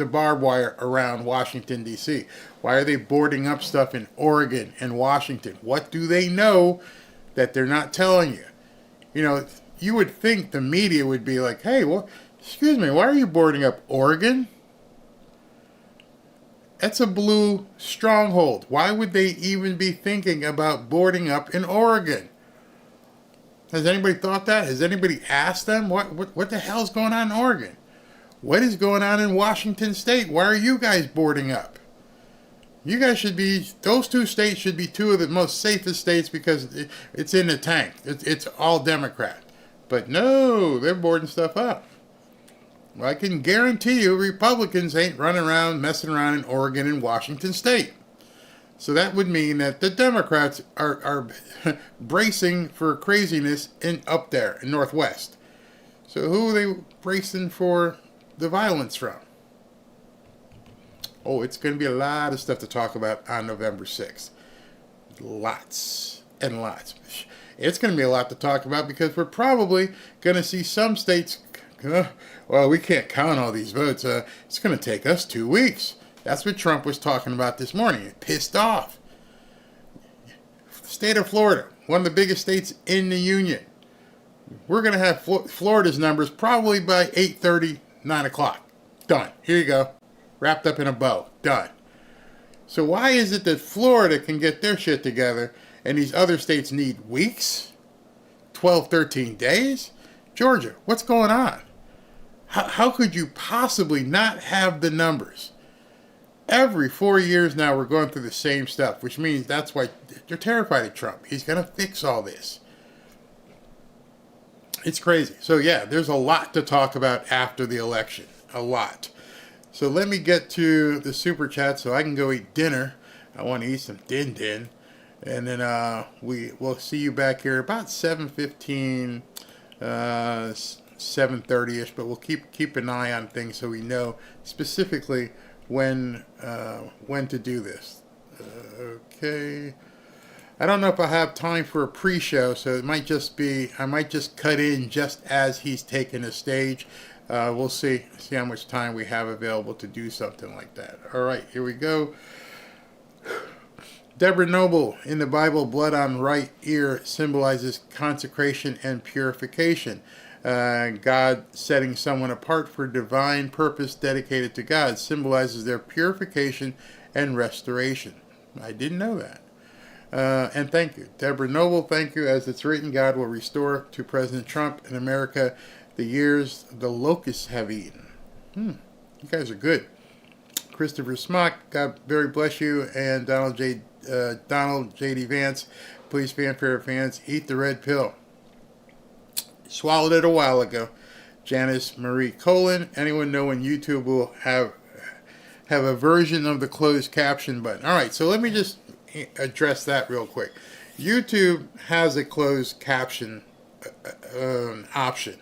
barbed wire around Washington, D.C.? Why are they boarding up stuff in Oregon and Washington? What do they know that they're not telling you? You would think the media would be like, hey, well, excuse me, why are you boarding up Oregon? That's a blue stronghold. Why would they even be thinking about boarding up in Oregon? Has anybody thought that? Has anybody asked them what the hell's going on in Oregon? What is going on in Washington State? Why are you guys boarding up? You guys should be, those two states should be two of the most safest states because it's in the tank. It's all Democrat. But no, they're boarding stuff up. Well, I can guarantee you Republicans ain't running around messing around in Oregon and Washington State. So that would mean that the Democrats are bracing for craziness up there in Northwest. So who are they bracing for the violence from? Oh, it's going to be a lot of stuff to talk about on November 6th. Lots and lots. It's going to be a lot to talk about because we're probably going to see some states, well, we can't count all these votes. It's going to take us 2 weeks. That's what Trump was talking about this morning. He pissed off. The state of Florida, one of the biggest states in the union. We're going to have Florida's numbers probably by 8:30, 9 o'clock. Done. Here you go. Wrapped up in a bow. Done. So why is it that Florida can get their shit together and these other states need weeks? 12, 13 days? Georgia, what's going on? How could you possibly not have the numbers? Every 4 years now we're going through the same stuff, which means that's why they're terrified of Trump. He's going to fix all this. It's crazy. So yeah, there's a lot to talk about after the election. A lot. So let me get to the super chat so I can go eat dinner. I want to eat some din. And then we'll see you back here about 7:15, 7:30ish. But we'll keep an eye on things so we know specifically when to do this. Okay. I don't know if I have time for a pre-show, so it might just be, I might just cut in just as he's taking the stage. We'll see how much time we have available to do something like that. All right, here we go. Deborah Noble, in the Bible, blood on right ear symbolizes consecration and purification. God setting someone apart for divine purpose dedicated to God symbolizes their purification and restoration. I didn't know that. And thank you. Deborah Noble, thank you. As it's written, God will restore to President Trump and America the years the locusts have eaten. You guys are good. Christopher Smock, God very bless you. And Donald J.D. Vance, please, fanfare fans, eat the red pill. Swallowed it a while ago. Janice Marie Colon, anyone know when YouTube will have a version of the closed caption button? All right, so let me just address that real quick. YouTube has a closed caption option,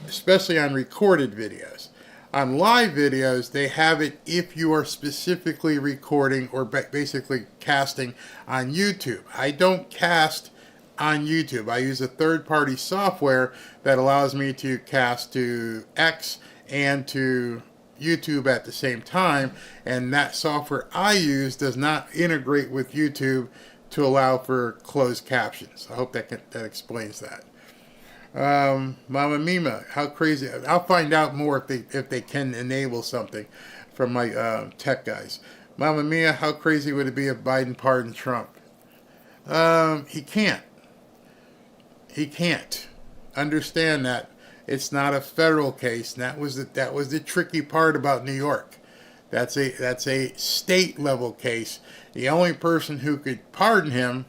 especially on recorded videos. On live videos, they have it if you are specifically recording or basically casting on YouTube. I don't cast on YouTube. I use a third-party software that allows me to cast to X and to YouTube at the same time, and that software I use does not integrate with YouTube to allow for closed captions. I hope that explains that. Mama Mima, how crazy! I'll find out more if they can enable something from my tech guys. Mama Mia, how crazy would it be if Biden pardoned Trump? He can't. He can't. Understand that it's not a federal case. And that was the tricky part about New York. That's a state level case. The only person who could pardon him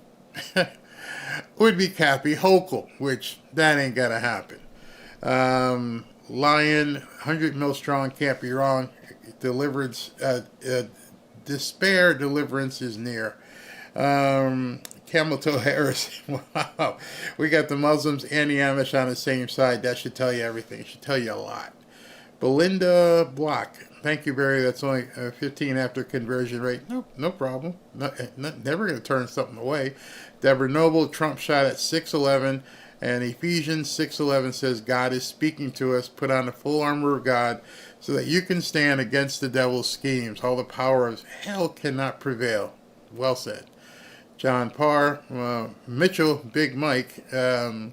would be Kathy Hochul, which that ain't gonna happen. Lion, 100 mil strong, can't be wrong. Deliverance, deliverance is near. Camel Toe Harris, wow. We got the Muslims and the Amish on the same side. That should tell you everything. It should tell you a lot. Belinda Block, thank you, Barry. That's only 15 after conversion rate. No problem. Never going to turn something away. Deborah Noble, Trump shot at 6:11, and Ephesians 6:11 says, God is speaking to us. Put on the full armor of God so that you can stand against the devil's schemes. All the power of hell cannot prevail. Well said. John Parr, Mitchell, Big Mike. I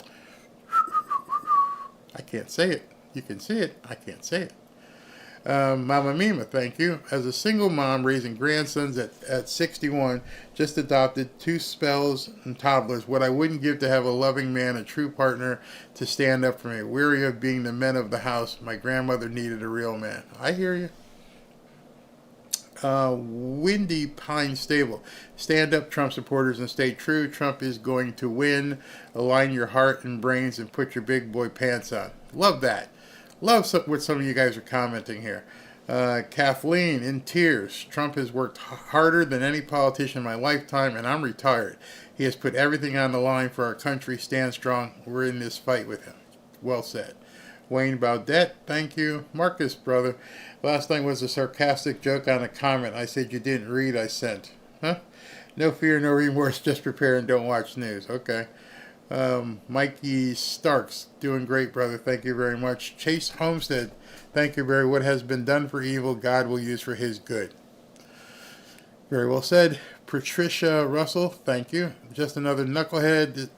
can't say it. You can see it. I can't say it. Mama Mima, thank you. As a single mom raising grandsons at 61, just adopted 2 spells and toddlers. What I wouldn't give to have a loving man, a true partner to stand up for me. Weary of being the men of the house. My grandmother needed a real man. I hear you. Windy Pine Stable. Stand up, Trump supporters, and stay true. Trump is going to win. Align your heart and brains and put your big boy pants on. Love that. Love what some of you guys are commenting here. Kathleen, in tears. Trump has worked harder than any politician in my lifetime, and I'm retired. He has put everything on the line for our country. Stand strong. We're in this fight with him. Well said. Wayne Baudette, thank you. Marcus, brother. Last night was a sarcastic joke on a comment I said you didn't read I sent. Huh? No fear, no remorse, just prepare and don't watch news. Okay. Mikey Starks, doing great, brother. Thank you very much. Chase Homestead, thank you, Barry. What has been done for evil, God will use for his good. Very well said. Patricia Russell, thank you. Just another knucklehead.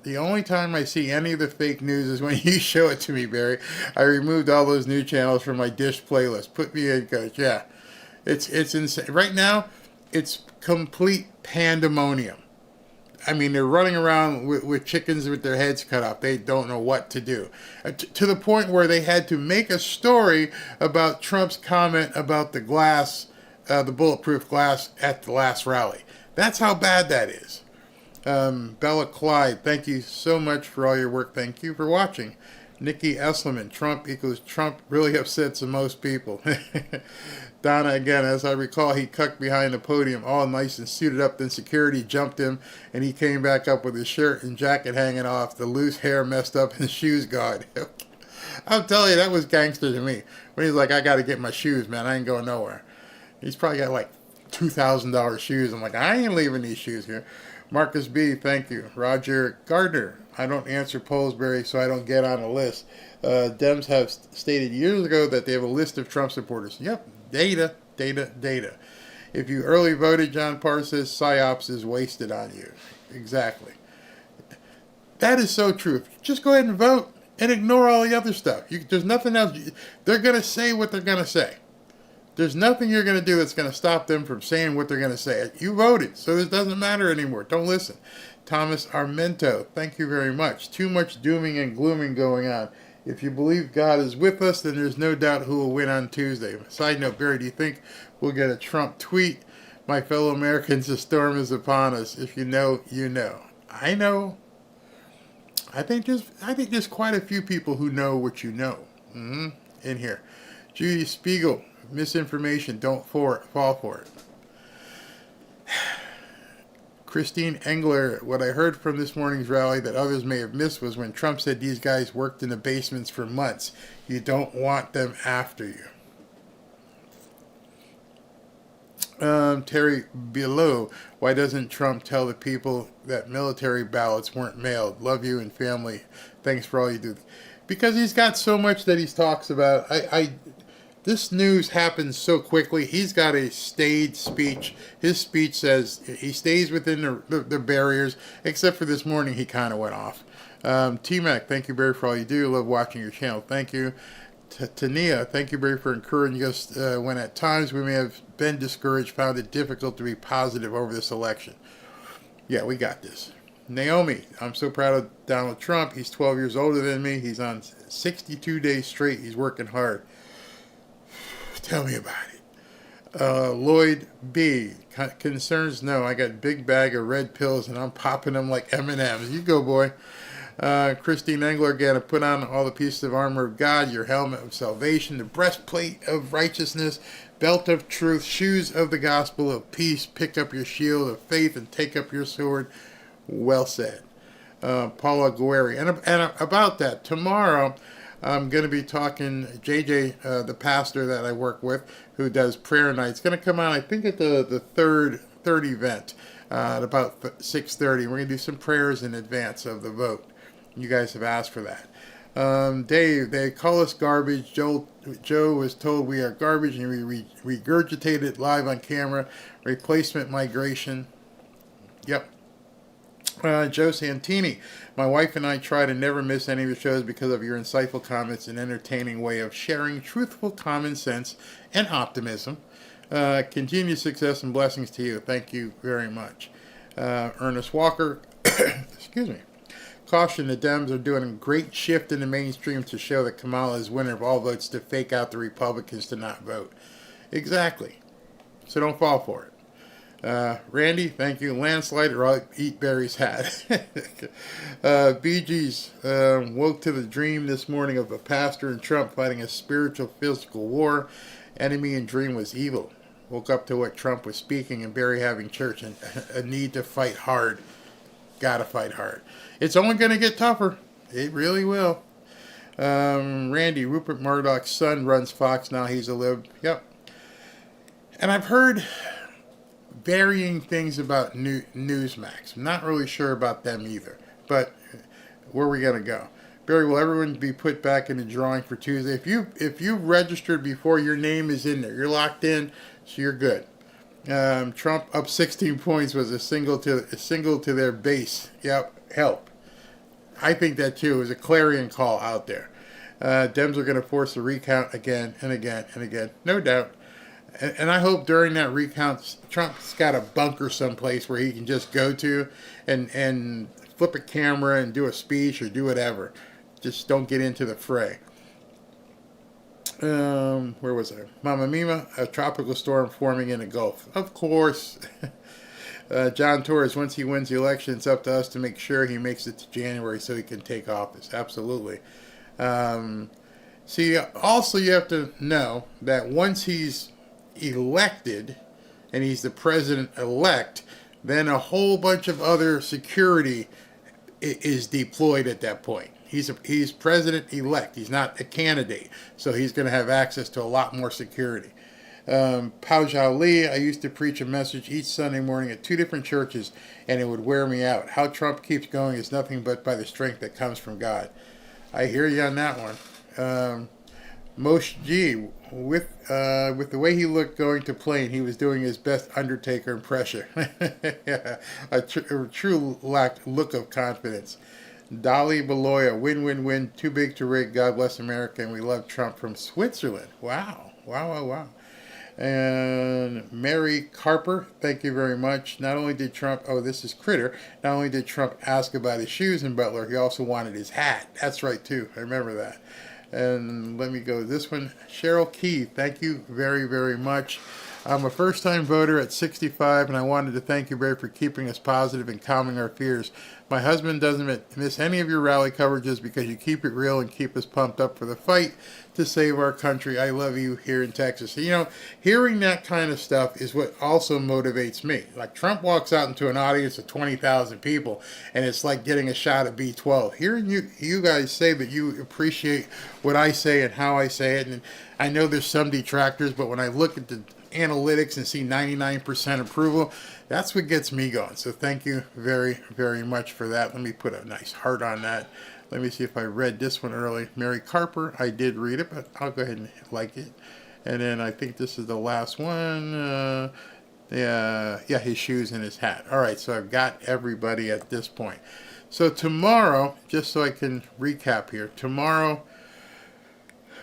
The only time I see any of the fake news is when you show it to me, Barry. I removed all those new channels from my dish playlist. Put me in, coach. Yeah. It's insane. Right now, it's complete pandemonium. I mean, they're running around with chickens with their heads cut off. They don't know what to do. To the point where they had to make a story about Trump's comment about the glass, the bulletproof glass at the last rally. That's how bad that is. Bella Clyde, thank you so much for all your work. Thank you for watching. Nikki Esselman, Trump equals Trump really upsets most people. Donna, again, as I recall, he cucked behind the podium all nice and suited up. Then security jumped him, and he came back up with his shirt and jacket hanging off, the loose hair messed up, and shoes gone. I'll tell you, that was gangster to me. When he's like, I got to get my shoes, man. I ain't going nowhere. He's probably got like $2,000 shoes. I'm like, I ain't leaving these shoes here. Marcus B., thank you. Roger Gardner, I don't answer polls, Barry, so I don't get on a list. Dems have stated years ago that they have a list of Trump supporters. Yep, data. If you early voted, John Parr says, psyops is wasted on you. Exactly. That is so true. Just go ahead and vote and ignore all the other stuff. There's nothing else. They're going to say what they're going to say. There's nothing you're going to do that's going to stop them from saying what they're going to say. You voted, so it doesn't matter anymore. Don't listen. Thomas Armento, thank you very much. Too much dooming and glooming going on. If you believe God is with us, then there's no doubt who will win on Tuesday. Side note, Barry, do you think we'll get a Trump tweet? My fellow Americans, the storm is upon us. If you know, you know. I know. I think there's quite a few people who know what you know in here. Judy Spiegel, misinformation, don't fall for it. Christine Engler, what I heard from this morning's rally that others may have missed was when Trump said these guys worked in the basements for months. You don't want them after you. Terry Below, why doesn't Trump tell the people that military ballots weren't mailed? Love you and family. Thanks for all you do. Because he's got so much that he talks about. This news happens so quickly. He's got a staged speech. His speech says he stays within the barriers, except for this morning he kind of went off. T-Mac, thank you, Barry, for all you do. Love watching your channel. Thank you. Tania, thank you, Barry, for encouraging us when at times we may have been discouraged, found it difficult to be positive over this election. Yeah, we got this. Naomi, I'm so proud of Donald Trump. He's 12 years older than me. He's on 62 days straight. He's working hard. Tell me about it. Lloyd B. Concerns? No, I got big bag of red pills and I'm popping them like M&Ms. You go, boy. Christine Engler again, put on all the pieces of armor of God, your helmet of salvation, the breastplate of righteousness, belt of truth, shoes of the gospel of peace, pick up your shield of faith and take up your sword. Well said. Paula Guerri. And about that, tomorrow I'm going to be talking, JJ, the pastor that I work with, who does prayer nights, going to come out, I think, at the third event at about 6:30. We're going to do some prayers in advance of the vote. You guys have asked for that. Dave, they call us garbage. Joe was told we are garbage, and we regurgitated it live on camera. Replacement migration. Yep. Joe Santini, my wife and I try to never miss any of your shows because of your insightful comments and entertaining way of sharing truthful common sense and optimism. Continued success and blessings to you. Thank you very much. Ernest Walker, excuse me. Caution, the Dems are doing a great shift in the mainstream to show that Kamala is winner of all votes to fake out the Republicans to not vote. Exactly. So don't fall for it. Randy, thank you. Landslide, or I'll eat Barry's hat. Bee Gees woke to the dream this morning of a pastor and Trump fighting a spiritual, physical war. Enemy and dream was evil. Woke up to what Trump was speaking and Barry having church and a need to fight hard. Gotta fight hard. It's only going to get tougher. It really will. Randy, Rupert Murdoch's son runs Fox now. He's a lib. Yep. And I've heard varying things about Newsmax. I'm not really sure about them either. But where are we going to go? Barry, will everyone be put back in the drawing for Tuesday? If you registered before, your name is in there. You're locked in, so you're good. Trump up 16 points was a single to their base. Yep, help. I think that too is a clarion call out there. Dems are going to force a recount again and again and again, no doubt. And I hope during that recount, Trump's got a bunker someplace where he can just go to and flip a camera and do a speech or do whatever. Just don't get into the fray. Where was I? Mama Mima, a tropical storm forming in the Gulf. Of course. John Torres, once he wins the election, it's up to us to make sure he makes it to January so he can take office. Absolutely. See, also you have to know that once he's elected and he's the president-elect, then a whole bunch of other security is deployed at that point. He's president-elect. He's not a candidate. So he's going to have access to a lot more security. Pao Zhao Li, I used to preach a message each Sunday morning at 2 different churches, and it would wear me out. How Trump keeps going is nothing but by the strength that comes from God. I hear you on that one. Moshe G, with the way he looked going to plane, he was doing his best Undertaker impression. a true look of confidence. Dolly Beloya, win-win-win, too big to rig, God bless America, and we love Trump from Switzerland. Wow. And Mary Carper, thank you very much. Not only did Trump, this is Critter, not only did Trump ask about his shoes in Butler, he also wanted his hat. That's right, too. I remember that. And let me go to this one. Cheryl Key, thank you very, very much. I'm a first-time voter at 65, and I wanted to thank you, Barry, for keeping us positive and calming our fears. My husband doesn't miss any of your rally coverages because you keep it real and keep us pumped up for the fight to save our country. I love you here in Texas. You know, hearing that kind of stuff is what also motivates me. Like, Trump walks out into an audience of 20,000 people, and it's like getting a shot of B12. Hearing you guys say that you appreciate what I say and how I say it, and I know there's some detractors, but when I look at the analytics and see 99% approval, that's what gets me going. So thank you very, very much for that. Let me put a nice heart on that. Let me see if I read this one early. Mary Carper, I did read it, but I'll go ahead and like it. And then I think this is the last one. His shoes and his hat. All right, so I've got everybody at this point. So tomorrow, just so I can recap here, tomorrow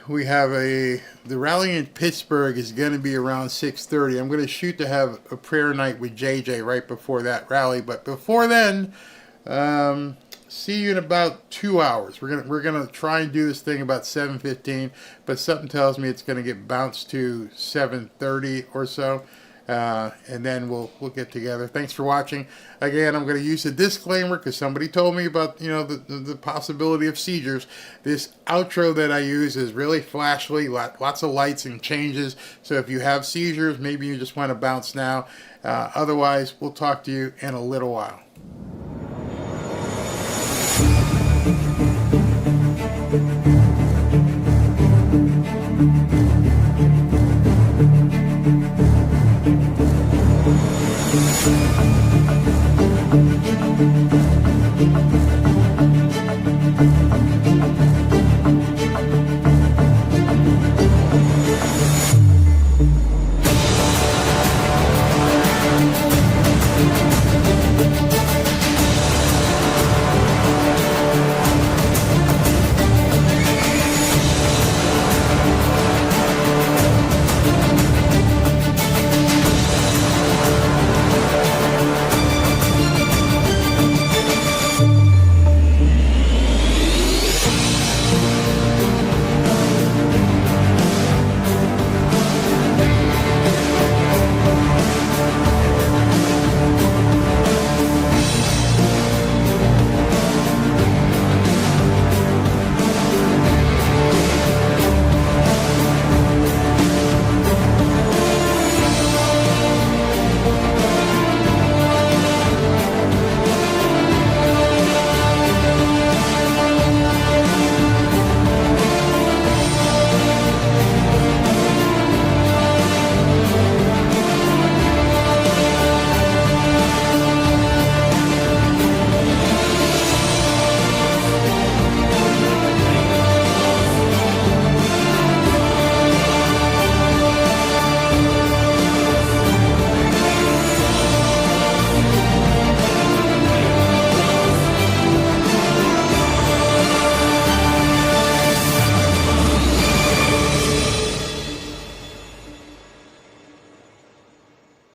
we have the rally in Pittsburgh is going to be around 6:30. I'm going to shoot to have a prayer night with JJ right before that rally. But before then, see you in about 2 hours. We're gonna try and do this thing about 7:15, but something tells me it's going to get bounced to 7:30 or so. And then we'll get together. Thanks for watching. Again, I'm going to use a disclaimer because somebody told me about the possibility of seizures. This outro that I use is really flashy, lots of lights and changes. So if you have seizures, maybe you just want to bounce now. Otherwise, we'll talk to you in a little while.